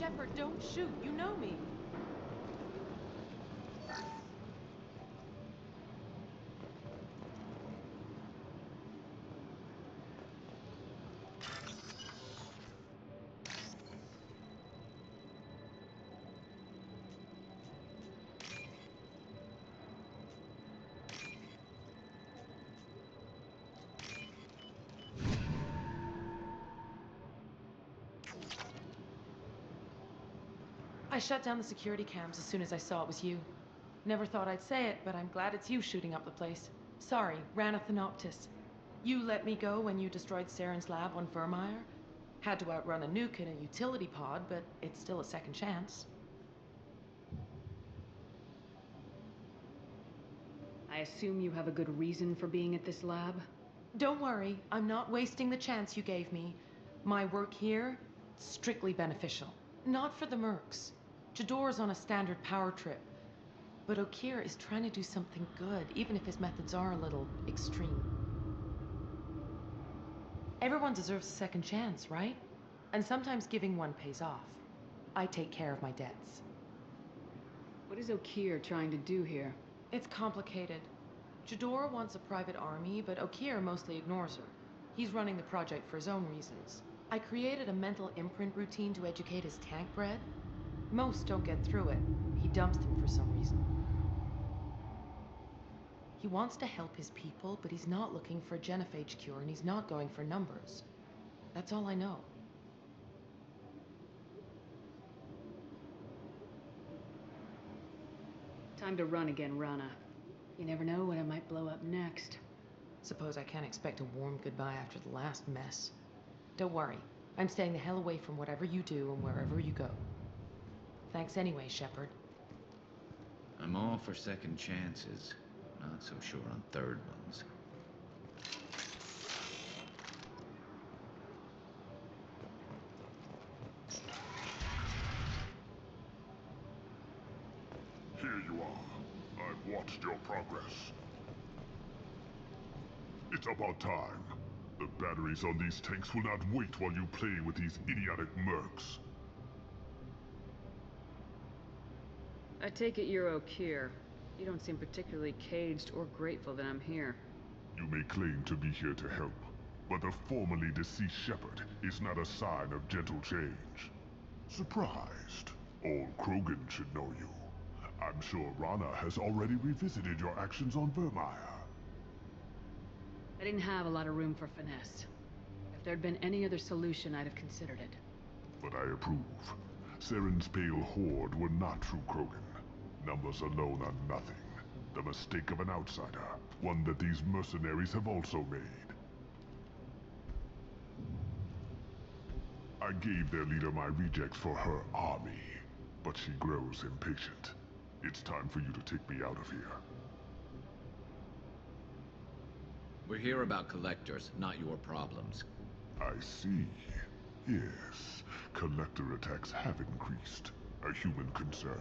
Shepard, don't shoot. You know me. I shut down the security cams as soon as I saw it was you. Never thought I'd say it, but I'm glad it's you shooting up the place. Sorry, ran a Thanoptis. You let me go when you destroyed Saren's lab on Vermeer. Had to outrun a nuke in a utility pod, but it's still a second chance. I assume you have a good reason for being at this lab? Don't worry, I'm not wasting the chance you gave me. My work here, strictly beneficial. Not for the mercs. Jador's on a standard power trip. But Okeer is trying to do something good, even if his methods are a little extreme. Everyone deserves a second chance, right? And sometimes giving one pays off. I take care of my debts. What is Okeer trying to do here? It's complicated. Jador wants a private army, but Okeer mostly ignores her. He's running the project for his own reasons. I created a mental imprint routine to educate his tank bred. Most don't get through it. He dumps them for some reason. He wants to help his people, but he's not looking for a genophage cure, and he's not going for numbers. That's all I know. Time to run again, Rana. You never know when it might blow up next. Suppose I can't expect a warm goodbye after the last mess. Don't worry. I'm staying the hell away from whatever you do and wherever you go. Thanks anyway, Shepard. I'm all for second chances. Not so sure on third ones. Here you are. I've watched your progress. It's about time. The batteries on these tanks will not wait while you play with these idiotic mercs. I take it you're Okeer. You don't seem particularly caged or grateful that I'm here. You may claim to be here to help, but the formerly deceased Shepard is not a sign of gentle change. Surprised? Old Krogan should know you. I'm sure Rana has already revisited your actions on Vermeer. I didn't have a lot of room for finesse. If there'd been any other solution, I'd have considered it. But I approve. Saren's pale horde were not true Krogan. Numbers alone are nothing. The mistake of an outsider, one that these mercenaries have also made. I gave their leader my rejects for her army, but she grows impatient. It's time for you to take me out of here. We're here about collectors, not your problems. I see. Yes, collector attacks have increased. A human concern.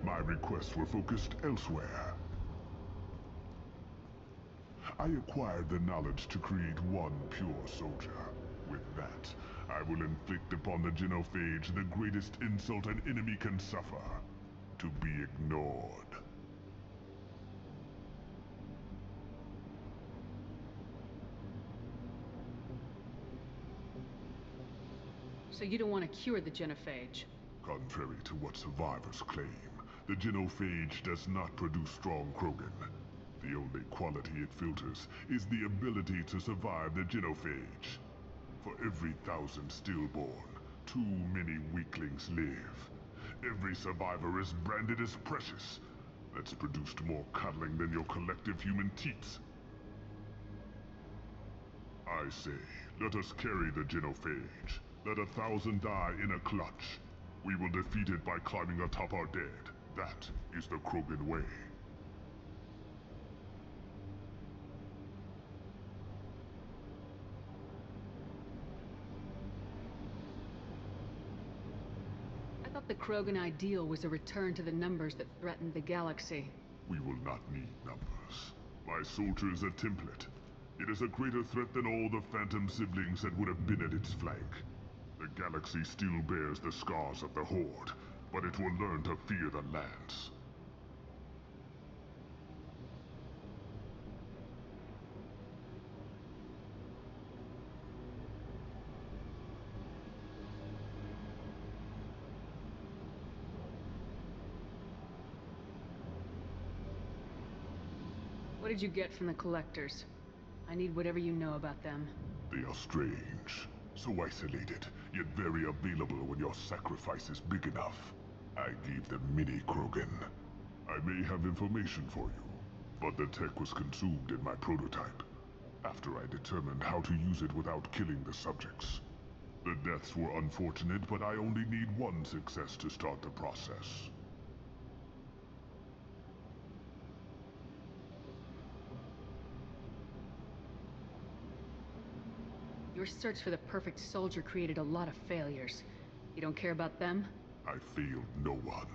My requests were focused elsewhere. I acquired the knowledge to create one pure soldier. With that, I will inflict upon the genophage the greatest insult an enemy can suffer. To be ignored. So you don't want to cure the genophage? Contrary to what survivors claim, the genophage does not produce strong Krogan. The only quality it filters is the ability to survive the genophage. For every 1,000 stillborn, too many weaklings live. Every survivor is branded as precious. That's produced more cuddling than your collective human teats. I say, let us carry the genophage. Let 1,000 die in a clutch. We will defeat it by climbing atop our dead. That is the Krogan way. I thought the Krogan ideal was a return to the numbers that threatened the galaxy. We will not need numbers. My soldier is a template. It is a greater threat than all the Phantom siblings that would have been at its flank. The The galaxy still bears the scars of the Horde, but it will learn to fear the lands. What did you get from the Collectors? I need whatever you know about them. They are strange, so isolated, yet very available when your sacrifice is big enough. I gave them mini Krogan. I may have information for you, but the tech was consumed in my prototype, after I determined how to use it without killing the subjects. The deaths were unfortunate, but I only need one success to start the process. Your search for the perfect soldier created a lot of failures. You don't care about them? I failed no one.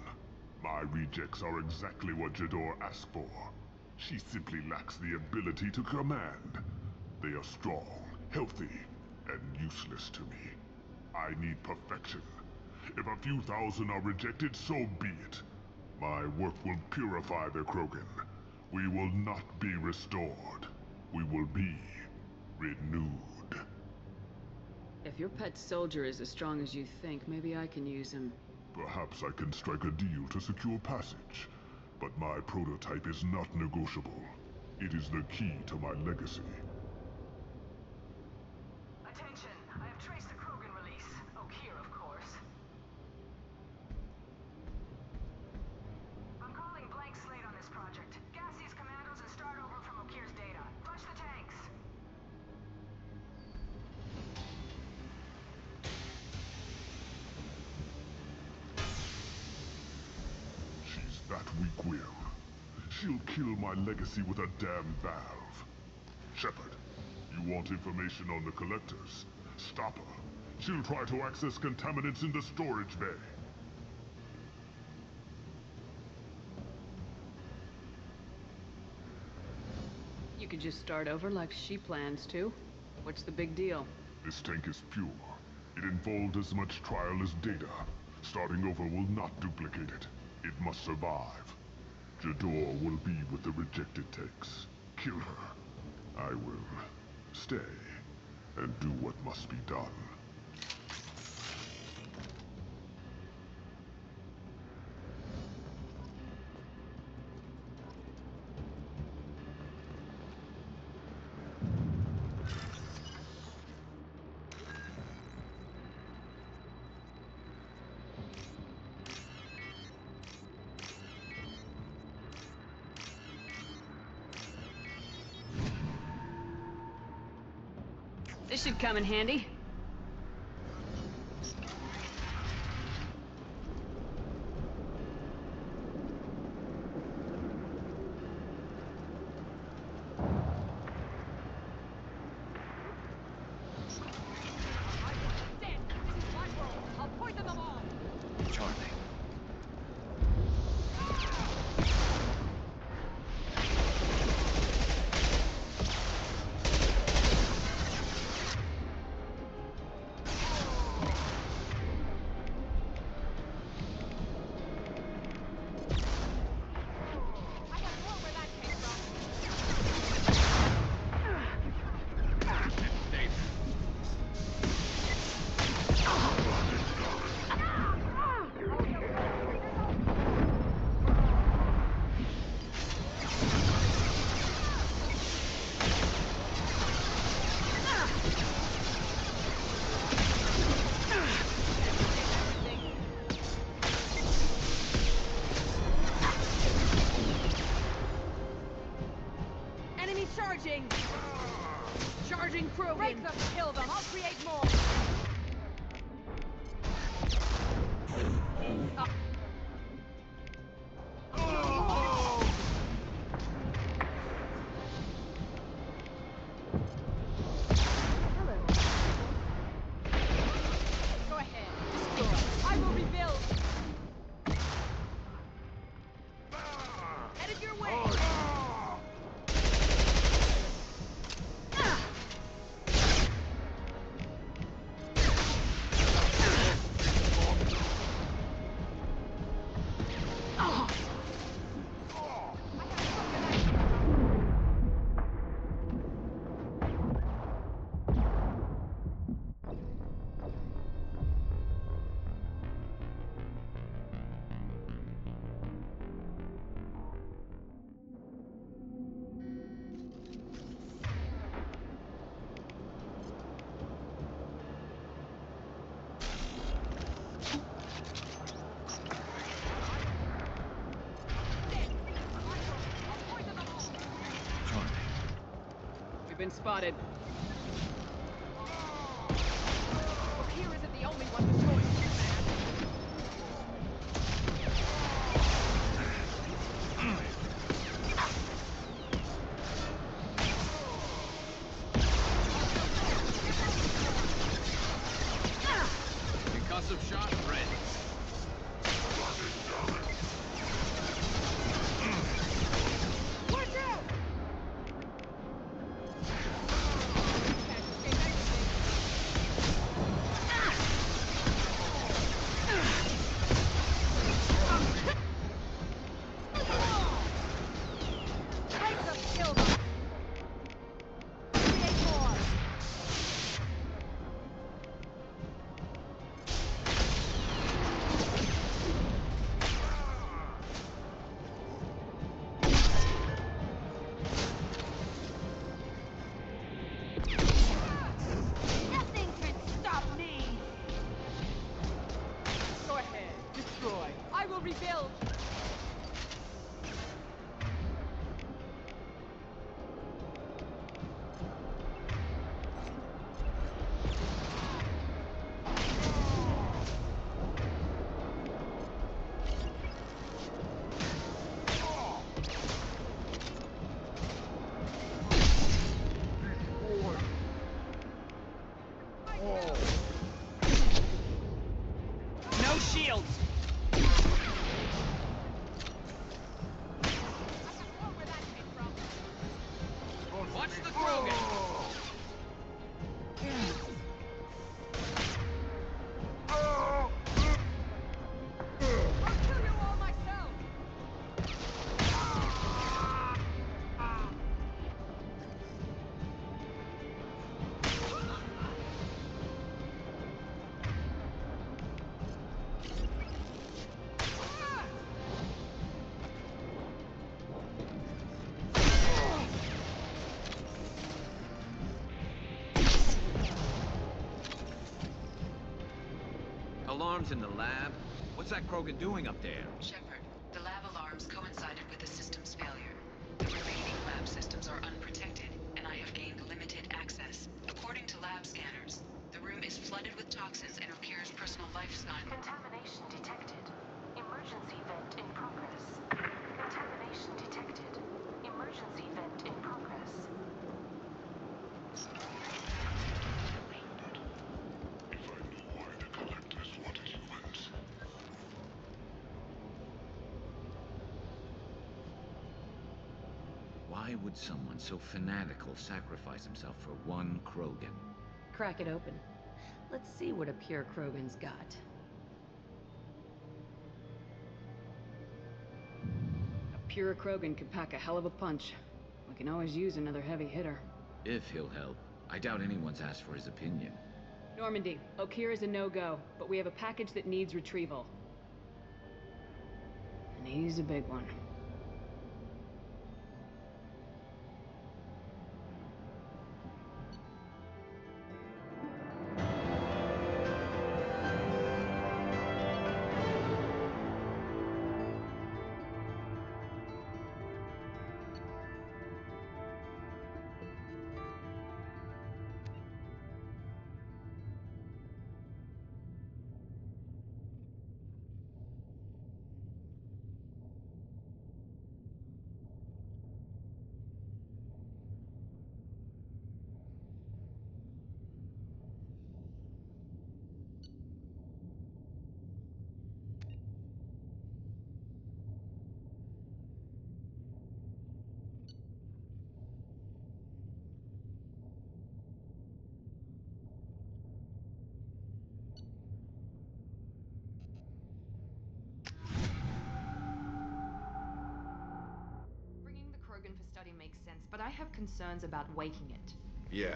My rejects are exactly what Jador asked for. She simply lacks the ability to command. They are strong, healthy, and useless to me. I need perfection. If a few thousand are rejected, so be it. My work will purify the Krogan. We will not be restored. We will be renewed. If your pet soldier is as strong as you think, maybe I can use him. Perhaps I can strike a deal to secure passage, but my prototype is not negotiable. It is the key to my legacy. Attention, I have traced the Krogan release. Okeer, of course. I'm calling blank slate on this project. Gas these commandos and start over from Okeer's data. Flush the tanks. That weak will. She'll kill my legacy with a damn valve. Shepard, you want information on the Collectors? Stop her. She'll try to access contaminants in the storage bay. You could just start over like she plans to. What's the big deal? This tank is pure. It involved as much trial as data. Starting over will not duplicate it. It must survive. Jador will be with the rejected tanks. Kill her. I will stay and do what must be done. This should come in handy. Charging Krogan! Break them, kill them, I'll create more! Go ahead, destroy. I will rebuild! Headed your way! been spotted. Here isn't the only one destroying you, Concussive shot ready. Watch out! Rebuild! No shields! Watch the Krogan! Alarms in the lab? What's that Krogan doing up there? Shepard, the lab alarms coincided with the system's failure. The remaining lab systems are unprotected, and I have gained limited access. According to lab scanners, the room is flooded with toxins and Rakir's personal life sign. Contamination detected. Emergency vent in progress. Contamination detected. Emergency vent in progress. Why would someone so fanatical sacrifice himself for one Krogan? Crack it open. Let's see what a pure Krogan's got. A pure Krogan could pack a hell of a punch. We can always use another heavy hitter. If he'll help. I doubt anyone's asked for his opinion. Normandy, Okeer is a no-go, but we have a package that needs retrieval. And he's a big one. For study makes sense, but I have concerns about waking it. Yeah,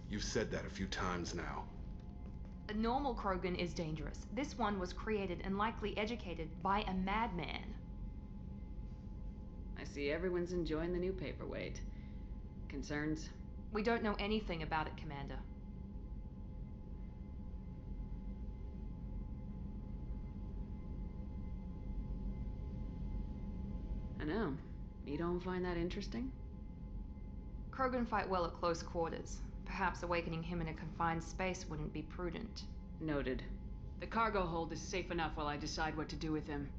you've said that a few times now. A normal Krogan is dangerous. This one was created and likely educated by a madman. I see everyone's enjoying the new paperweight. Concerns? We don't know anything about it, Commander. I know. You don't find that interesting? Krogan fight well at close quarters. Perhaps awakening him in a confined space wouldn't be prudent. Noted. The cargo hold is safe enough while I decide what to do with him.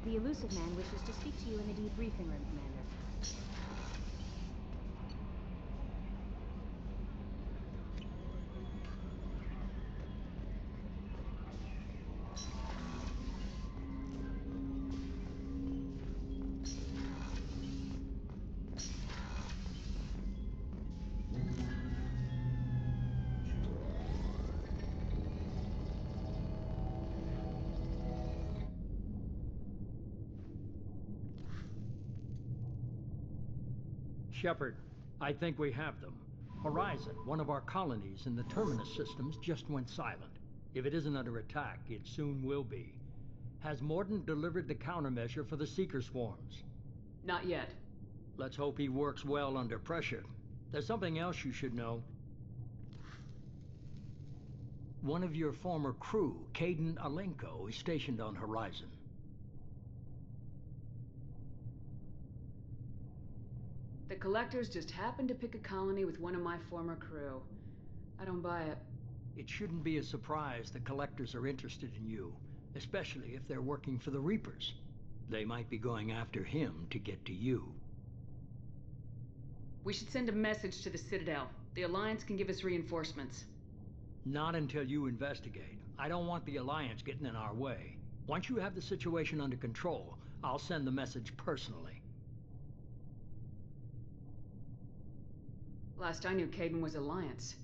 The elusive man wishes to speak to you in the debriefing room, Commander. Shepard, I think we have them. Horizon, one of our colonies in the Terminus systems, just went silent. If it isn't under attack, it soon will be. Has Mordin delivered the countermeasure for the Seeker swarms? Not yet. Let's hope he works well under pressure. There's something else you should know. One of your former crew, Kaiden Alenko, is stationed on Horizon. The Collectors just happened to pick a colony with one of my former crew. I don't buy it. It shouldn't be a surprise the Collectors are interested in you, especially if they're working for the Reapers. They might be going after him to get to you. We should send a message to the Citadel. The Alliance can give us reinforcements. Not until you investigate. I don't want the Alliance getting in our way. Once you have the situation under control, I'll send the message personally. Last I knew, Kaiden was Alliance.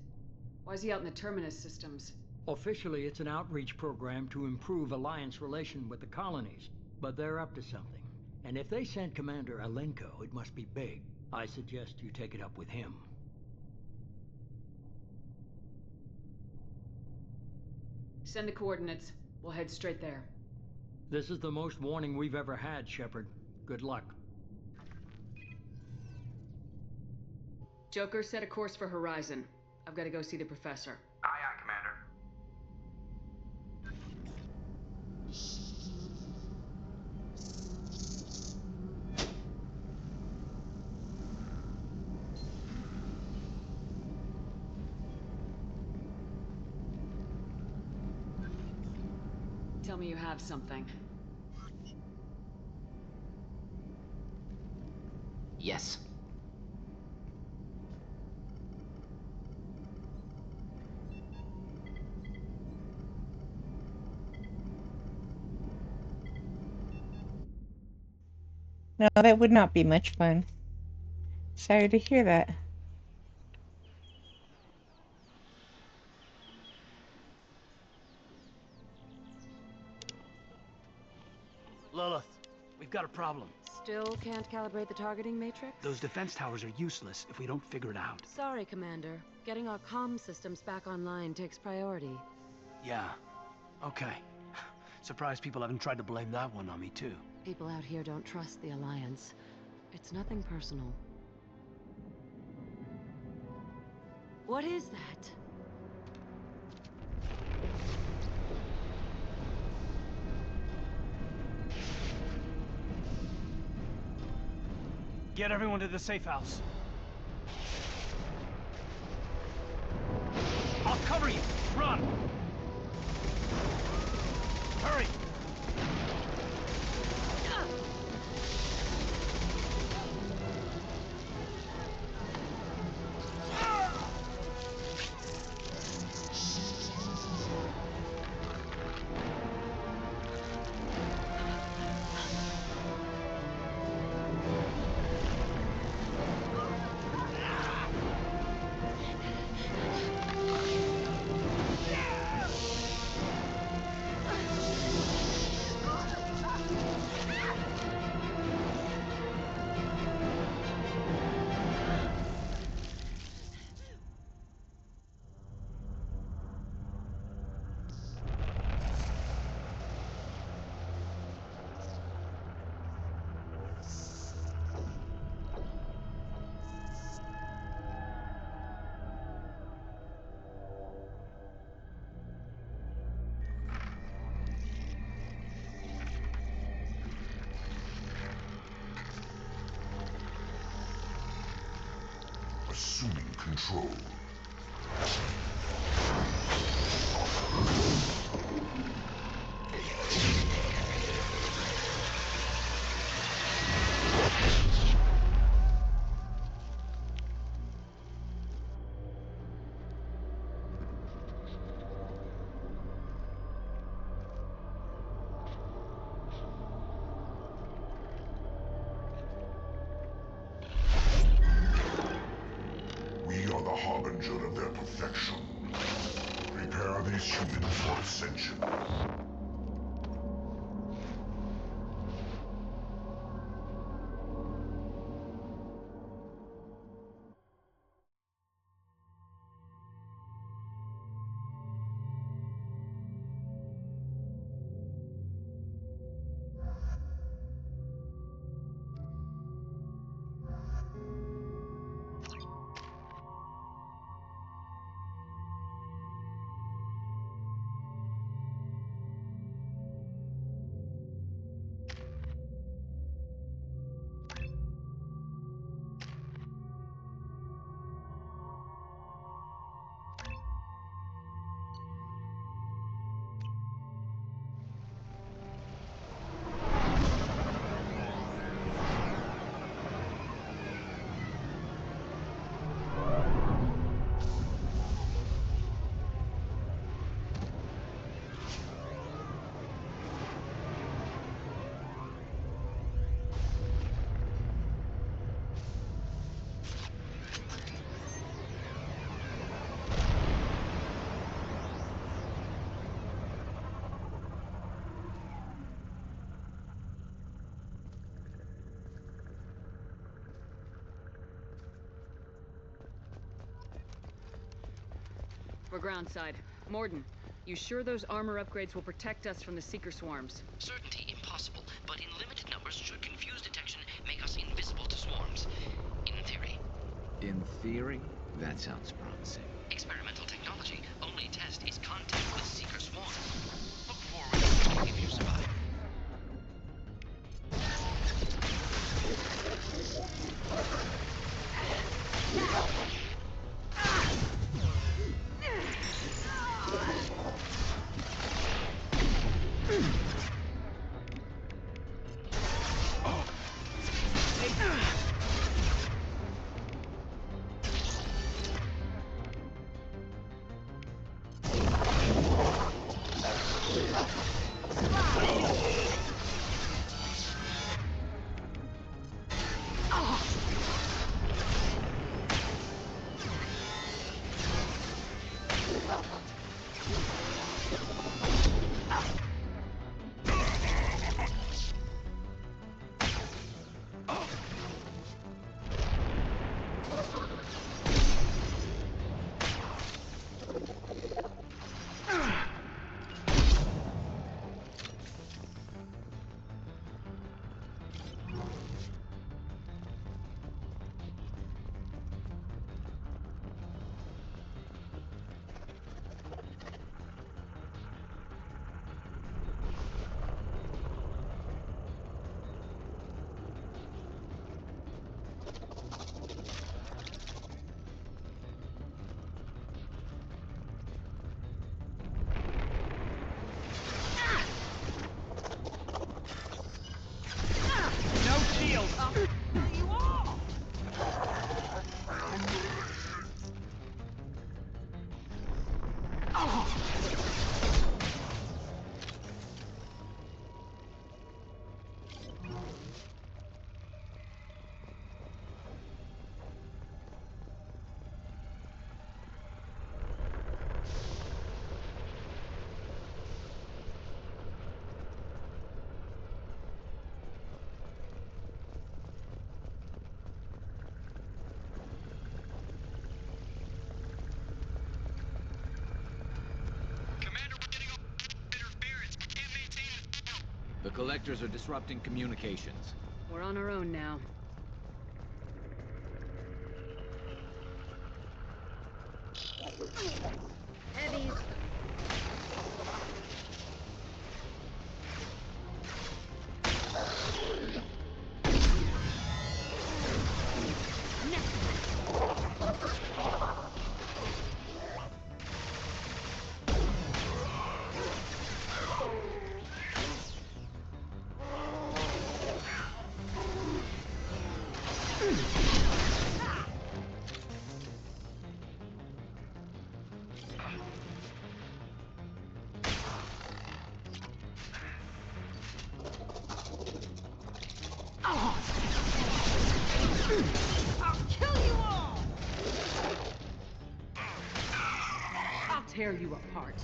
Why is he out in the Terminus systems? Officially, it's an outreach program to improve Alliance relation with the colonies, but they're up to something. And if they sent Commander Alenko, it must be big. I suggest you take it up with him. Send the coordinates. We'll head straight there. This is the most warning we've ever had, Shepard. Good luck. Joker, set a course for Horizon. I've got to go see the Professor. Aye, aye, Commander. Tell me you have something. Yes. No, that would not be much fun. Sorry to hear that. Lilith, we've got a problem. Still can't calibrate the targeting matrix? Those defense towers are useless if we don't figure it out. Sorry, Commander. Getting our comm systems back online takes priority. Yeah. Okay. Surprised people haven't tried to blame that one on me, too. People out here don't trust the Alliance. It's nothing personal. What is that? Get everyone to the safe house. I'll cover you! Run! Hurry! Assuming control. Harbinger of their perfection. Prepare these humans for ascension. We're groundside. Mordin, you sure those armor upgrades will protect us from the Seeker swarms? Certainty impossible, but in limited numbers should confuse detection, make us invisible to swarms. In theory. In theory? That sounds promising. Experimental technology. Only test is contact with Seeker swarms. Look forward if you survive. collectors are disrupting communications. We're on our own now. Heavies. Tear you apart.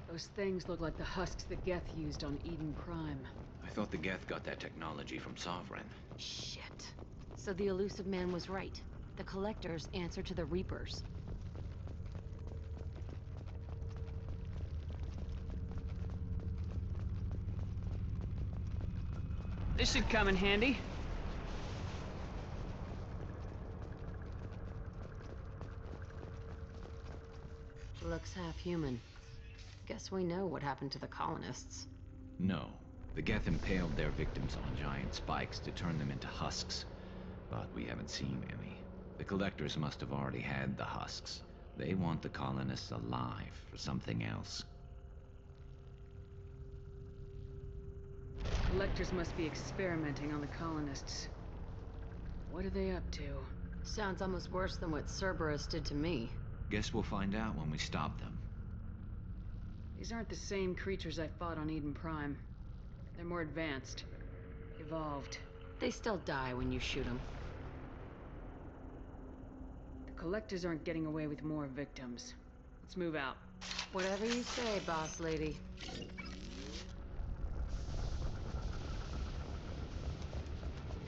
Those things look like the husks the Geth used on Eden Prime. I thought the Geth got that technology from Sovereign. Shit. So the elusive man was right. The Collectors answer to the Reapers. This should come in handy. Looks half human. Guess we know what happened to the colonists. No. The Geth impaled their victims on giant spikes to turn them into husks. But we haven't seen any. The Collectors must have already had the husks. They want the colonists alive for something else. Collectors must be experimenting on the colonists. What are they up to? Sounds almost worse than what Cerberus did to me. Guess we'll find out when we stop them. These aren't the same creatures I fought on Eden Prime. They're more advanced. Evolved. They still die when you shoot them. The Collectors aren't getting away with more victims. Let's move out. Whatever you say, boss lady.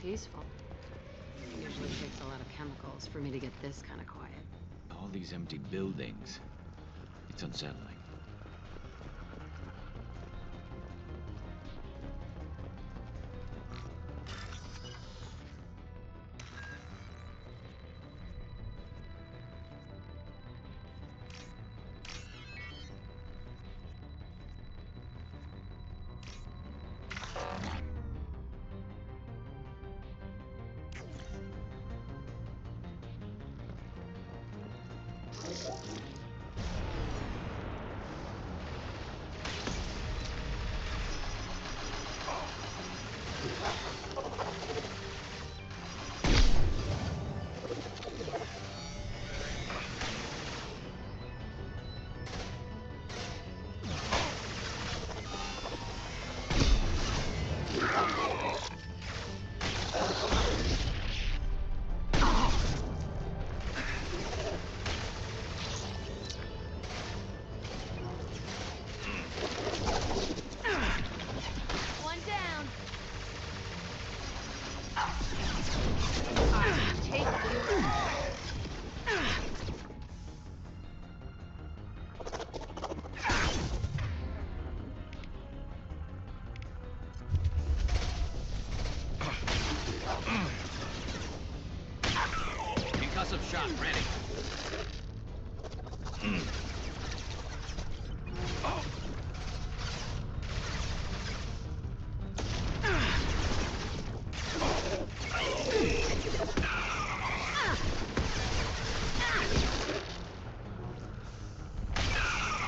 Peaceful. Usually takes a lot of chemicals for me to get this kind of quiet. All these empty buildings. It's unsettling. Concussive shot ready.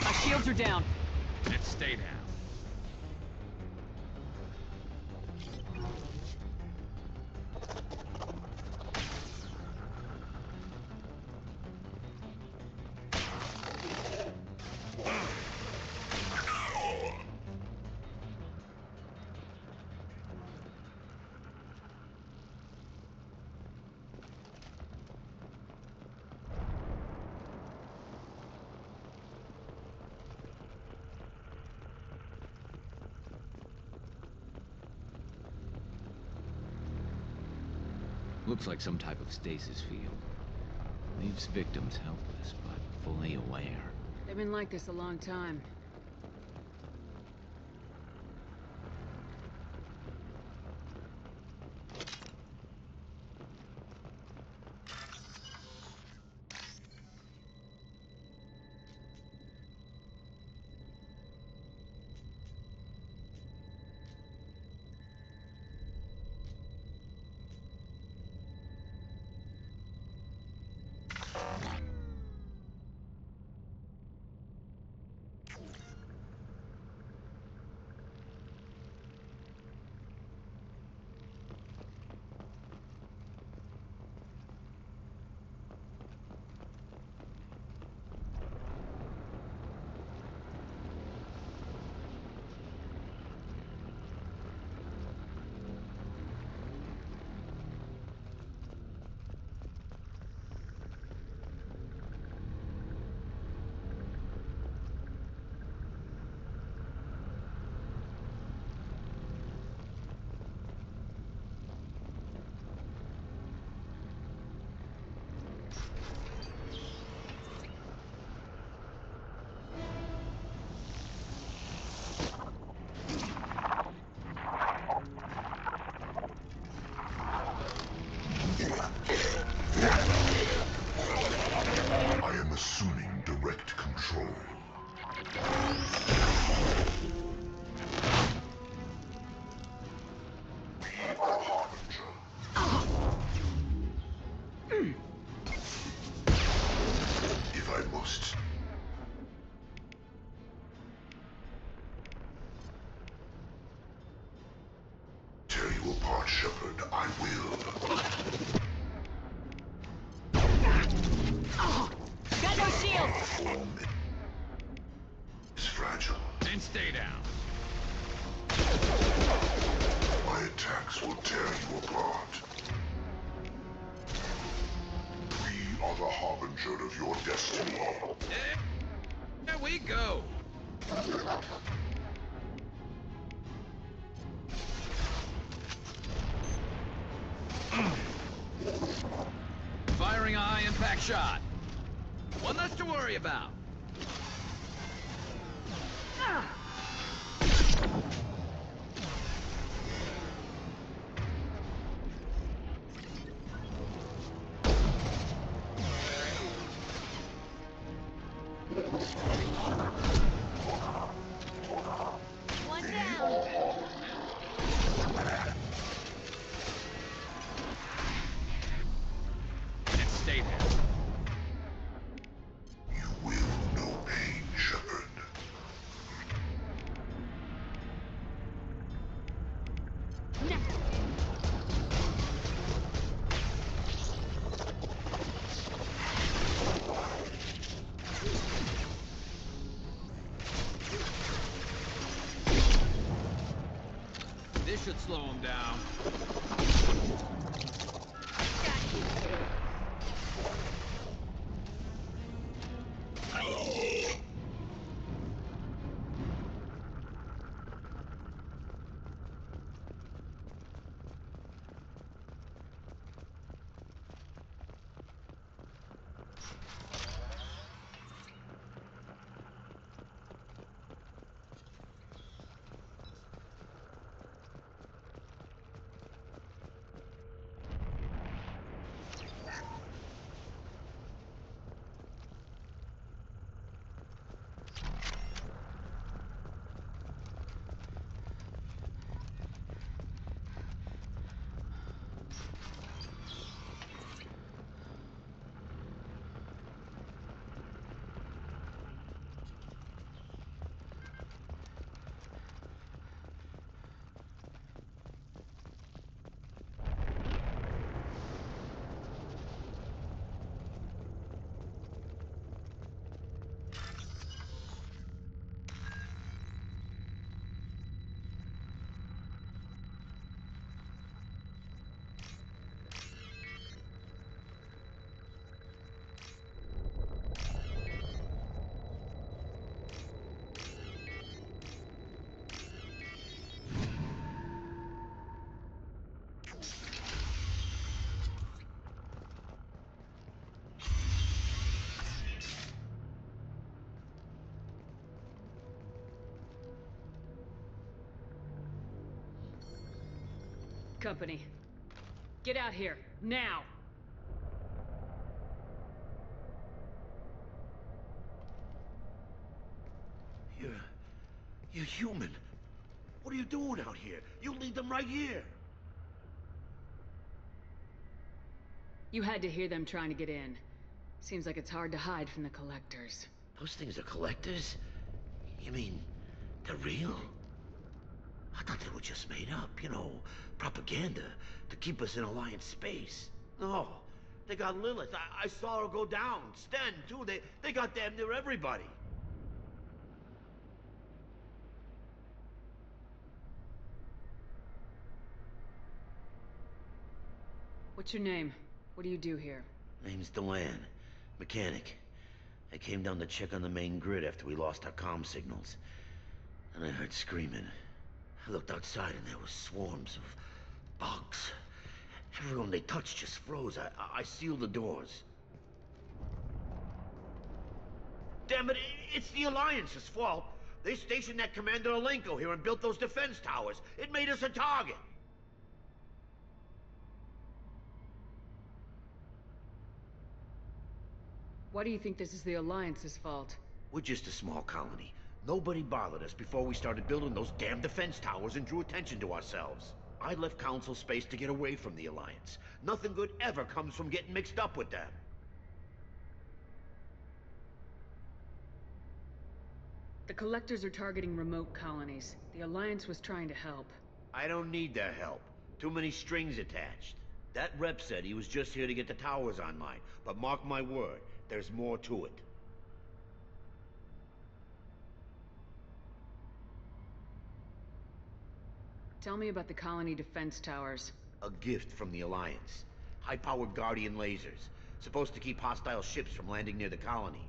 Our shields are down. Let's stay down. Looks like some type of stasis field. Leaves victims helpless, but fully aware. They've been like this a long time. I am assuming direct control. If I must. Tear you apart, Shepard, I will. Got no shield! It's fragile. And stay down. My attacks will tear you apart. We are the harbinger of your destiny. There we go. Firing a high-impact shot. One less to worry about. One down. And stay there. You will know pain, Shepard. This should slow him down. Company. Get out here, now! You're human. What are you doing out here? You lead them right here. You had to hear them trying to get in. Seems like it's hard to hide from the collectors. Those things are collectors? You mean, they're real? I thought they were just made up, you know, propaganda, to keep us in Alliance space. No, they got Lilith. I saw her go down. Sten, too. They got damn near everybody. What's your name? What do you do here? Name's Delan. Mechanic. I came down to check on the main grid after we lost our comm signals. And I heard screaming. I looked outside and there were swarms of bugs. Everyone they touched just froze. I sealed the doors. Damn it, it's the Alliance's fault. They stationed that Commander Alenko here and built those defense towers. It made us a target. Why do you think this is the Alliance's fault? We're just a small colony. Nobody bothered us before we started building those damn defense towers and drew attention to ourselves. I left Council space to get away from the Alliance. Nothing good ever comes from getting mixed up with them. The Collectors are targeting remote colonies. The Alliance was trying to help. I don't need their help. Too many strings attached. That rep said he was just here to get the towers online. But mark my word, there's more to it. Tell me about the colony defense towers. A gift from the Alliance. High-powered Guardian lasers. Supposed to keep hostile ships from landing near the colony.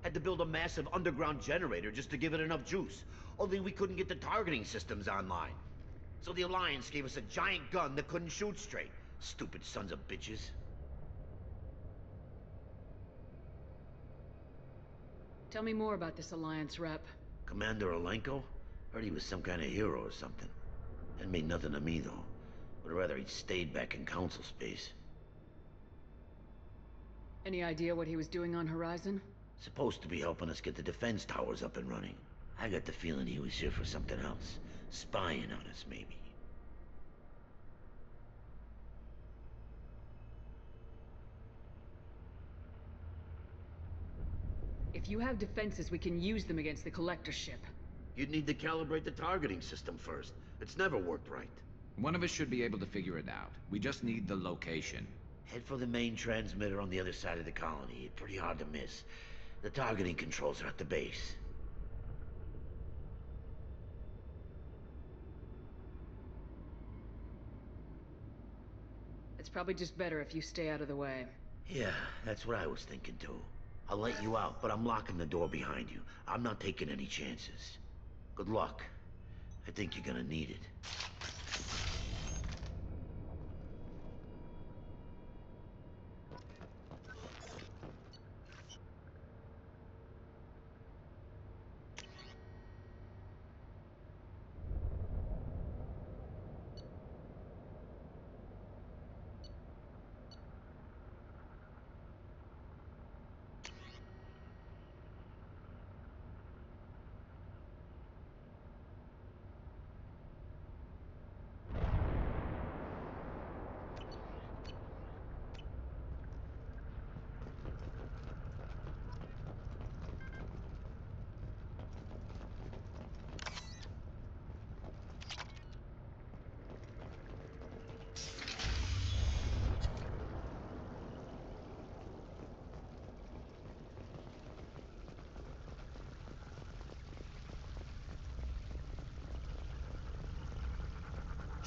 Had to build a massive underground generator just to give it enough juice. Only we couldn't get the targeting systems online. So the Alliance gave us a giant gun that couldn't shoot straight. Stupid sons of bitches. Tell me more about this Alliance rep. Commander Alenko? Heard he was some kind of hero or something. That mean nothing to me, though. Would rather he'd stayed back in Council space. Any idea what he was doing on Horizon? Supposed to be helping us get the defense towers up and running. I got the feeling he was here for something else. Spying on us, maybe. If you have defenses, we can use them against the Collector ship. You'd need to calibrate the targeting system first. It's never worked right. One of us should be able to figure it out. We just need the location. Head for the main transmitter on the other side of the colony. Pretty hard to miss. The targeting controls are at the base. It's probably just better if you stay out of the way. Yeah, that's what I was thinking too. I'll let you out, but I'm locking the door behind you. I'm not taking any chances. Good luck. I think you're gonna need it.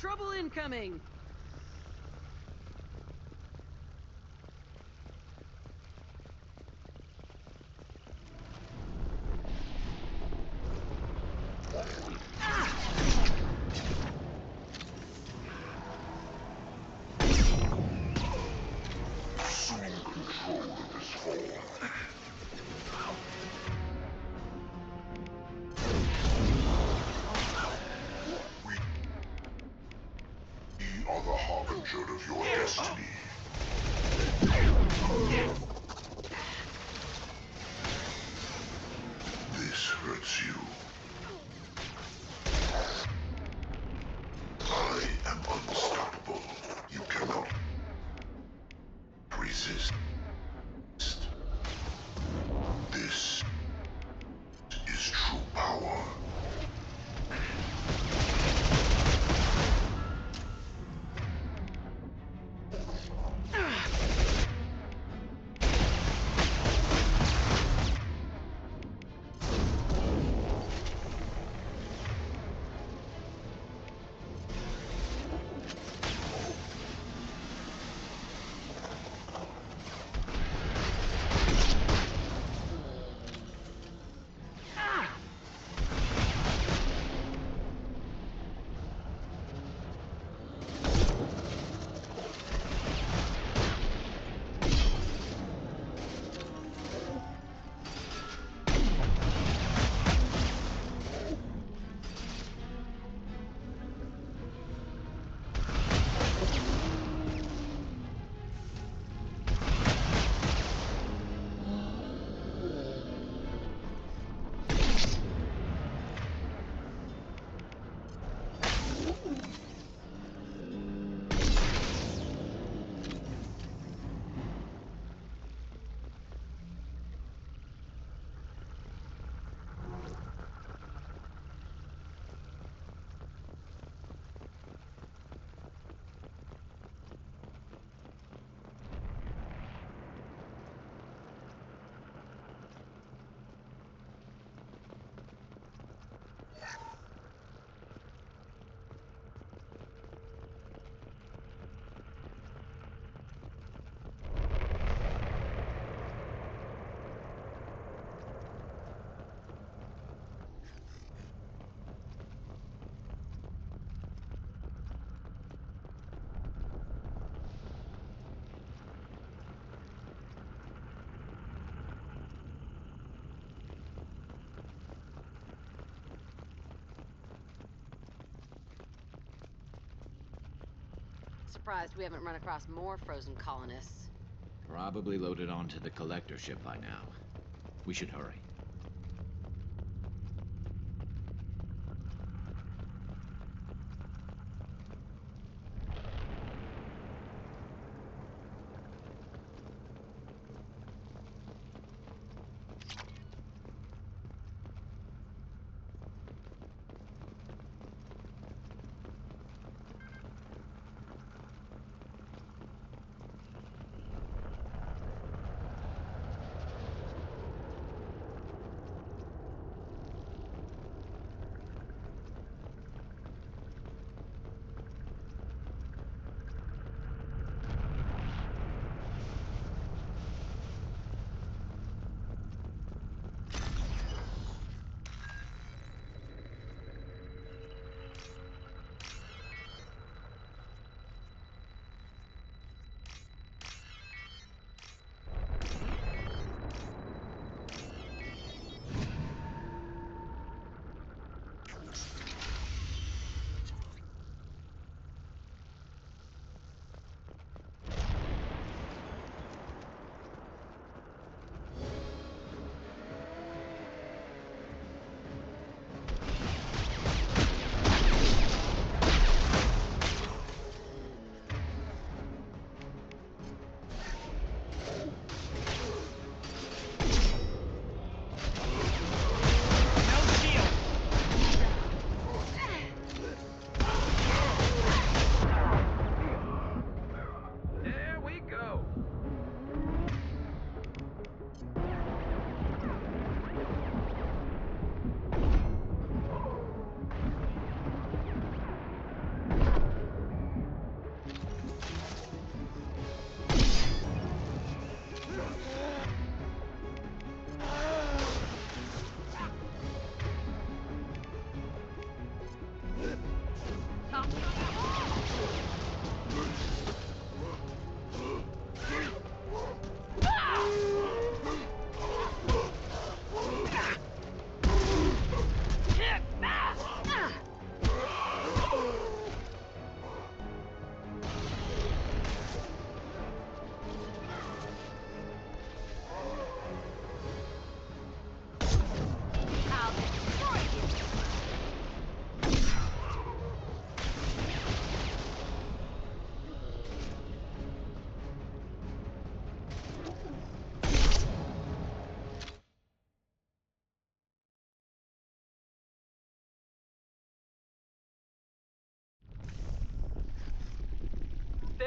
Trouble incoming! destiny. This hurts you. I am unstoppable. You cannot resist. This is true power. Surprised we haven't run across more frozen colonists. Probably loaded onto the collector ship by now. We should hurry.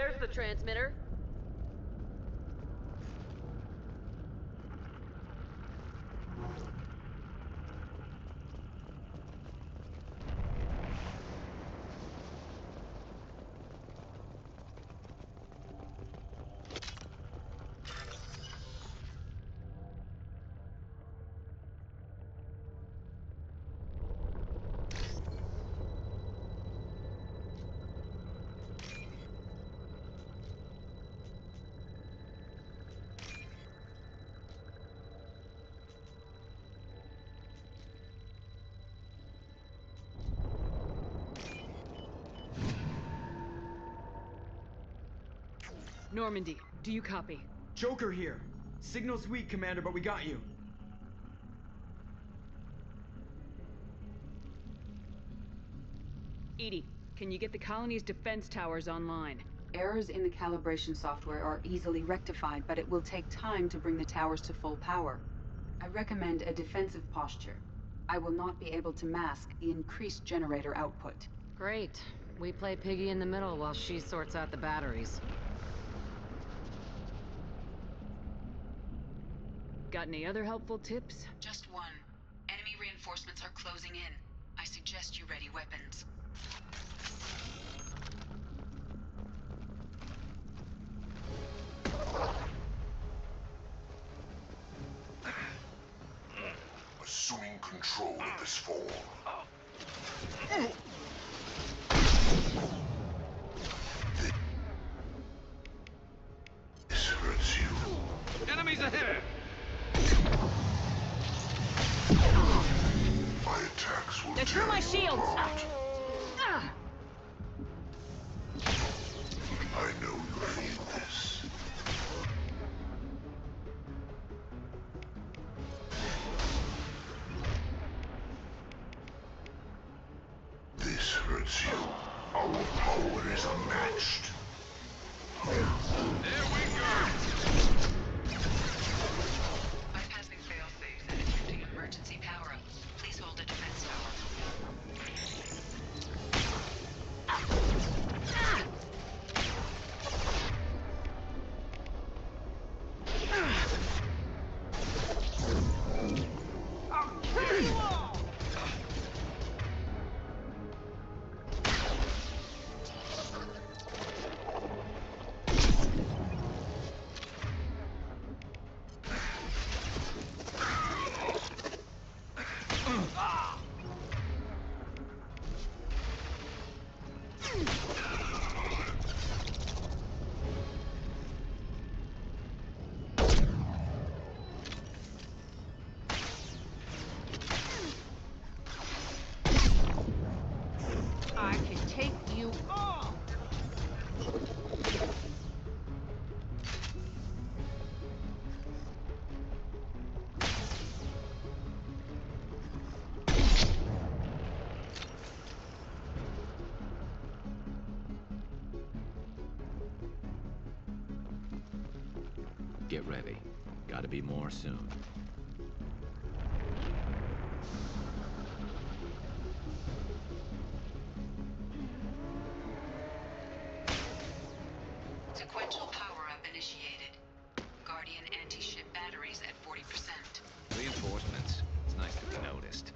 There's the transmitter. Normandy, do you copy? Joker here. Signal's weak, Commander, but we got you. Edie, can you get the colony's defense towers online? Errors in the calibration software are easily rectified, but it will take time to bring the towers to full power. I recommend a defensive posture. I will not be able to mask the increased generator output. Great. We play piggy in the middle while she sorts out the batteries. Got any other helpful tips? Just one. Enemy reinforcements are closing in. I suggest you ready weapons. Assuming control of this form. This hurts you. Enemies ahead! My attacks will They're through my shields! I know you feel this. This hurts you. Our power is unmatched. There we go! Bypassing fail-safes and attempting emergency power-up. Please hold a defense tower. I'll kill you all! I can take you all! Get ready. Gotta be more soon. Sequential power-up initiated. Guardian anti-ship batteries at 40%. Reinforcements. It's nice to be noticed.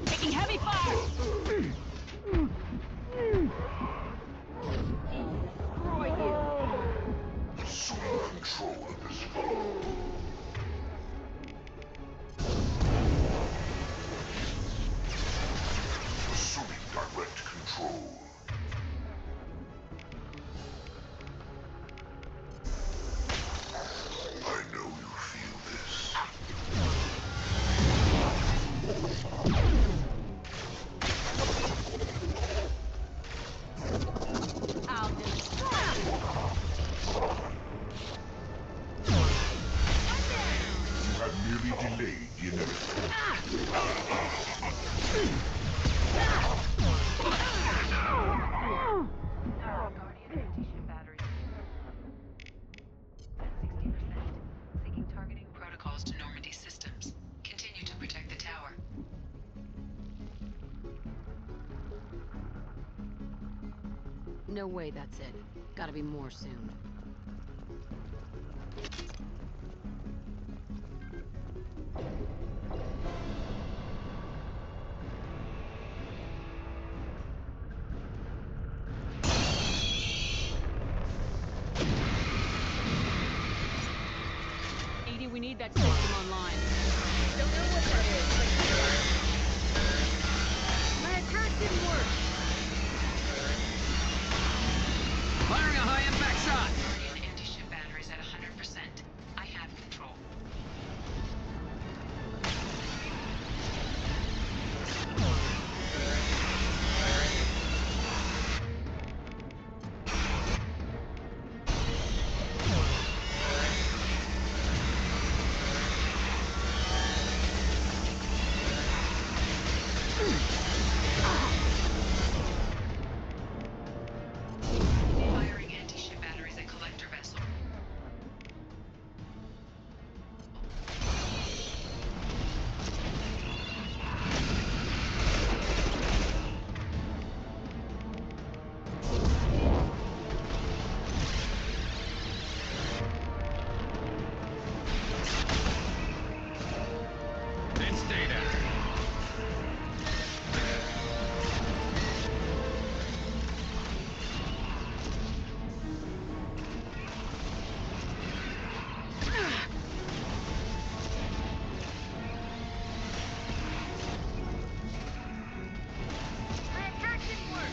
Taking heavy fire! Assuming control of this form. Assuming direct control. I know you feel this. I'll destroy you! You have merely delayed the inevitable. Guardian anti-ship batteries at 60%. Syncing targeting protocols to Normandy systems. Continue to protect the tower. No way that's it. Gotta be more soon. Edie, we need that system online. Don't know what that is, but my attack didn't work. Firing a high-impact shot! Guardian anti-ship batteries at 100%. I have control. Firing anti-ship batteries at collector vessel. Then stay there. My attack didn't work.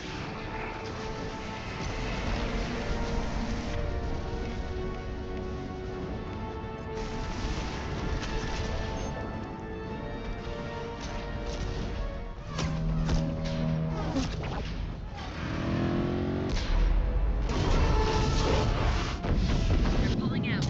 They're pulling out.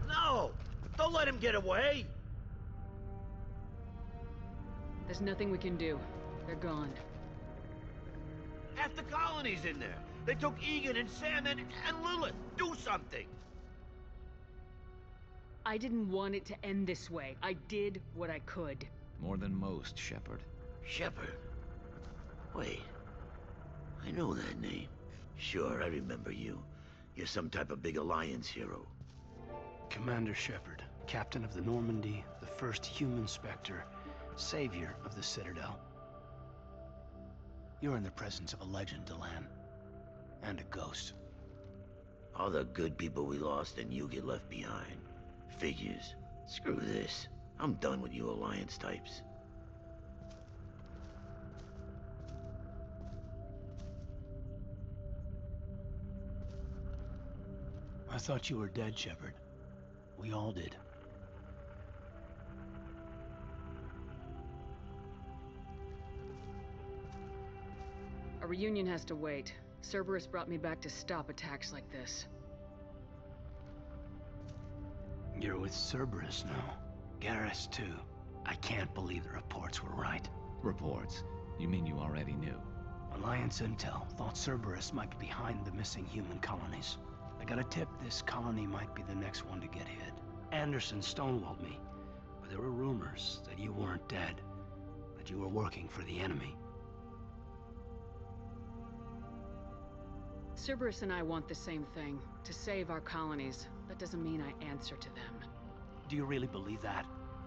No! Don't let him get away! There's nothing we can do. They're gone. Half the colony's in there. They took Egan and Sam and Lilith. Do something! I didn't want it to end this way. I did what I could. More than most, Shepard. Shepard? Wait. I know that name. Sure, I remember you. You're some type of big Alliance hero. Commander Shepard, captain of the Normandy, the first human Spectre, savior of the Citadel. You're in the presence of a legend, Delan. And a ghost. All the good people we lost and you get left behind. Figures. Screw this. I'm done with you Alliance types. I thought you were dead, Shepard. We all did. A reunion has to wait. Cerberus brought me back to stop attacks like this. You're with Cerberus now. Garrus, too. I can't believe the reports were right. Reports? You mean you already knew? Alliance intel thought Cerberus might be behind the missing human colonies. I got a tip this colony might be the next one to get hit. Anderson stonewalled me, but there were rumors that you weren't dead, that you were working for the enemy. Cerberus and I want the same thing, to save our colonies. That doesn't mean I answer to them. Do you really believe that?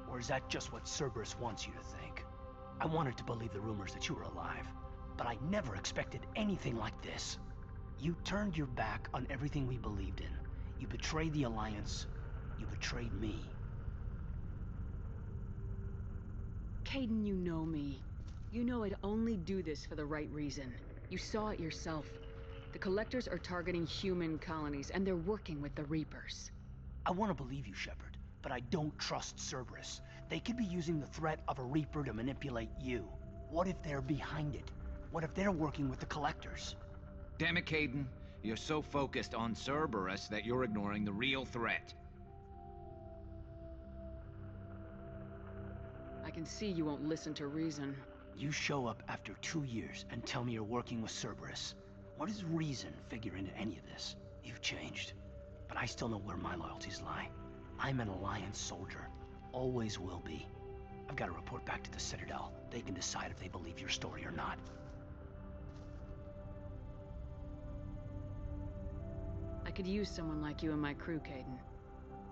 Or is that just what Cerberus wants you to think? I wanted to believe the rumors that you were alive, but I never expected anything like this. You turned your back on everything we believed in. You betrayed the Alliance. You betrayed me. Kaiden, you know me. You know I'd only do this for the right reason. You saw it yourself. The Collectors are targeting human colonies, and they're working with the Reapers. I want to believe you, Shepard, but I don't trust Cerberus. They could be using the threat of a Reaper to manipulate you. What if they're behind it? What if they're working with the Collectors? Damn it, Kaiden. You're so focused on Cerberus that you're ignoring the real threat. I can see you won't listen to reason. You show up after 2 years and tell me you're working with Cerberus. What does reason figure into any of this? You've changed. but I still know where my loyalties lie. I'm an Alliance soldier. Always will be. I've got to report back to the Citadel. They can decide if they believe your story or not. I could use someone like you in my crew, Kaiden.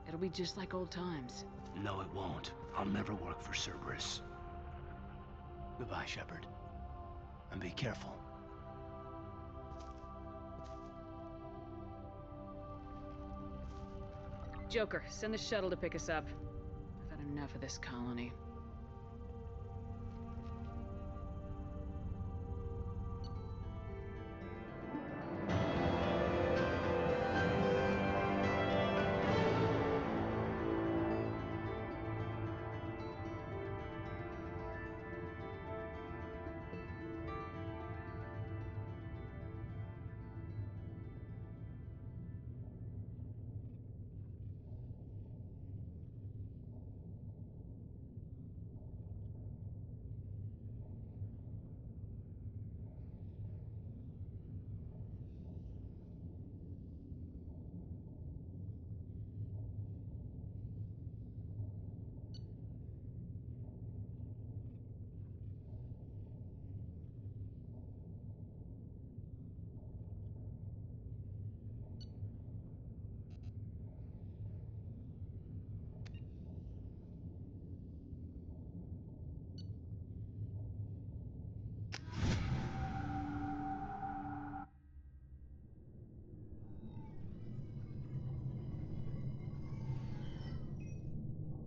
It'll be just like old times. No, it won't. I'll never work for Cerberus. Goodbye, Shepard. And be careful. Joker, send the shuttle to pick us up. I've had enough of this colony.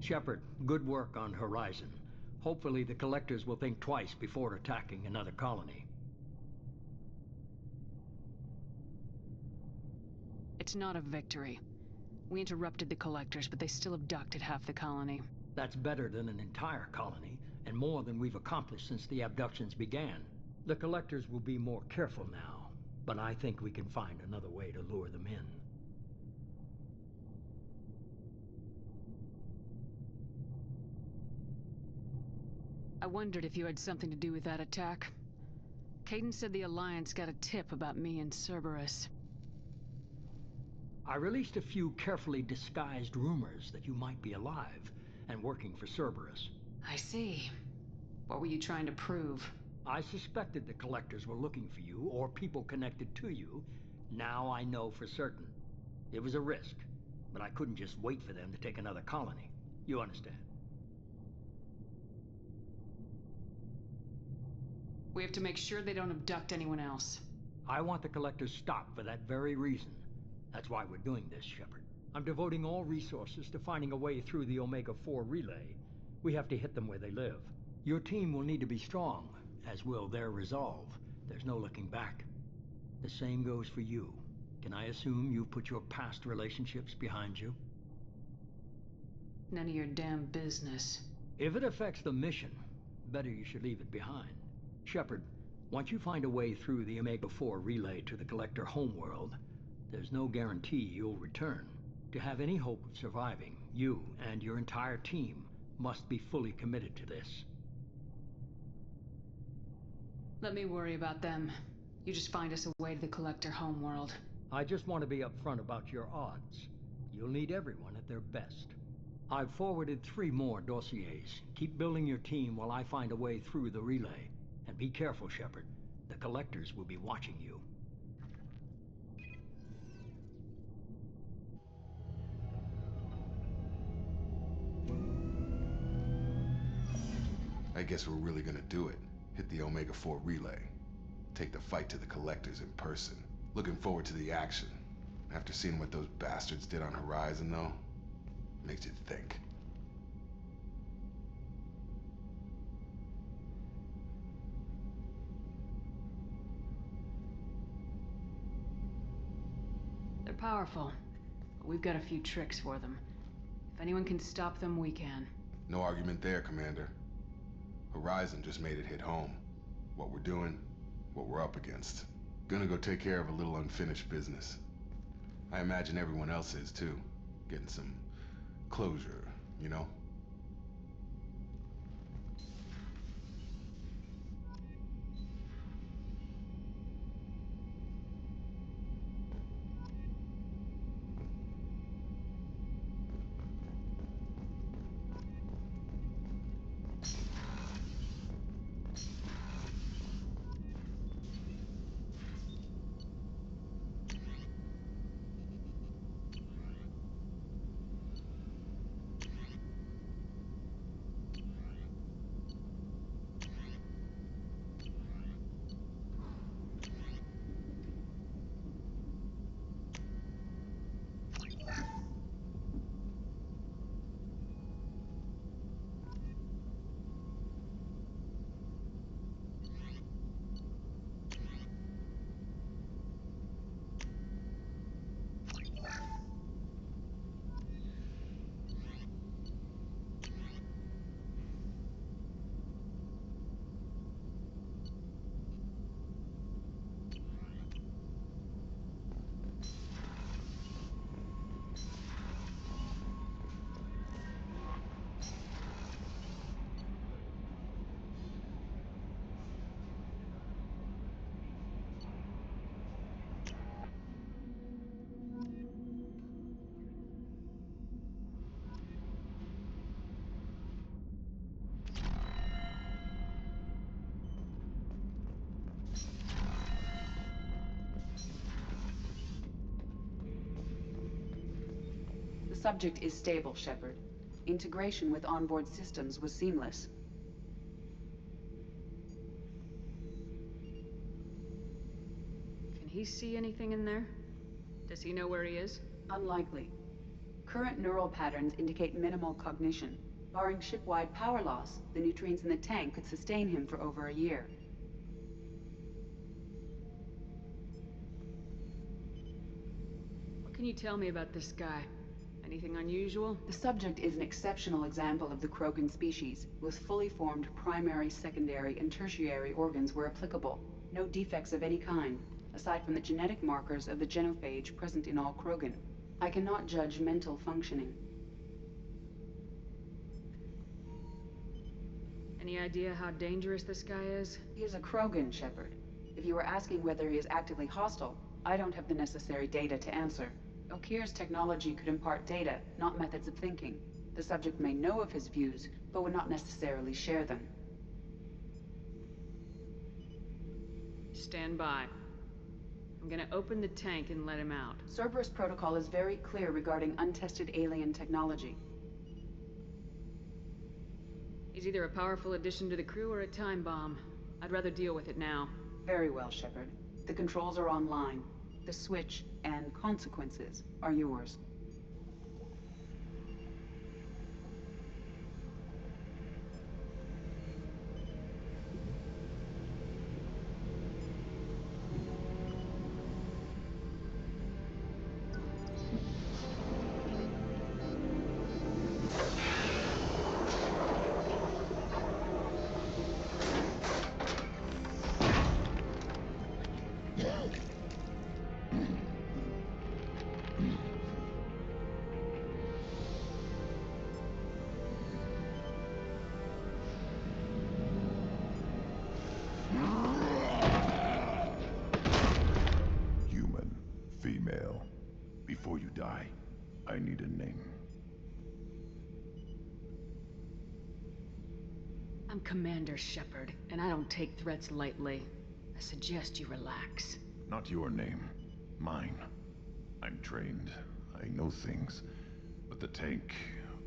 Shepard, good work on Horizon. Hopefully the Collectors will think twice before attacking another colony. It's not a victory. We interrupted the Collectors, but they still abducted half the colony. That's better than an entire colony, and more than we've accomplished since the abductions began. The Collectors will be more careful now, but I think we can find another way to lure them in. I wondered if you had something to do with that attack. Kaiden said the Alliance got a tip about me and Cerberus. I released a few carefully disguised rumors that you might be alive and working for Cerberus. I see. What were you trying to prove? I suspected the Collectors were looking for you, or people connected to you. Now I know for certain. It was a risk, but I couldn't just wait for them to take another colony. You understand? We have to make sure they don't abduct anyone else. I want the Collectors stopped for that very reason. That's why we're doing this, Shepard. I'm devoting all resources to finding a way through the Omega-4 relay. We have to hit them where they live. Your team will need to be strong, as will their resolve. There's no looking back. The same goes for you. Can I assume you've put your past relationships behind you? None of your damn business. If it affects the mission, better you should leave it behind. Shepard, once you find a way through the Omega-4 relay to the Collector homeworld, there's no guarantee you'll return. To have any hope of surviving, you and your entire team must be fully committed to this. Let me worry about them. You just find us a way to the Collector homeworld. I just want to be upfront about your odds. You'll need everyone at their best. I've forwarded 3 more dossiers. Keep building your team while I find a way through the relay. And be careful, Shepard. The Collectors will be watching you. I guess we're really gonna do it. Hit the Omega-4 relay. Take the fight to the Collectors in person. Looking forward to the action. After seeing what those bastards did on Horizon, though, makes you think. They're powerful, but we've got a few tricks for them. If anyone can stop them, we can. No argument there, Commander. Horizon just made it hit home. What we're doing, what we're up against. Gonna go take care of a little unfinished business. I imagine everyone else is too. Getting some closure, you know? subject is stable, Shepard. Integration with onboard systems was seamless. Can he see anything in there? Does he know where he is? Unlikely. Current neural patterns indicate minimal cognition. Barring ship-wide power loss, the nutrients in the tank could sustain him for over a year. What can you tell me about this guy? Anything unusual? The subject is an exceptional example of the Krogan species, with fully formed primary, secondary, and tertiary organs where applicable. No defects of any kind, aside from the genetic markers of the genophage present in all Krogan. I cannot judge mental functioning. Any idea how dangerous this guy is? He is a Krogan, Shepard. If you were asking whether he is actively hostile, I don't have the necessary data to answer. Okeer's technology could impart data, not methods of thinking. The subject may know of his views, but would not necessarily share them. Stand by. I'm gonna open the tank and let him out. Cerberus protocol is very clear regarding untested alien technology. He's either a powerful addition to the crew or a time bomb. I'd rather deal with it now. Very well, Shepard. The controls are online. The switch and consequences are yours. Before you die, I need a name. I'm Commander Shepard, and I don't take threats lightly. I suggest you relax. Not your name. Mine. I'm trained. I know things. But the tank,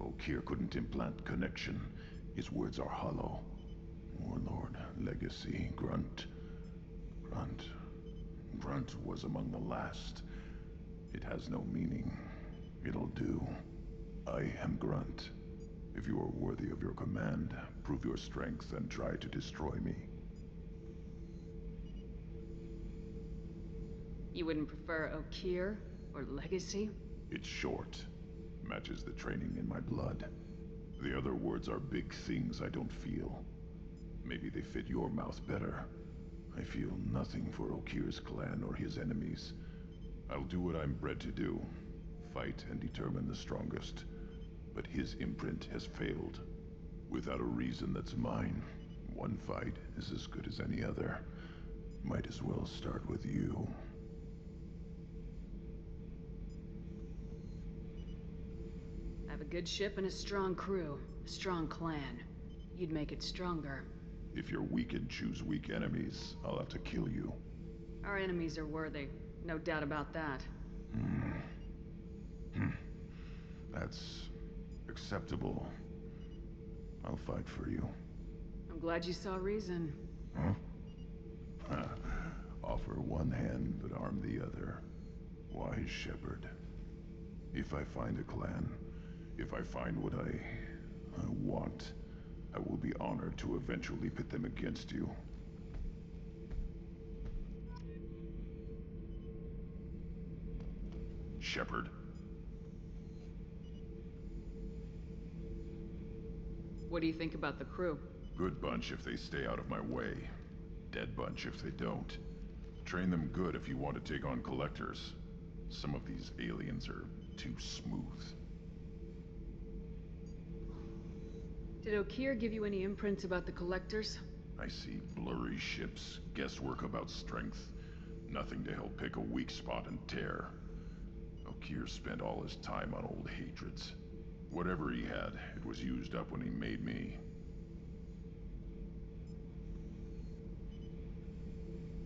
Okeer couldn't implant connection. His words are hollow. Warlord, Legacy, Grunt. Grunt was among the last. It has no meaning. It'll do. I am Grunt. If you are worthy of your command, prove your strength and try to destroy me. You wouldn't prefer Okeer or Legacy? It's short. Matches the training in my blood. The other words are big things I don't feel. Maybe they fit your mouth better. I feel nothing for Okeer's clan or his enemies. I'll do what I'm bred to do. Fight and determine the strongest. But his imprint has failed. Without a reason that's mine. One fight is as good as any other. Might as well start with you. I have a good ship and a strong crew. A strong clan. You'd make it stronger. If you're weak and choose weak enemies, I'll have to kill you. Our enemies are worthy. No doubt about that. That's acceptable. I'll fight for you. I'm glad you saw reason. Huh? Offer one hand, but arm the other. Wise Shepard. If I find a clan, if I find what I want, I will be honored to eventually pit them against you. Shepard. What do you think about the crew? Good bunch if they stay out of my way. Dead bunch if they don't. Train them good if you want to take on collectors. Some of these aliens are too smooth. Did Okeer give you any imprints about the collectors? I see blurry ships, guesswork about strength. Nothing to help pick a weak spot and tear. Okeer spent all his time on old hatreds. Whatever he had, it was used up when he made me.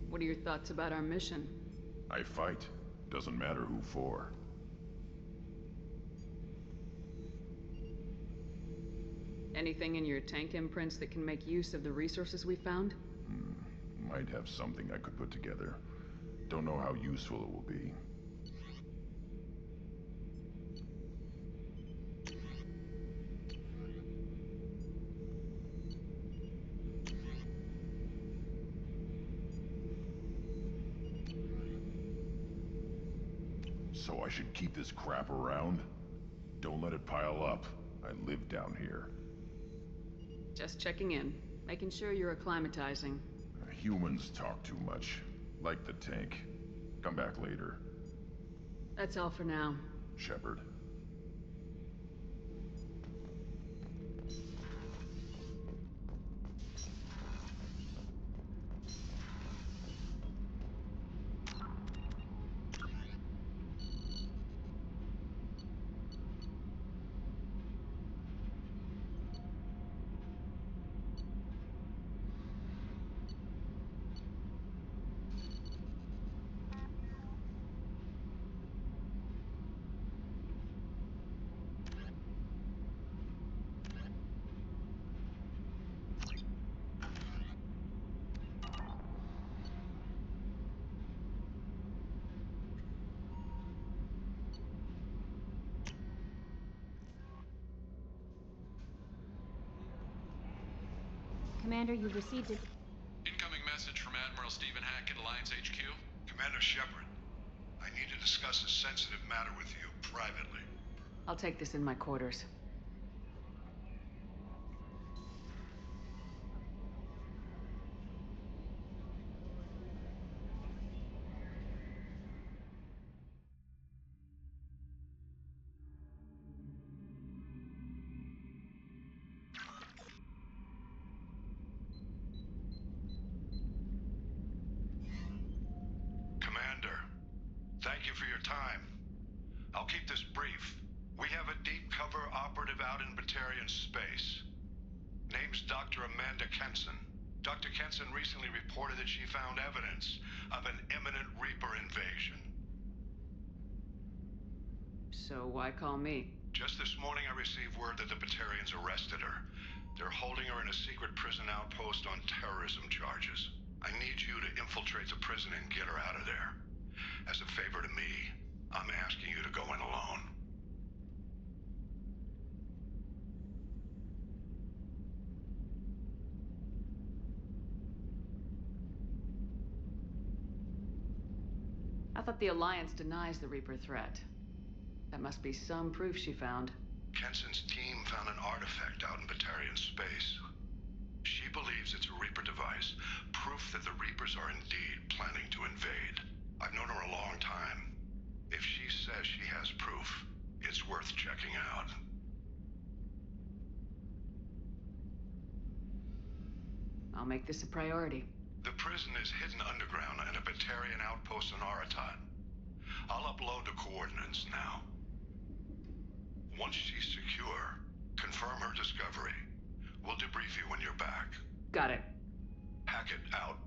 What are your thoughts about our mission? I fight. Doesn't matter who for. Anything in your tank imprints that can make use of the resources we found? Might have something I could put together. Don't know how useful it will be. So I should keep this crap around? Don't let it pile up. I live down here. Just checking in, making sure you're acclimatizing. Humans talk too much. Like the tank. Come back later. That's all for now. Shepard. Commander, you've received it. Incoming message from Admiral Stephen Hackett, Alliance HQ. Commander Shepard, I need to discuss a sensitive matter with you privately. I'll take this in my quarters. Thank you for your time. I'll keep this brief. We have a deep cover operative out in Batarian space. Name's Dr. Amanda Kenson. Dr. Kenson recently reported that she found evidence of an imminent Reaper invasion. So why call me? Just this morning I received word that the Batarians arrested her. They're holding her in a secret prison outpost on terrorism charges. I need you to infiltrate the prison and get her out of there. As a favor to me, I'm asking you to go in alone. I thought the Alliance denies the Reaper threat. That must be some proof she found. Kenson's team found an artifact out in Batarian space. She believes it's a Reaper device, proof that the Reapers are indeed planning to invade. I've known her a long time. If she says she has proof, it's worth checking out. I'll make this a priority. The prison is hidden underground in a Batarian outpost on Aratat. I'll upload the coordinates now. Once she's secure, confirm her discovery. We'll debrief you when you're back. Got it. Hackett out.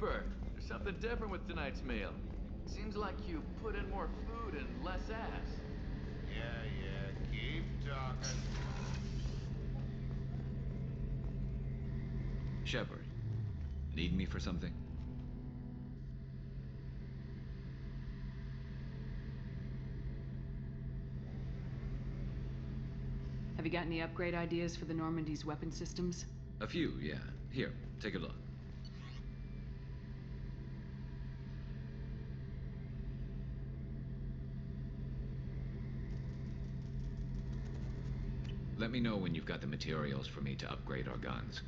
Shepard, there's something different with tonight's meal. Seems like you put in more food and less ass. Yeah, keep talking. Shepard, need me for something? Have you got any upgrade ideas for the Normandy's weapon systems? A few, yeah. Here, take a look. Let me know when you've got the materials for me to upgrade our guns.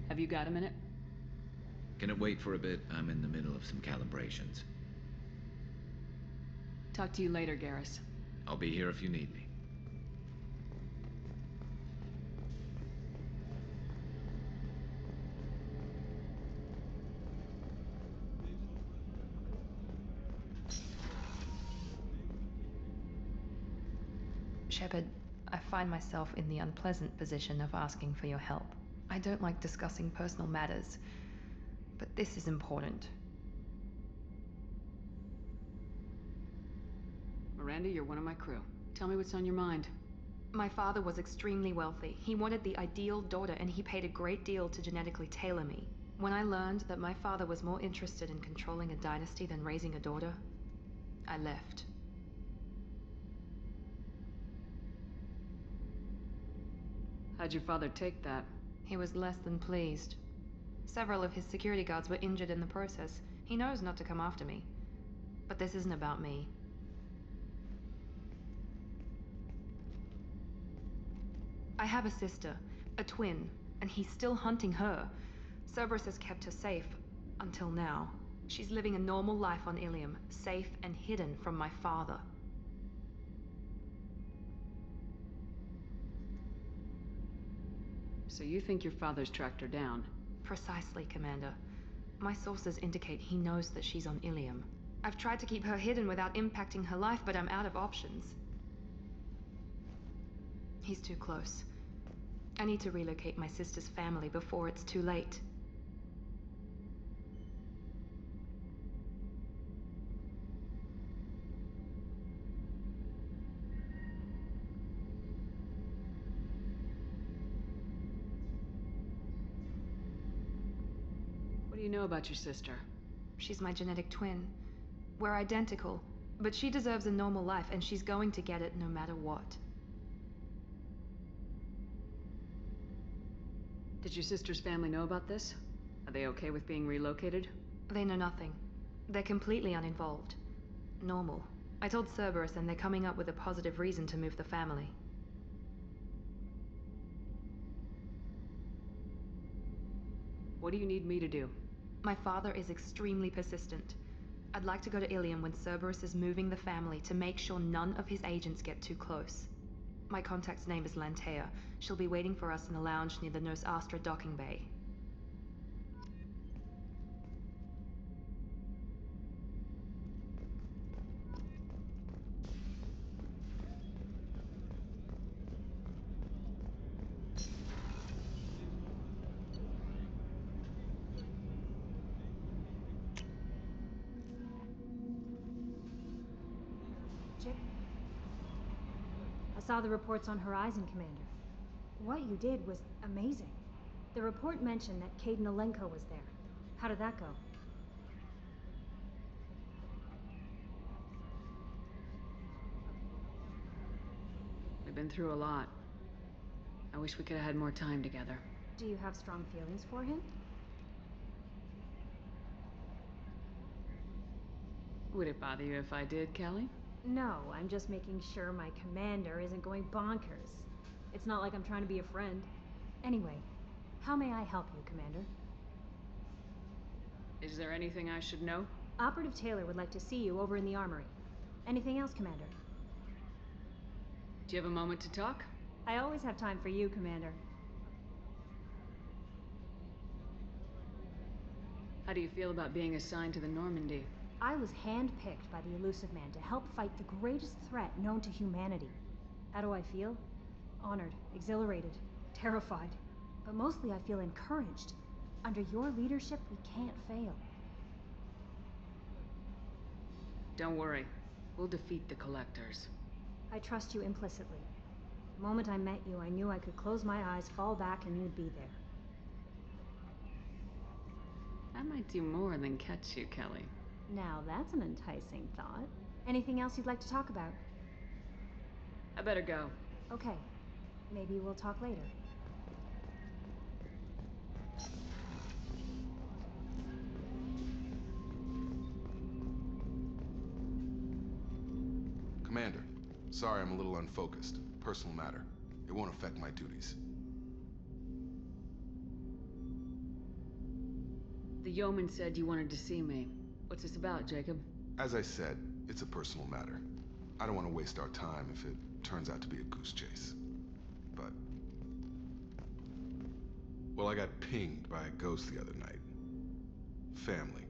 Have you got a minute? Can it wait for a bit? I'm in the middle of some calibrations. Talk to you later, Garrus. I'll be here if you need me. Shepard, I find myself in the unpleasant position of asking for your help. I don't like discussing personal matters, but this is important. Miranda, you're one of my crew. Tell me what's on your mind. My father was extremely wealthy. He wanted the ideal daughter, and he paid a great deal to genetically tailor me. When I learned that my father was more interested in controlling a dynasty than raising a daughter, I left. How'd your father take that? He was less than pleased. Several of his security guards were injured in the process. He knows not to come after me. But this isn't about me. I have a sister, a twin, and he's still hunting her. Cerberus has kept her safe, until now. She's living a normal life on Ilium, safe and hidden from my father. So you think your father's tracked her down? Precisely, Commander. My sources indicate he knows that she's on Ilium. I've tried to keep her hidden without impacting her life, but I'm out of options. He's too close. I need to relocate my sister's family before it's too late. What do you know about your sister? She's my genetic twin. We're identical, but she deserves a normal life, and she's going to get it no matter what. Did your sister's family know about this? Are they okay with being relocated? They know nothing. They're completely uninvolved. Normal. I told Cerberus, and they're coming up with a positive reason to move the family. What do you need me to do? My father is extremely persistent. I'd like to go to Ilium when Cerberus is moving the family to make sure none of his agents get too close. My contact's name is Lantea. She'll be waiting for us in the lounge near the Nos Astra docking bay. I saw the reports on Horizon, Commander. What you did was amazing. The report mentioned that Kaiden was there. How did that go? We've been through a lot. I wish we could have had more time together. Do you have strong feelings for him? Would it bother you if I did, Kelly? No, I'm just making sure my commander isn't going bonkers. It's not like I'm trying to be a friend. Anyway, how may I help you, Commander? Is there anything I should know? Operative Taylor would like to see you over in the armory. Anything else, Commander? Do you have a moment to talk? I always have time for you, Commander. How do you feel about being assigned to the Normandy? I was handpicked by the Elusive Man to help fight the greatest threat known to humanity. How do I feel? Honored, exhilarated, terrified. But mostly I feel encouraged. Under your leadership, we can't fail. Don't worry. We'll defeat the Collectors. I trust you implicitly. The moment I met you, I knew I could close my eyes, fall back, and you'd be there. I might do more than catch you, Kelly. Now that's an enticing thought. Anything else you'd like to talk about? I better go. Okay. Maybe we'll talk later. Commander, sorry I'm a little unfocused. Personal matter. It won't affect my duties. The yeoman said you wanted to see me. What's this about, Jacob? As I said, it's a personal matter. I don't want to waste our time if it turns out to be a goose chase. But... well, I got pinged by a ghost the other night. Family.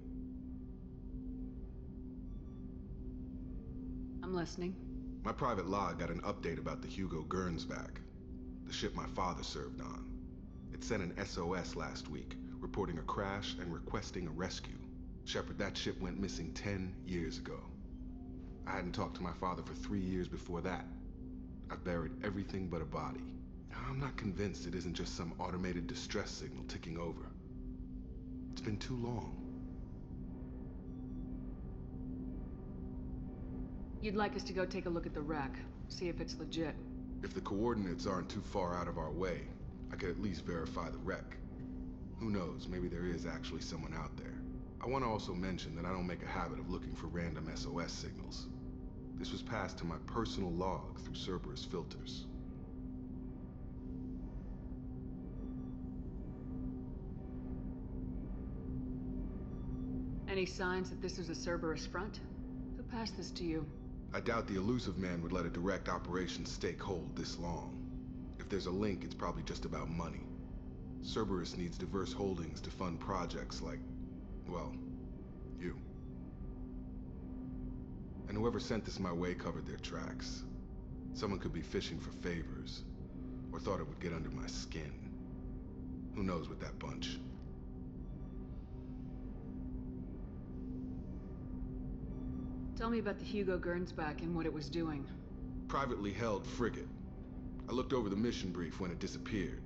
I'm listening. My private log got an update about the Hugo Gurns back. The ship my father served on. It sent an SOS last week, reporting a crash and requesting a rescue. Shepard, that ship went missing 10 years ago. I hadn't talked to my father for 3 years before that. I've buried everything but a body. I'm not convinced it isn't just some automated distress signal ticking over. It's been too long. You'd like us to go take a look at the wreck, see if it's legit. If the coordinates aren't too far out of our way, I could at least verify the wreck. Who knows, maybe there is actually someone out there. I want to also mention that I don't make a habit of looking for random SOS signals. This was passed to my personal log through Cerberus filters. Any signs that this is a Cerberus front? Who passed this to you? I doubt the elusive man would let a direct operations stake hold this long. If there's a link, it's probably just about money. Cerberus needs diverse holdings to fund projects like, well, you. And whoever sent this my way covered their tracks. Someone could be fishing for favors, or thought it would get under my skin. Who knows with that bunch? Tell me about the Hugo Gernsback and what it was doing. Privately held frigate. I looked over the mission brief when it disappeared.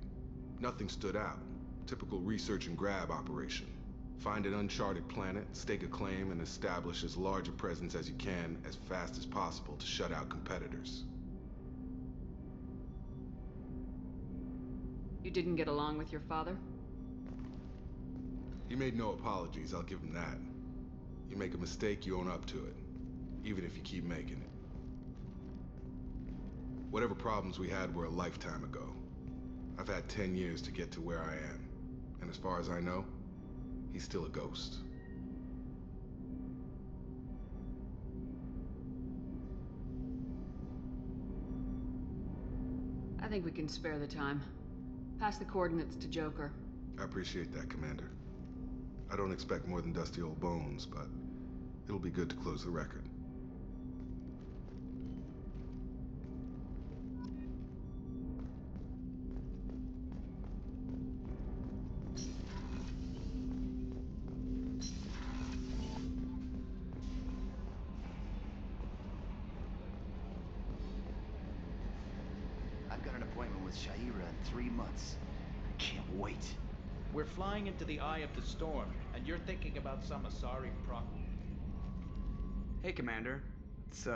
Nothing stood out. Typical research and grab operation. Find an uncharted planet, stake a claim, and establish as large a presence as you can as fast as possible to shut out competitors. You didn't get along with your father? He made no apologies, I'll give him that. You make a mistake, you own up to it. Even if you keep making it. Whatever problems we had were a lifetime ago. I've had 10 years to get to where I am. And as far as I know, he's still a ghost. I think we can spare the time. Pass the coordinates to Joker. I appreciate that, Commander. I don't expect more than dusty old bones, but it'll be good to close the record. In 3 months. I can't wait. We're flying into the eye of the storm, and you're thinking about some Asari Hey, Commander. It's,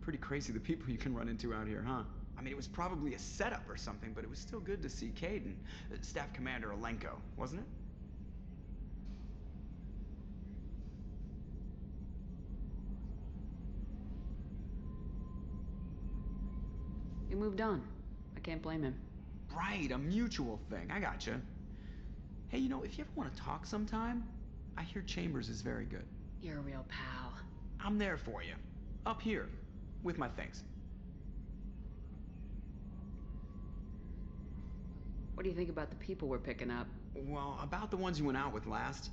pretty crazy the people you can run into out here, huh? I mean, it was probably a setup or something, but it was still good to see Kaiden. Staff Commander Alenko, wasn't it? He moved on. I can't blame him. Right, a mutual thing. I gotcha. Hey, you know, if you ever want to talk sometime, I hear Chambers is very good. You're a real pal. I'm there for you. Up here. With my things. What do you think about the people we're picking up? Well, about the ones you went out with last.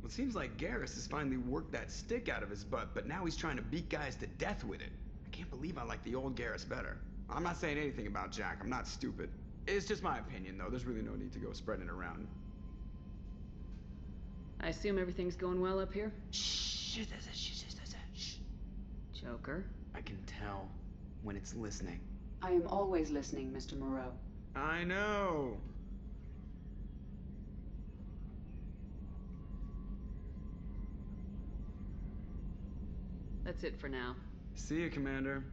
Well, it seems like Garrus has finally worked that stick out of his butt, but now he's trying to beat guys to death with it. I can't believe I like the old Garrus better. I'm not saying anything about Jack. I'm not stupid. It's just my opinion, though. There's really no need to go spreading it around. I assume everything's going well up here? Shh. Joker? I can tell when it's listening. I am always listening, Mr. Moreau. I know. That's it for now. See you, Commander.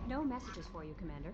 No messages for you, Commander.